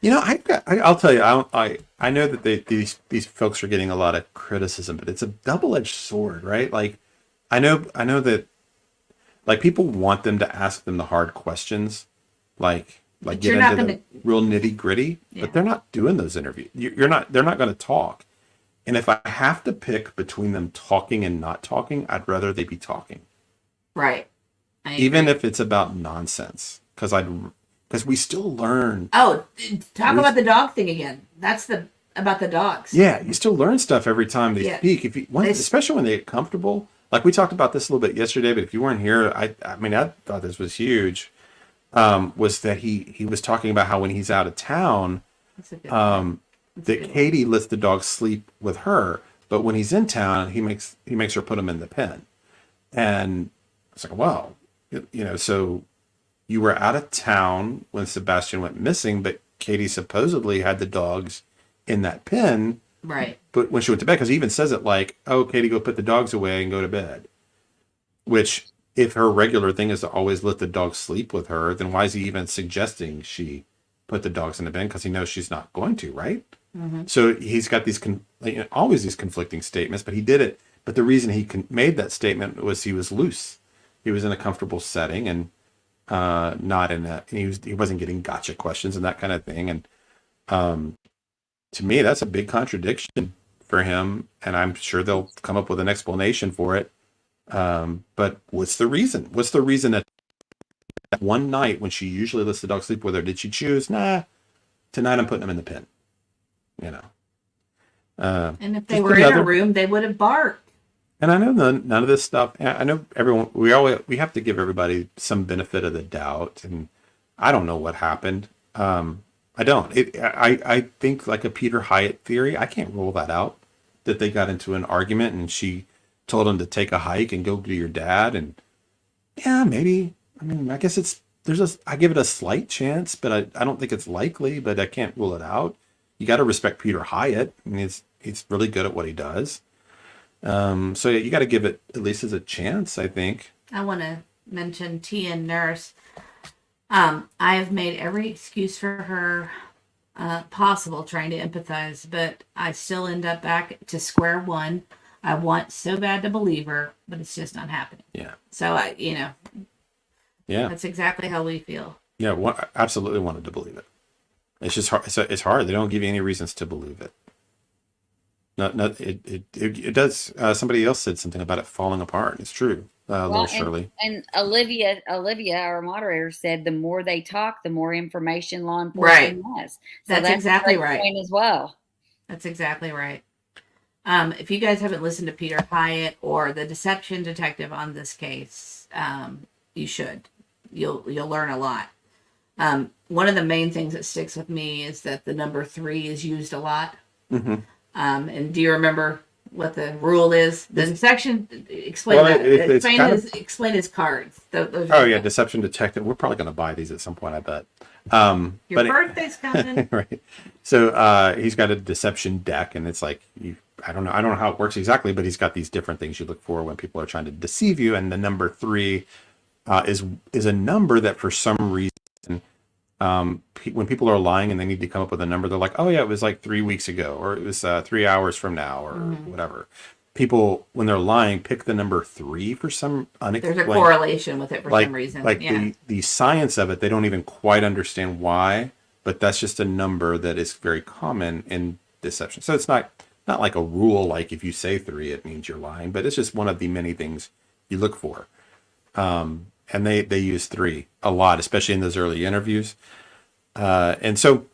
I'll tell you, I know that these folks are getting a lot of criticism, but it's a double-edged sword, right? Like, I know that, like, people want them to ask them the hard questions, like But get you're not into the gonna- real nitty-gritty, Yeah. but they're not doing those interviews. They're not going to talk. And if I have to pick between them talking and not talking, I'd rather they be talking, Right. I even agree. if it's about nonsense, because we still learn. Oh, talk about the dog thing again. That's about the dogs. Yeah, you still learn stuff every time they Yeah. speak. Especially when they get comfortable. Like we talked about this a little bit yesterday, but if you weren't here, I mean, I thought this was huge. Was that he was talking about how when he's out of town, That's a good one. That's a that good one. Katie lets the dog sleep with her, but when he's in town, he makes her put him in the pen. And it's like, wow, so you were out of town when Sebastian went missing, but Katie supposedly had the dogs in that pen. Right. But when she went to bed, because he even says it like, oh, Katie, go put the dogs away and go to bed. Which, if her regular thing is to always let the dog sleep with her, then why is he even suggesting she put the dogs in the bed? Because he knows she's not going to, right? Mm-hmm. So he's got these always these conflicting statements, but he did it. But the reason he made that statement was he was loose. He was in a comfortable setting and not in that. And he wasn't getting gotcha questions and that kind of thing. And to me, that's a big contradiction for him. And I'm sure they'll come up with an explanation for it. But what's the reason? What's the reason that one night when she usually lets the dog sleep with her, did she choose, nah, tonight I'm putting him in the pen? And if they Just were in a another- room, they would have barked. And I know none of this stuff. I know everyone. We have to give everybody some benefit of the doubt, and I don't know what happened. I don't. I think like a Peter Hyatt theory. I can't rule that out. That they got into an argument and she told him to take a hike and go to your dad. And yeah, maybe. I mean, I guess I give it a slight chance, but I don't think it's likely. But I can't rule it out. You got to respect Peter Hyatt. I mean, he's really good at what he does. So yeah, you got to give it at least as a chance, I think. I want to mention Tia and Nurse. I have made every excuse for her possible trying to empathize, but I still end up back to square one. I want so bad to believe her, but it's just not happening. Yeah. So Yeah. that's exactly how we feel. Yeah. Absolutely wanted to believe it. It's just hard. It's hard. They don't give you any reasons to believe it. It does. Somebody else said something about it falling apart. It's true. Little Well, Shirley. and Olivia, our moderator, said the more they talk, the more information law Right. enforcement has. So That's a exactly great right. point as well. That's exactly right. If you guys haven't listened to Peter Hyatt or the deception detective on this case, you should. You'll learn a lot. One of the main things that sticks with me is that the number 3 is used a lot. Mm-hmm. And do you remember what the rule is? The section explain Well, that. it's Explain kind his explain his cards. Those Oh are- yeah, deception detective. We're probably going to buy these at some point, I bet. Your But birthday's coming. right. So he's got a deception deck, and it's like I don't know how it works exactly, but he's got these different things you look for when people are trying to deceive you, and the number 3 is a number that for some reason when people are lying and they need to come up with a number, they're like, oh yeah, it was like 3 weeks ago, or it was 3 hours from now, or whatever. People, when they're lying, pick the number 3 for some unexplained. There's a correlation with it for some reason. Like yeah. the science of it, they don't even quite understand why, but that's just a number that is very common in deception. So it's not like a rule, like if you say 3, it means you're lying, but it's just one of the many things you look for. And they use 3 a lot, especially in those early interviews. And so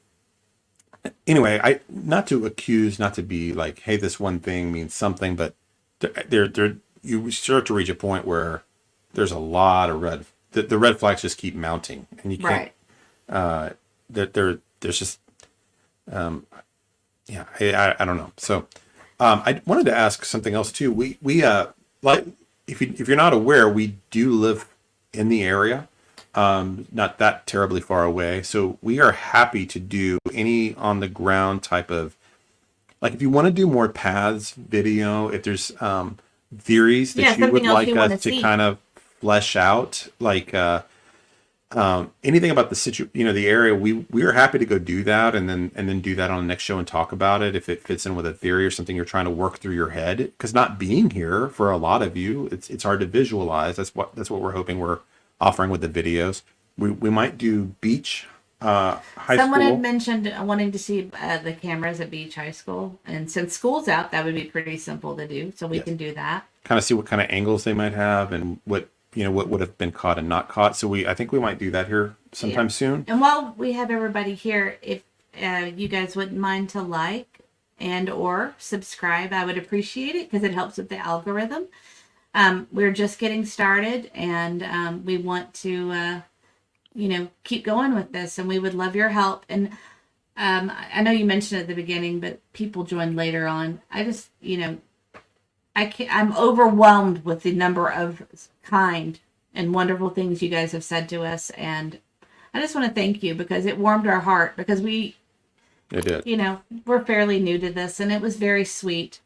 anyway, not to be like, hey, this one thing means something, but you start to reach a point where there's a lot of the red flags just keep mounting, and you can't. Right. There's just yeah, I don't know. So I wanted to ask something else too. We like if you're not aware, we do live in the area, not that terribly far away. So we are happy to do any on the ground type of, like if you want to do more paths video, if there's theories that you would like us to kind of flesh out, like anything about the area, we are happy to go do that, and then do that on the next show and talk about it if it fits in with a theory or something you're trying to work through your head. Because not being here for a lot of you, it's hard to visualize. That's what we're hoping we're offering with the videos. We might do beach high school. Someone had mentioned wanting to see the cameras at Beach High School, and since school's out, that would be pretty simple to do. So we can do that. Kind of see what kind of angles they might have and what would have been caught and not caught. So I think we might do that here sometime soon. And while we have everybody here, if you guys wouldn't mind to like and or subscribe, I would appreciate it because it helps with the algorithm. We're just getting started, and we want to keep going with this, and we would love your help. And I know you mentioned at the beginning, but people joined later on. I just I'm overwhelmed with the number of kind and wonderful things you guys have said to us, and I just want to thank you because it warmed our heart, because it did. We're fairly new to this, and it was very sweet.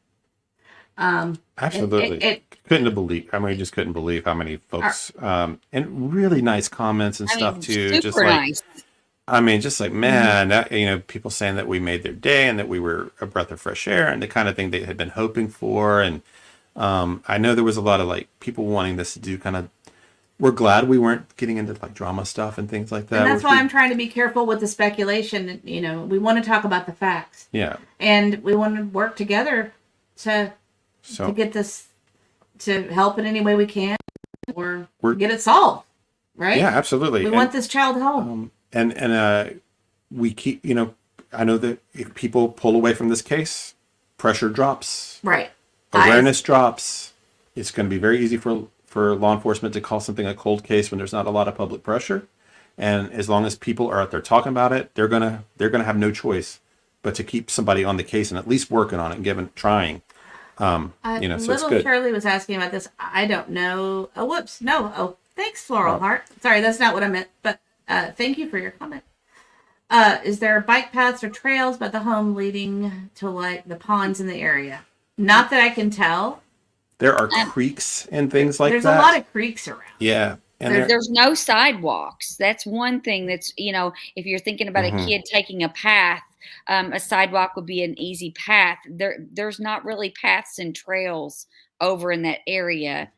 Absolutely. Couldn't believe. I mean, we just couldn't believe how many folks and really nice comments and stuff too. Super just like nice. I mean, just like, man, that, people saying that we made their day and that we were a breath of fresh air and the kind of thing they had been hoping for. And I know there was a lot of like people wanting this to do kind of, we're glad we weren't getting into like drama stuff and things like that. And that's why I'm trying to be careful with the speculation. We want to talk about the facts. Yeah. And we want to work together to get this, to help in any way we can, or get it solved. Right? Yeah, absolutely. We want this child home. And we keep, I know that if people pull away from this case, pressure drops. Right. Awareness drops. It's going to be very easy for law enforcement to call something a cold case when there's not a lot of public pressure. And as long as people are out there talking about it, they're gonna have no choice but to keep somebody on the case and at least working on it and trying. So it's good. Shirley was asking about this. I don't know. Oh, whoops. No. Oh, thanks, Floral Heart. Sorry, that's not what I meant. But thank you for your comment. Is there bike paths or trails by the home leading to like the ponds in the area? Not that I can tell. There are creeks and things like there's that. There's a lot of creeks around. Yeah. And there's no sidewalks. That's one thing that's, if you're thinking about a kid taking a path, a sidewalk would be an easy path. There's not really paths and trails over in that area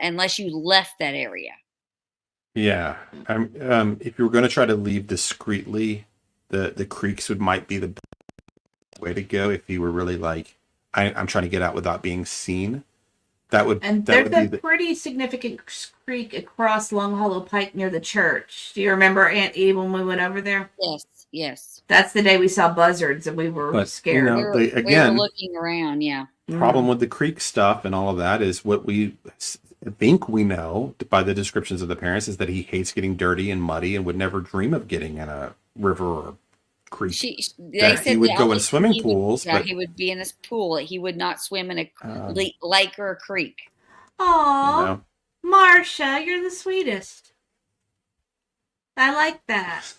unless you left that area. Yeah. If you were going to try to leave discreetly, the creeks might be the way to go if you were really like, I'm trying to get out without being seen. That would And that there's would be a the, pretty significant creek across Long Hollow Pike near the church. Do you remember Aunt Eve when we went over there? Yes, yes. That's the day we saw buzzards and we were But, scared. you know, We were again, looking around, yeah. problem with the creek stuff and all of that is what we think we know by the descriptions of the parents is that he hates getting dirty and muddy and would never dream of getting in a river or creek. They That said he would the go in only- swimming he would- pools, yeah, but he would be in a pool. He would not swim in a Um, lake or a creek. Aw, you know, Marcia, you're the sweetest. I like that.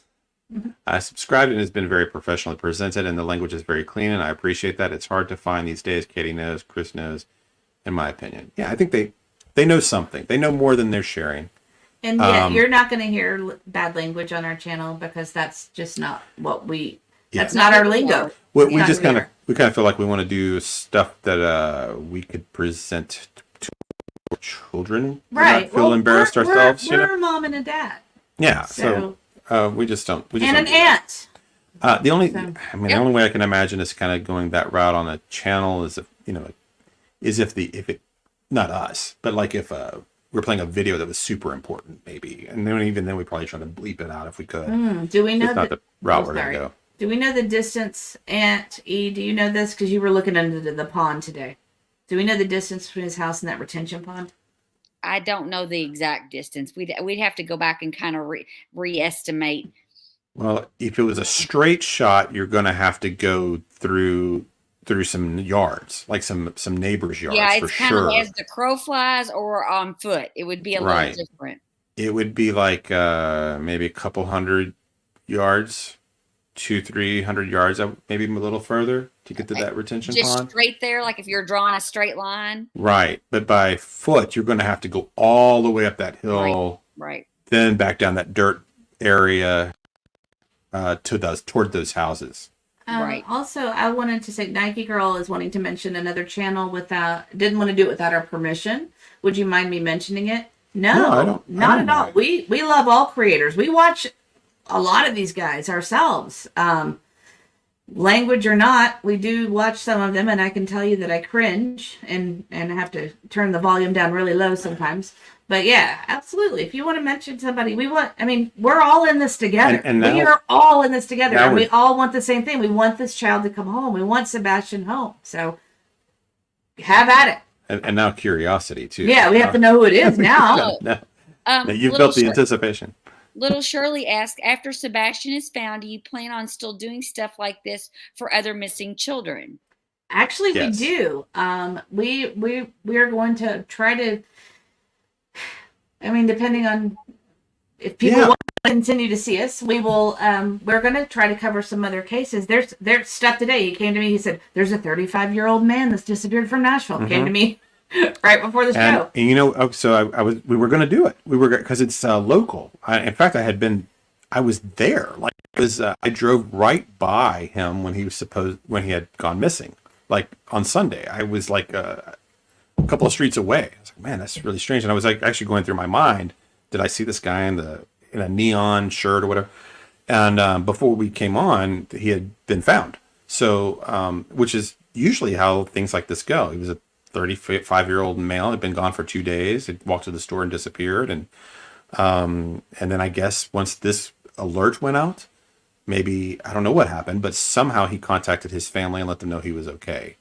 I subscribed and it's been very professionally presented and the language is very clean and I appreciate that. It's hard to find these days. Katie knows, Chris knows, in my opinion. Yeah, I think they know something. They know more than they're sharing. And yet, you're not going to hear bad language on our channel because that's just not what we. Yeah. That's not our lingo. We Not just kind of here. feel like we want to do stuff that we could present to children. and Right. Not feel embarrassed ourselves. We're you know? a mom and a dad. Yeah. So, So we just don't. We just and don't an do that. aunt. The only, So- the only way I can imagine is kind of going that route on a channel is if not us, but like if we're playing a video that was super important, maybe, and then even then we probably try to bleep it out if we could. Do we know It's not that? the route oh, we're gonna sorry. go. Do we know the distance, Aunt E? Do you know this? Because you were looking under the pond today. Do we know the distance between his house and that retention pond? I don't know the exact distance. We'd have to go back and kind of re-estimate. Well, if it was a straight shot, you're gonna have to go through some yards, like some neighbors' yards Yeah, for it's kind sure. of as the crow flies or on foot. It would be a Right. little different. It would be like maybe a couple hundred yards, 200-300 yards, maybe a little further to get to that retention Just pond. straight there, like if you're drawing a straight line. Right, but by foot, you're going to have to go all the way up that hill, Right. then back down that dirt area toward those houses. Right. Also, I wanted to say Nike Girl is wanting to mention another channel didn't want to do it without our permission. Would you mind me mentioning it? No, I don't not at all. mind. We love all creators. We watch a lot of these guys ourselves. Language or not, we do watch some of them, and I can tell you that I cringe and have to turn the volume down really low sometimes. But yeah, absolutely. If you want to mention somebody, we're all in this together. And we now- are all in this together, now and we we're- all want the same thing. We want this child to come home. We want Sebastian home. So have at it. And now curiosity, too. Yeah, we have to know who it is now. No, Um, you've little built the Shir- anticipation. Little Shirley asked, after Sebastian is found, do you plan on still doing stuff like this for other missing children? Actually, Yes. we do. We are going to try to. Depending on if people Yeah. want to continue to see us, we will. We're going to try to cover some other cases. There's stuff today. He came to me. He said, "There's a 35-year-old man that's disappeared from Nashville." Came to me right before the show. And so we were going to do it. We were because it's local. In fact, I was there. Like I drove right by him when he had gone missing. Like on Sunday, I was like a couple of streets away. I was like, man, that's really strange. And I was like actually going through my mind, did I see this guy in a neon shirt or whatever? And before we came on, he had been found. So, which is usually how things like this go. He was a 35-year-old male, had been gone for 2 days. Had walked to the store and disappeared. And then I guess once this alert went out, maybe, I don't know what happened, but somehow he contacted his family and let them know he was okay.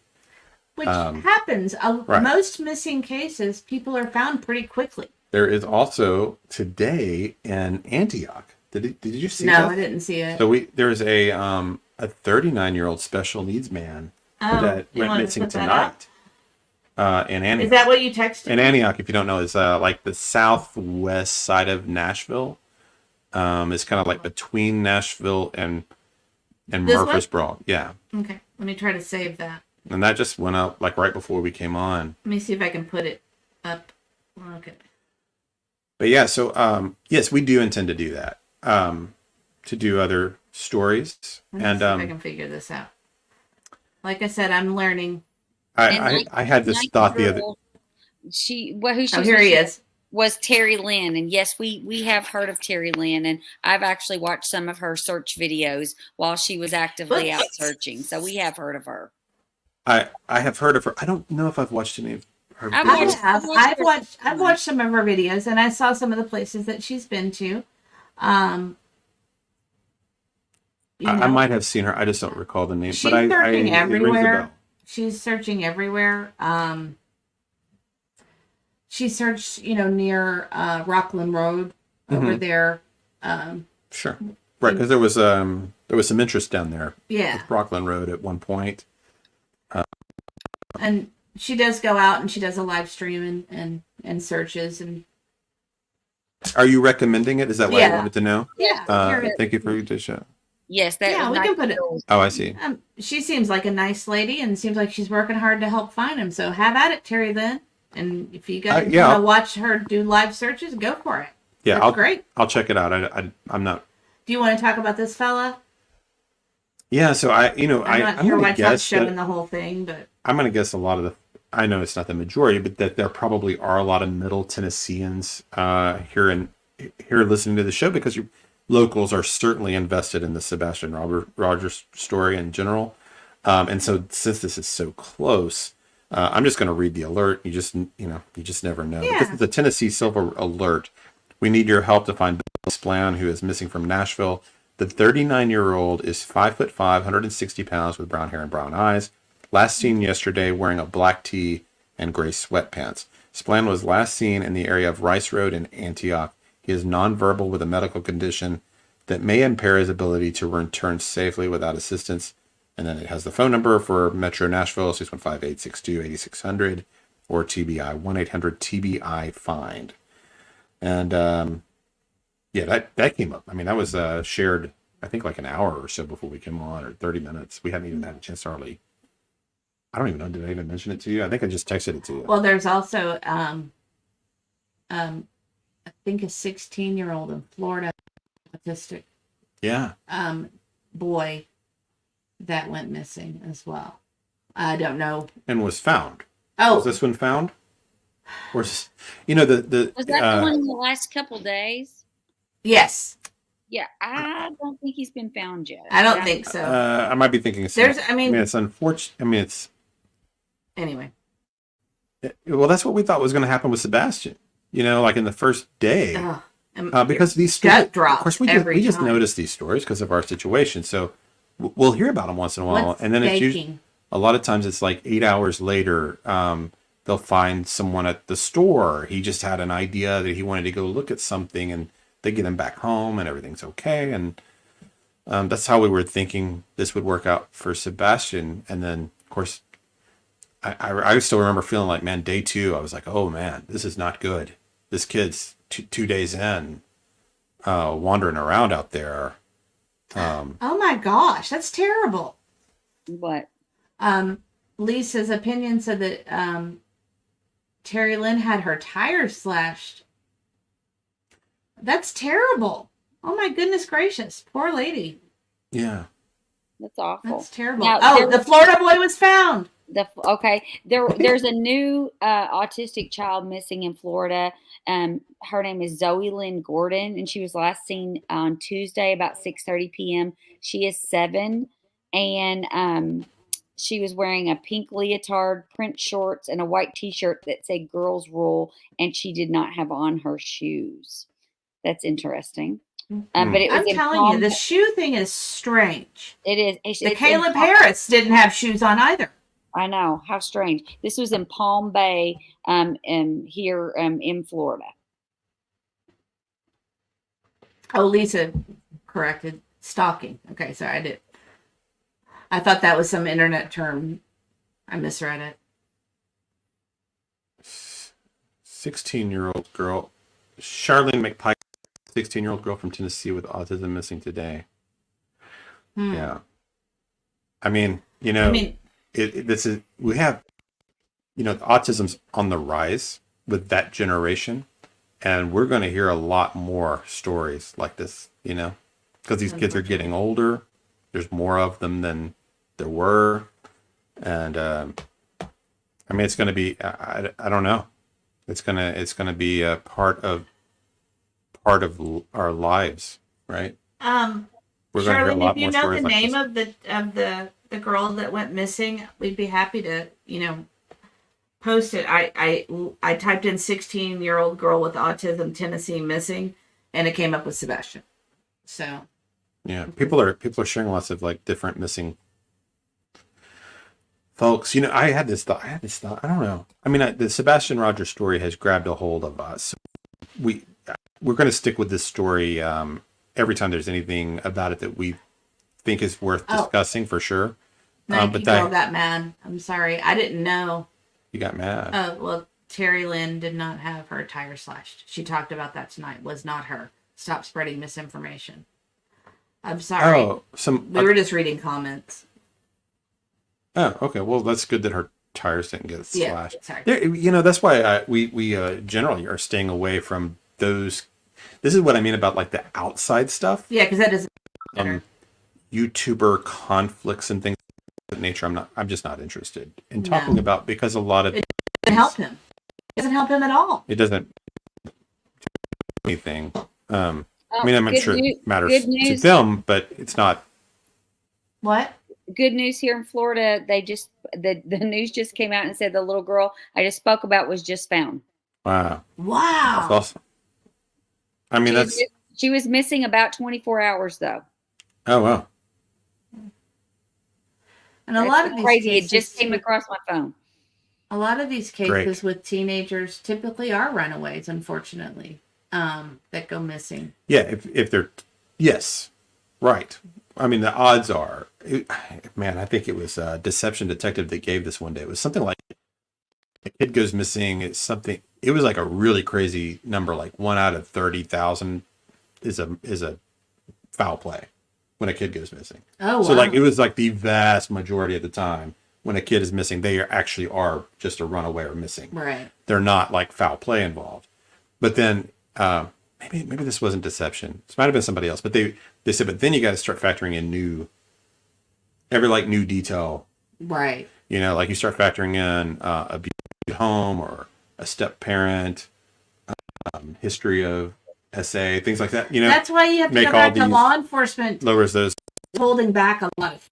Which happens. right. Most missing cases, people are found pretty quickly. There is also today in Antioch. Did you see No, that? I didn't see it. So there's a 39-year-old special needs man that you went wanted to missing put that tonight in Antioch. Is that what you texted? In Antioch, if you don't know, is like the southwest side of Nashville. It's kind of like between Nashville and This one? Murfreesboro. Yeah, Okay, let me try to save that. and that just went up like right before we came on. Let me see if I can put it up. Okay. But yeah, so yes, we do intend to do that. To do other stories, Let me and see if I can figure this out. Like I said, I'm learning. I had this thought the other. who Oh, she here he is. was Terry Lynn, and yes, we have heard of Terry Lynn, and I've actually watched some of her search videos while she was actively out searching, so we have heard of her. I have heard of her. I don't know if I've watched any of her. I've I watched- have. I've watched some of her videos, and I saw some of the places that she's been to. You I know, might have seen her. I just don't recall the name. she's but searching it rings a everywhere. bell. She's searching everywhere. She searched, near Rockland Road over there. Sure. Right, because there was some interest down there Yeah, with Rockland Road at one point. and she does go out and she does a live stream and searches and Are you recommending it? Is that what Yeah. I wanted to know? yeah. Here it is. Thank you for the show. Yes, that Yeah, was we can put it. Oh, I see. She seems like a nice lady and seems like she's working hard to help find him. So have at it, Terry Lynn. And if you guys yeah, want to watch her do live searches, go for it. Yeah, That's great. I'll check it out. I'm not. Do you want to talk about this fella? Yeah, so I'm not I'm sure gonna why Todd's guess showing that, the whole thing, but I'm gonna guess a lot of the. I know it's not the majority, but that there probably are a lot of Middle Tennesseans here listening to the show because locals are certainly invested in the Sebastian Rogers story in general, and so since this is so close, I'm just going to read the alert. You just never know. Yeah. This is a Tennessee Silver alert. We need your help to find Bill Splan, who is missing from Nashville. The 39-year-old is 5'5", 160 pounds, with brown hair and brown eyes. Last seen yesterday wearing a black tee and gray sweatpants. Splan was last seen in the area of Rice Road in Antioch. He is nonverbal with a medical condition that may impair his ability to return safely without assistance. And then it has the phone number for Metro Nashville, 615-862-8600, or TBI, 1-800-TBI-FIND. And yeah, that came up. I mean, that was shared, I think, like an hour or so before we came on, or 30 minutes. We hadn't even had a chance to hardly. I don't even know. Did I even mention it to you? I think I just texted it to you. well, there's also I think a 16-year-old in Florida, autistic Yeah. boy that went missing as well. I don't know. And was found. Oh, Was this one found? Or is, the Was that the one in the last couple days? yes. Yeah, I don't think he's been found yet. I don't think so. I might be thinking of There's, I mean, it's unfortunate. I mean, it's anyway. well, that's what we thought was going to happen with Sebastian. Like in the first day, Ugh. because these Gut stories, of drops course, we every just time. notice these stories because of our situation. So we'll hear about them once in a while, What's and then it's usually baking? a lot of times it's like 8 hours later. They'll find someone at the store. He just had an idea that he wanted to go look at something, and they get him back home, and everything's okay. And that's how we were thinking this would work out for Sebastian. And then, of course, I still remember feeling like, man, day 2, I was like, oh man, this is not good. This kid's 2 days in, wandering around out there. Oh my gosh, that's terrible. What? Lisa's opinion said that Terry Lynn had her tires slashed. That's terrible. Oh my goodness gracious. Poor lady. Yeah. That's awful. That's terrible. Now, the Florida boy was found. There's a new autistic child missing in Florida. Her name is Zoe Lynn Gordon, and she was last seen on Tuesday about 6:30 p.m. She is 7, and she was wearing a pink leotard, print shorts, and a white T-shirt that said "Girls Rule," and she did not have on her shoes. That's interesting. But it was I'm in telling Palm you, the shoe thing is strange. It is. It's The in Caleb Palm- Harris didn't have shoes on either. I know, how strange. This was in Palm Bay, here in Florida. Oh, Lisa corrected. Stalking. Okay, sorry, I thought that was some internet term. I misread it. 16-year-old girl, Charlene McPike, 16-year-old girl from Tennessee with autism missing today. Yeah. I mean, this is, we have, autism's on the rise with that generation, and we're going to hear a lot more stories like this, because these kids are getting older. There's more of them than there were. And, I mean, it's going to be, I don't know. It's gonna be a part of our lives, right? We're gonna hear a Charlene, lot if you more know stories the like name this. of the the girl that went missing, we'd be happy to, post it. I typed in 16-year-old girl with autism, Tennessee missing, and it came up with Sebastian. So Yeah, people are sharing lots of like different missing folks. I had this thought. I don't know. I mean, the Sebastian Roger story has grabbed a hold of us. We're going to stick with this story every time there's anything about it that we think is worth discussing for sure. Nike girl got mad. I'm sorry, I didn't know. You got mad. Oh well, Terry Lynn did not have her tire slashed. She talked about that tonight. Was not her. Stop spreading misinformation. I'm sorry. Oh, we were just reading comments. Oh, okay. Well, that's good that her tires didn't get slashed. Sorry. That's why we generally are staying away from those. This is what I mean about like the outside stuff. Yeah, because that doesn't matter. YouTuber conflicts and things of that nature. I'm just not interested in talking about, because a lot of it doesn't help him. It doesn't help him at all. It doesn't do anything. I mean, I'm sure it matters to them, but it's not. What? Good news here in Florida. They just the news just came out and said the little girl I just spoke about was just found. Wow. Wow. That's awesome. I mean, she was missing about 24 hours though. Oh wow. And a lot of these crazy. cases, It just came across my phone. A lot of these cases with teenagers typically are runaways, unfortunately, that go missing. Yeah, if they're, yes, right. I mean, the odds are, I think it was a Deception Detective that gave this one day. It was something like a kid goes missing. It was like a really crazy number, like 1 out of 30,000 is a foul play when a kid goes missing. Oh, wow. So like it was like the vast majority of the time when a kid is missing, they actually are just a runaway or missing. Right. They're not like foul play involved. But then maybe this wasn't Deception. This might have been somebody else. But they said, but then you got to start factoring in new detail. Right. Like you start factoring in abuse at home or a step parent, history of SA, things like that. That's why you have to go back to law enforcement. Lowers those. Holding back a lot of,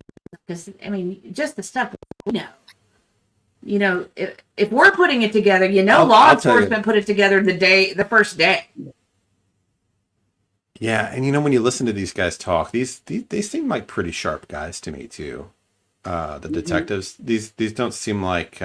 because I mean, just the stuff we know. If we're putting it together, law enforcement put it together the first day. Yeah, and when you listen to these guys talk, they seem like pretty sharp guys to me too. The detectives, these don't seem like.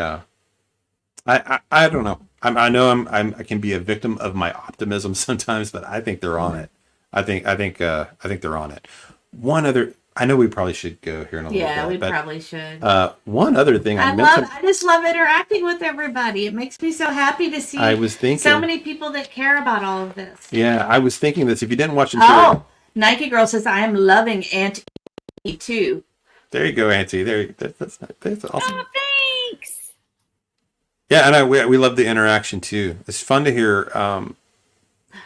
I don't know. I know I can be a victim of my optimism sometimes, but I think they're on it. I think they're on it. One other, I know we probably should go here in a little bit. Yeah, we probably should. One other thing I just love interacting with everybody. It makes me so happy to see. I was thinking so many people that care about all of this. Yeah, I was thinking this. If you didn't watch it, Nike Girl says I am loving Auntie too. There you go, Auntie. That's awesome. Oh, thanks. Yeah, and we love the interaction too. It's fun to hear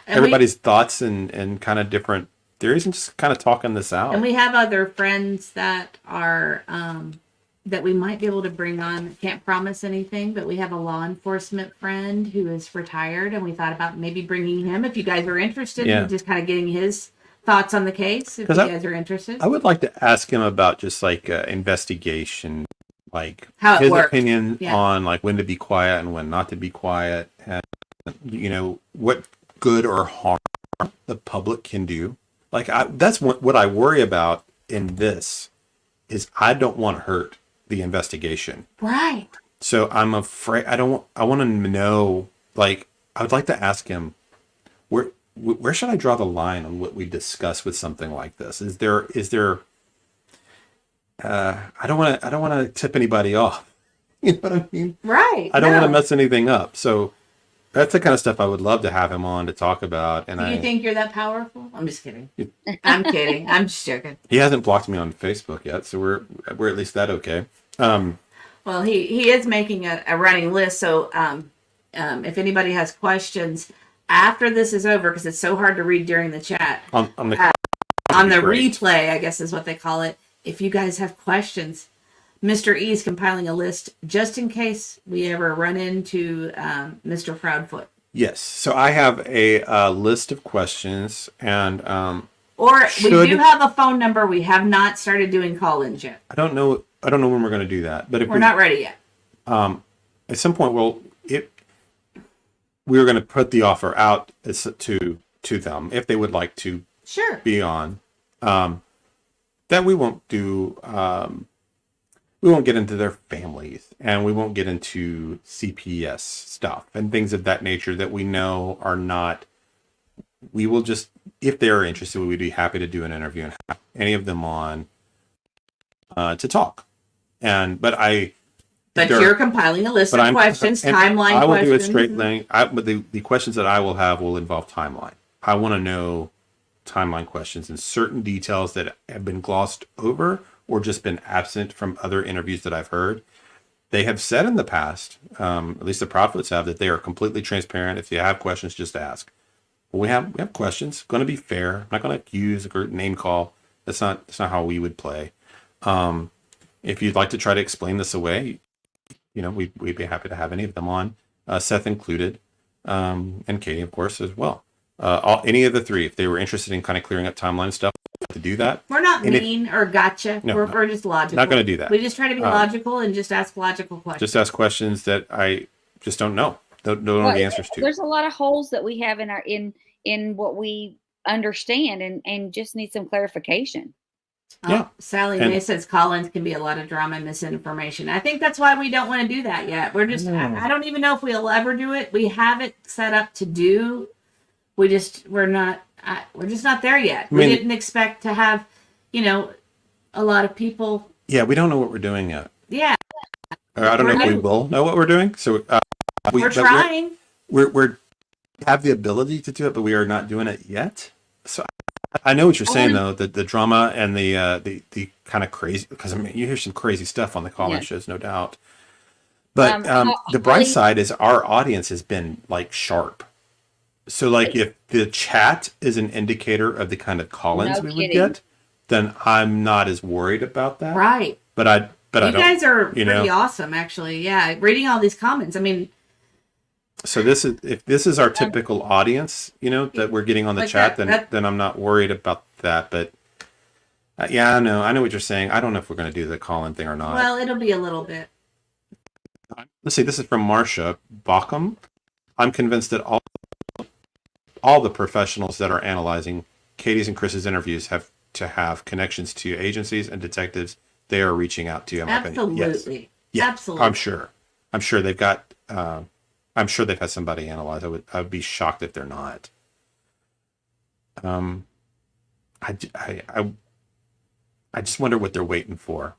everybody's thoughts and kind of different theories and just kind of talking this out. And we have other friends that are that we might be able to bring on. Can't promise anything, but we have a law enforcement friend who is retired, and we thought about maybe bringing him if you guys are interested. Yeah. In just kind of getting his thoughts on the case if you guys are interested. I would like to ask him about just like investigation. Like how his works. opinion on like when to be quiet and when not to be quiet, and what good or harm the public can do. Like that's what I worry about in this is I don't want to hurt the investigation. Right. So I'm afraid I want to know. Like I would like to ask him where should I draw the line on what we discuss with something like this? Is there I don't want to tip anybody off. You know what I mean? Right. I don't want to mess anything up. So that's the kind of stuff I would love to have him on to talk about. And Do you think you're that powerful? I'm just kidding. I'm kidding. I'm just joking. He hasn't blocked me on Facebook yet, so we're at least that okay. Well, he is making a running list. So if anybody has questions after this is over, because it's so hard to read during the chat on the replay, I guess is what they call it. If you guys have questions, Mr. E is compiling a list just in case we ever run into Mr. Proudfoot. Yes. So I have a list of questions, and we do have a phone number. We have not started doing call-ins yet. I don't know. I don't know when we're going to do that, but if We're not ready yet. at some point, we're going to put the offer out to them if they would like to Sure. be on. That we won't do. We won't get into their families, and we won't get into CPS stuff and things of that nature that we know are not. We will just, if they are interested, we would be happy to do an interview and have any of them on to talk. But you're compiling a list of questions, timeline I will questions. do a straight line. But the questions that I will have will involve timeline. I want to know timeline questions and certain details that have been glossed over or just been absent from other interviews that I've heard. They have said in the past, at least the Proudfoots have, that they are completely transparent. If you have questions, just ask. Well, we have questions. Going to be fair. I'm not going to use a name call. That's not how we would play. If you'd like to try to explain this away, we'd be happy to have any of them on, Seth included, and Katie, of course, as well. Any of the three, if they were interested in kind of clearing up timeline stuff, to do that. We're not mean or gotcha. No, we're just logical. Not going to do that. We just try to be logical and just ask logical questions. Just ask questions that I just don't know. Don't know the answers to. There's a lot of holes that we have in what we understand and just need some clarification. Yeah. Sally Mae says Collins can be a lot of drama and misinformation. I think that's why we don't want to do that yet. We're just, I don't even know if we'll ever do it. We have it set up to do. We're just not there yet. We didn't expect to have, a lot of people. Yeah, we don't know what we're doing yet. Yeah. Or I don't know if we will know what we're doing. So we're trying. We're have the ability to do it, but we are not doing it yet. So I know what you're saying, though, the drama and the kind of crazy, because you hear some crazy stuff on the call-in shows, no doubt. But the bright side is our audience has been like sharp. So if the chat is an indicator of the kind of call-ins we would get, then I'm not as worried about that. Right. But you guys are pretty awesome, actually. Yeah, reading all these comments. I mean. So if this is our typical audience, that we're getting on the chat, then I'm not worried about that. But I know what you're saying. I don't know if we're going to do the call-in thing or not. Well, it'll be a little bit. Let's see. This is from Marcia Bauckham. I'm convinced that all the professionals that are analyzing Katie's and Chris's interviews have to have connections to agencies and detectives they are reaching out to. Absolutely. Yes. Yeah, absolutely. I'm sure they've got. I'm sure they've had somebody analyze. I would be shocked if they're not. I just wonder what they're waiting for.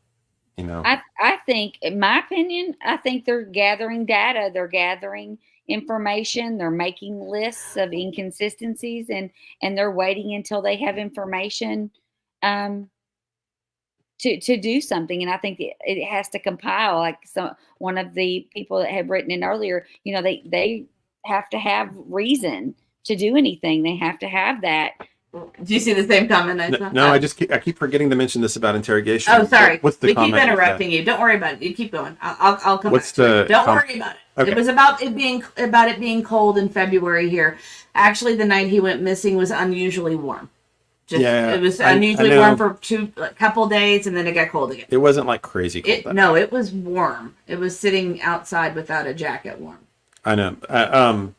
I think, in my opinion, I think they're gathering data. They're gathering information. They're making lists of inconsistencies, and they're waiting until they have information to do something. And I think it has to compile. Like one of the people that had written in earlier, they have to have reason to do anything. They have to have that. Do you see the same comment? No, I keep forgetting to mention this about interrogation. Oh, sorry. What's the comment? We keep interrupting you. Don't worry about it. You keep going. I'll come. What's the? Don't worry about it. Okay. It was about it being cold in February here. Actually, the night he went missing was unusually warm. It was unusually warm for a couple days, and then it got cold again. It wasn't like crazy cold. No, it was warm. It was sitting outside without a jacket warm. I know.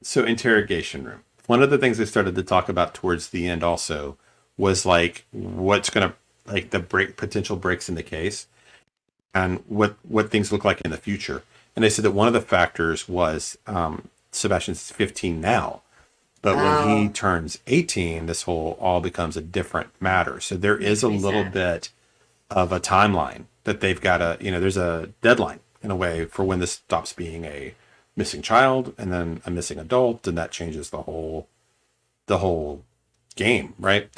So interrogation room. One of the things they started to talk about towards the end also was what's going to the potential breaks in the case and what things look like in the future. And they said that one of the factors was Sebastian's 15 now, but when he turns 18, this all becomes a different matter. So there is a little bit of a timeline that they've got there's a deadline in a way for when this stops being a missing child and then a missing adult, and that changes the whole game, right?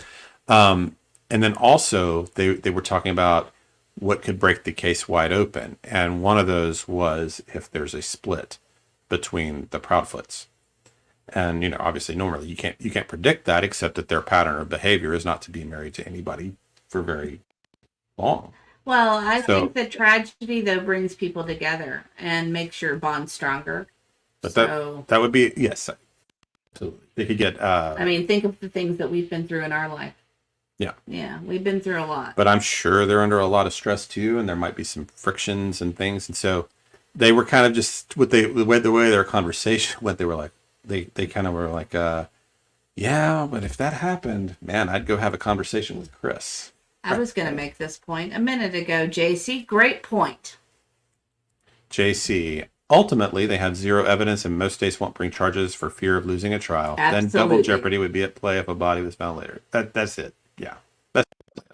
And then also they were talking about what could break the case wide open, and one of those was if there's a split between the Proudfoots. And obviously normally you can't predict that, except that their pattern of behavior is not to be married to anybody for very long. Well, I think that tragedy, though, brings people together and makes your bond stronger. But that would be, yes. Absolutely. They could get... think of the things that we've been through in our life. Yeah, we've been through a lot. But I'm sure they're under a lot of stress too, and there might be some frictions and things. And so they were kind of just the way their conversation went. They were like, they kind of were like, yeah, but if that happened, man, I'd go have a conversation with Chris. I was going to make this point a minute ago, JC. Great point. JC. Ultimately, they have zero evidence, and most states won't bring charges for fear of losing a trial. Absolutely. Then double jeopardy would be at play if a body was found later. That's it. Yeah,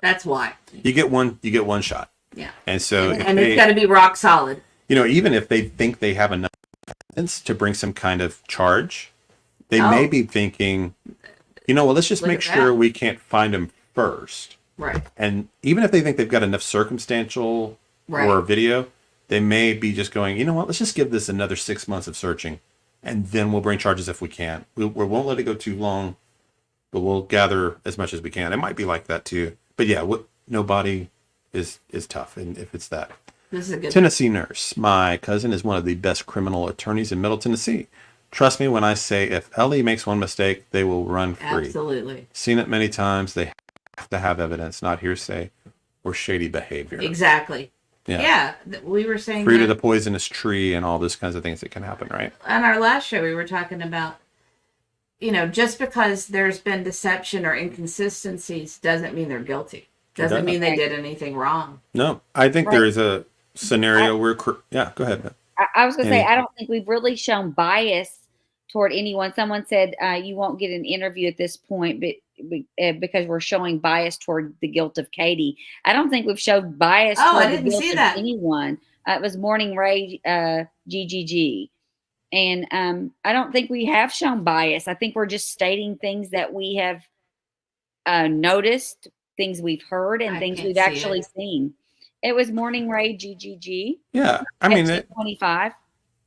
That's why. you get one shot. Yeah. And so, And it's got to be rock solid. even if they think they have enough evidence to bring some kind of charge, they may be thinking, well, let's just Look make at sure that. we can't find him first. Right. And even if they think they've got enough circumstantial or video, they may be just going, let's just give this another 6 months of searching, and then we'll bring charges if we can. We won't let it go too long, but we'll gather as much as we can. It might be like that too. But yeah, no body is tough, and if it's that. This is a good Tennessee nurse. My cousin is one of the best criminal attorneys in Middle Tennessee. Trust me when I say if Ellie makes one mistake, they will run free. Absolutely. Seen it many times. They have to have evidence, not hearsay or shady behavior. Exactly. Yeah. We were saying Fruit that of the poisonous tree and all those kinds of things that can happen, right? on our last show. We were talking about, just because there's been deception or inconsistencies doesn't mean they're guilty. Doesn't mean they did anything wrong. No, I think there is a scenario where, go ahead. I was going to say, Amy. I don't think we've really shown bias toward anyone. Someone said you won't get an interview at this point, but because we're showing bias toward the guilt of Katie. I don't think we've showed bias Oh, toward I the didn't guilt see of that. anyone. It was Morning Ray GGG. And I don't think we have shown bias. I think we're just stating things that we have noticed, things we've heard, and I things can't we've see actually it. seen. It was Morning Ray GGG. Yeah, I mean, 25.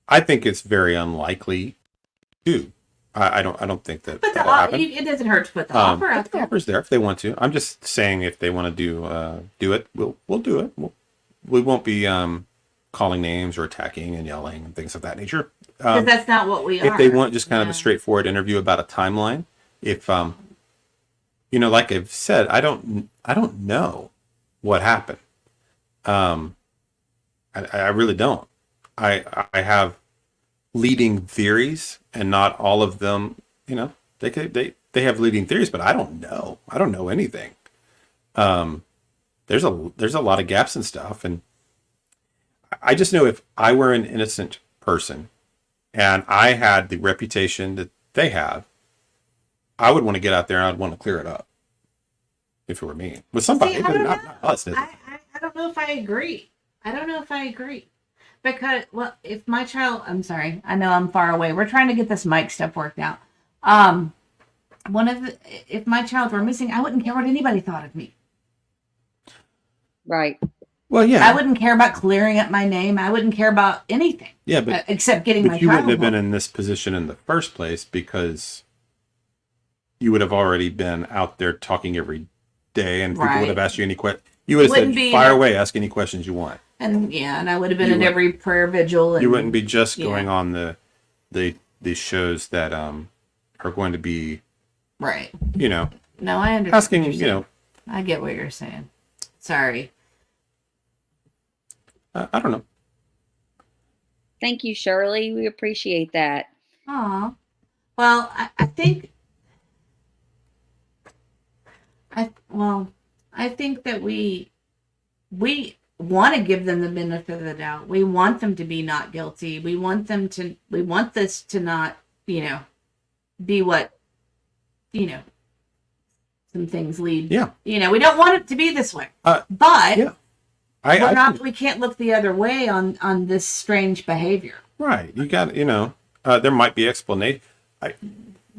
I think it's very unlikely to. I don't think that But that'll happen. it doesn't hurt to put the offer But out the there. offer's there if they want to. I'm just saying if they want to do it, we'll do it. We won't be calling names or attacking and yelling and things of that nature. Because that's not what we are. If they want just kind of Yeah. a straightforward interview about a timeline, if like I've said, I don't know what happened. I really don't. I have leading theories, and not all of them. They have leading theories, but I don't know. I don't know anything. There's a lot of gaps and stuff, and I just know if I were an innocent person and I had the reputation that they have, I would want to get out there and I'd want to clear it up. If it were me, with somebody, See, I don't not know. us. I don't know if I agree. Because, well, if my child, I'm sorry, I know I'm far away. We're trying to get this mic stuff worked out. If my child were missing, I wouldn't care what anybody thought of me. Right. Well, yeah, I wouldn't care about clearing up my name. I wouldn't care about anything. yeah, but Except getting my you child wouldn't have been home. in this position in the first place because you would have already been out there talking every day, and people Right. would have asked you any questions. You would have Wouldn't said, be- "Fire away, ask any questions you want." And I would have been You at would- every prayer vigil. And, You wouldn't be just yeah. going on the shows that are going to be, Right. No, I understand. asking, what you're saying. I get what you're saying. Sorry. I don't know. Thank you, Shirley. We appreciate that. Aw. Well, I think that we want to give them the benefit of the doubt. We want them to be not guilty. We want this to not, be what, some things lead. Yeah. We don't want it to be this way. But Yeah. we can't look the other way on this strange behavior. Right. You got, there might be explanation.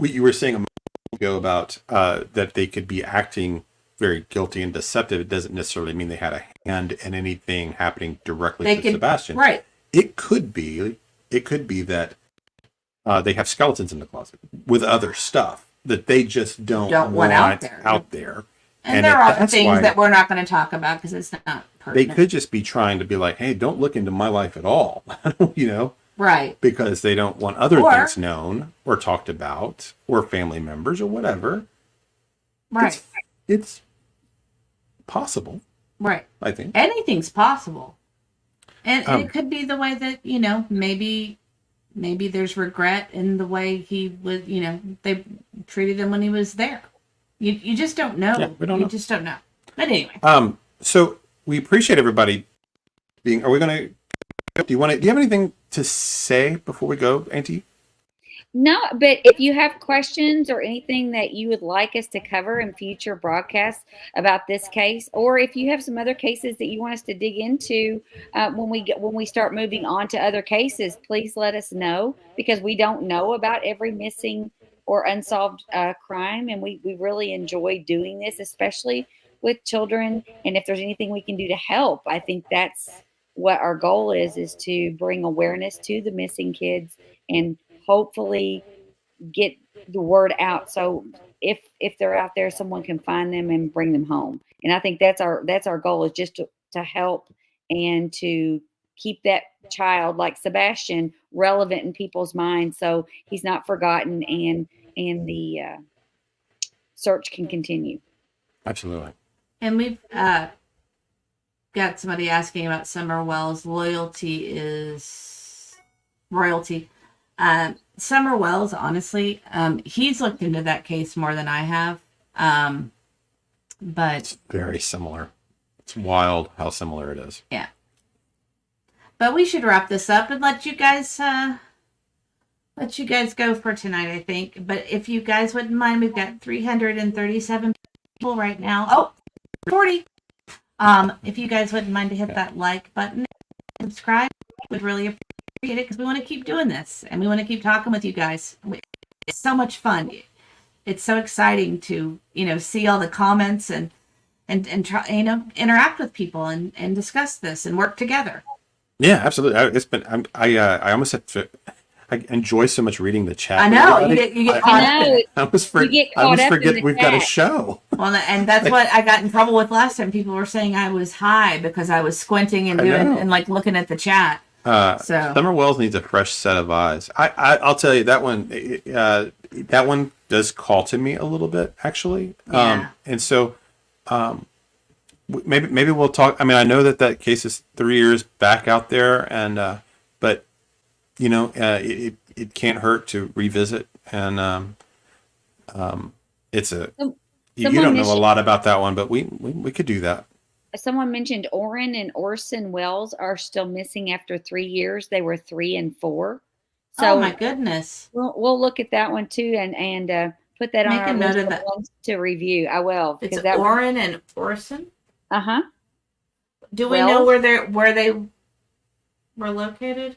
You were saying a moment ago about that they could be acting very guilty and deceptive. It doesn't necessarily mean they had a hand in anything happening directly to Sebastian. Right. It could be that they have skeletons in the closet with other stuff that they just don't want out there. And there are that's things why that we're not going to talk about because it's not they pertinent. could just be trying to be like, hey, don't look into my life at all, Right. because they don't want other Or- things known or talked about or family members or whatever. Right. It's possible. Right. I think. Anything's possible. And it could be the way that, maybe there's regret in the way he was, they treated him when he was there. You just don't know. Yeah, we don't know. You just don't know. But anyway. So we appreciate everybody being. Are we going to? Do you have anything to say before we go, Auntie? No, but if you have questions or anything that you would like us to cover in future broadcasts about this case, or if you have some other cases that you want us to dig into when we start moving on to other cases, please let us know, because we don't know about every missing or unsolved crime, and we really enjoy doing this, especially with children. And if there's anything we can do to help, I think that's what our goal is to bring awareness to the missing kids and hopefully get the word out, so if they're out there, someone can find them and bring them home. And I think that's our goal, is just to help and to keep that child, like Sebastian, relevant in people's minds, so he's not forgotten, and the search can continue. Absolutely. And we've got somebody asking about Summer Wells. Loyalty is royalty. Summer Wells, honestly, he's looked into that case more than I have. But It's very similar. It's wild how similar it is. yeah. But we should wrap this up and let you guys go for tonight, I think. But if you guys wouldn't mind, we've got 337 people right now. Oh, 40. If you guys wouldn't mind to hit that like button, subscribe, we'd really appreciate it, because we want to keep doing this and we want to keep talking with you guys. It's so much fun. It's so exciting to see all the comments and try, interact with people and discuss this and work together. Yeah, absolutely. It's been. I almost have to. I enjoy so much reading the chat. I know with everybody. you get caught up in it. I almost forget we've got a show. Well, and that's what I got in trouble with last time. People were saying I was high because I was squinting and doing and like looking at the chat. So Summer Wells needs a fresh set of eyes. I'll tell you that one. That one does call to me a little bit, actually. Yeah. And so, maybe we'll talk. I mean, I know that case is 3 years back out there, and but it can't hurt to revisit. And it's a you don't know a lot about that one, but we could do that. Someone mentioned Orrin and Orson Wells are still missing after 3 years. They were 3 and 4. So oh my goodness. We'll look at that one too, and put that on our list of ones to review. I will. It's Orrin and Orson. Do we know where they were located?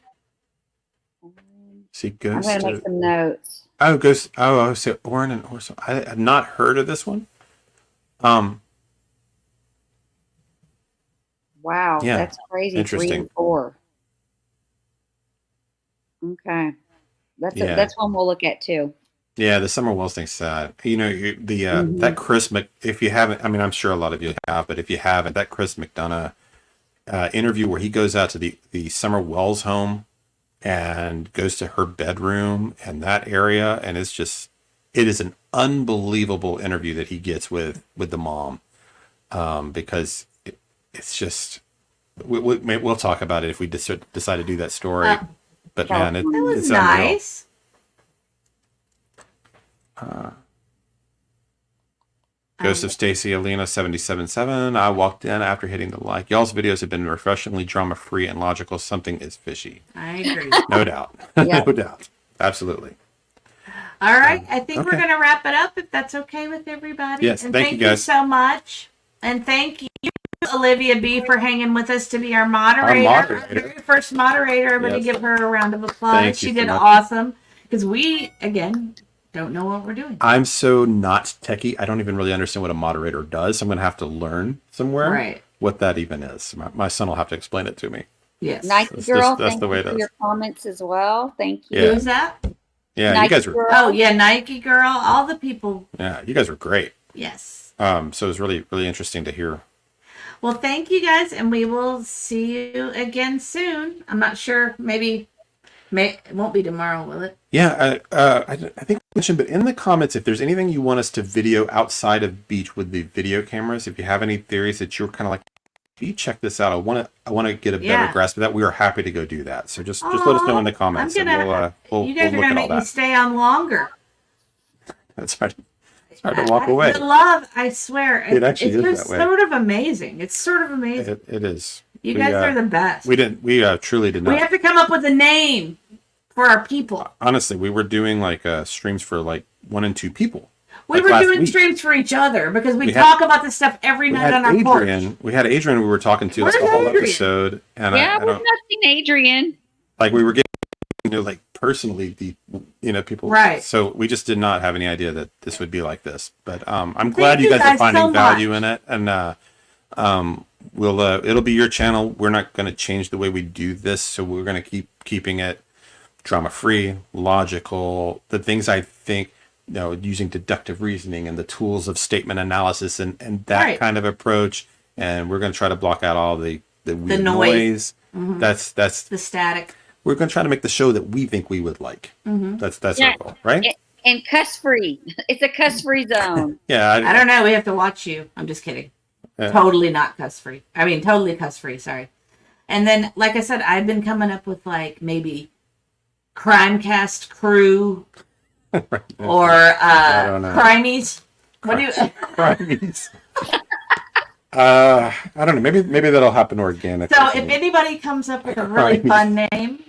See, goes I'm gonna make some notes. So Orrin and Orson. I have not heard of this one. Wow, yeah, that's crazy. Interesting. 3 and 4. Okay, that's one we'll look at too. Yeah, the Summer Wells thing's sad. That Chris if you haven't, I mean, I'm sure a lot of you have, but if you haven't, that Chris McDonough interview where he goes out to the Summer Wells home and goes to her bedroom and that area, and it is an unbelievable interview that he gets with the mom, because it's just we'll talk about it if we decide to do that story. But man, it's nice. Ghost of Stacy Alina 77.7. I walked in after hitting the like. Y'all's videos have been refreshingly drama-free and logical. Something is fishy. I agree. No doubt. Yeah. No doubt. Absolutely. All right. I think we're going to wrap it up, if that's okay with everybody. Yes, and thank you guys so much. And thank you, Olivia B, for hanging with us to be our moderator. Our very first moderator. Everybody give her a round of applause. She did awesome. Because we, again, don't know what we're doing. I'm so not techie. I don't even really understand what a moderator does. So I'm going to have to learn somewhere what that even is. My son will have to explain it to me. Yes. Nike Girl, that's thank the way you it for is. your comments as well. Thank you. Yeah. Who's that? Yeah, Nike you guys were. Girl. Oh, yeah, Nike Girl. All the people. Yeah, you guys were great. Yes. So it was really, really interesting to hear. Well, thank you guys, and we will see you again soon. I'm not sure, maybe It won't be tomorrow, will it? Yeah, I think I mentioned, but in the comments, if there's anything you want us to video outside of beach with the video cameras, if you have any theories that you're kind of like, you check this out. I want to get a better Yeah. grasp of that. We are happy to go do that. So just let us know in the comments, and we'll you guys are look gonna at all make me that. stay on longer. That's hard. It's hard to walk away. The love, I swear, It actually it's is just that way. sort of amazing. It's sort of amazing. It is. You guys are the best. We truly did We not. have to come up with a name for our people. Honestly, we were doing like streams for like 1 and 2 people. We Like were last doing week. streams for each other because we We had- talk about this stuff every We night had on our porch. Adrian. We had Adrian. We were talking to like Where's the whole Adrian? episode, and Yeah, I we've don't not seen Adrian. like we were getting to like personally the people. Right. So we just did not have any idea that this would be like this. But I'm glad you you guys are guys finding so value much. in it, and we'll it'll be your channel. We're not going to change the way we do this, so we're going to keep keeping it drama free, logical. The things I think, using deductive reasoning and the tools of statement analysis and that Right. kind of approach. And we're going to try to block out all the weird noise. noise. That's The static. we're going to try to make the show that we think we would like. That's Yeah. our goal, right? And cuss free. It's a cuss free zone. Yeah, I don't know. We have to watch you. I'm just kidding. Yeah. Totally not cuss free. I mean, totally cuss free. Sorry. And then, like I said, I've been coming up with like maybe Crimecast crew or don't know. Crimies. What do you? Crimes. I don't know. Maybe that'll happen organically. So if anybody comes up with a really Crimies. fun name,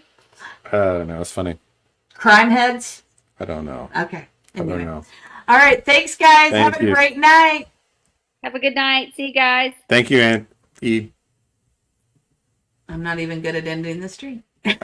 I don't know. It's funny. Crime Heads. I don't know. Okay. I Anyway. don't know. All right. Thanks, guys. Thank Have you. a great night. Have a good night. See you guys. Thank you, Ann. E. I'm not even good at ending the stream. I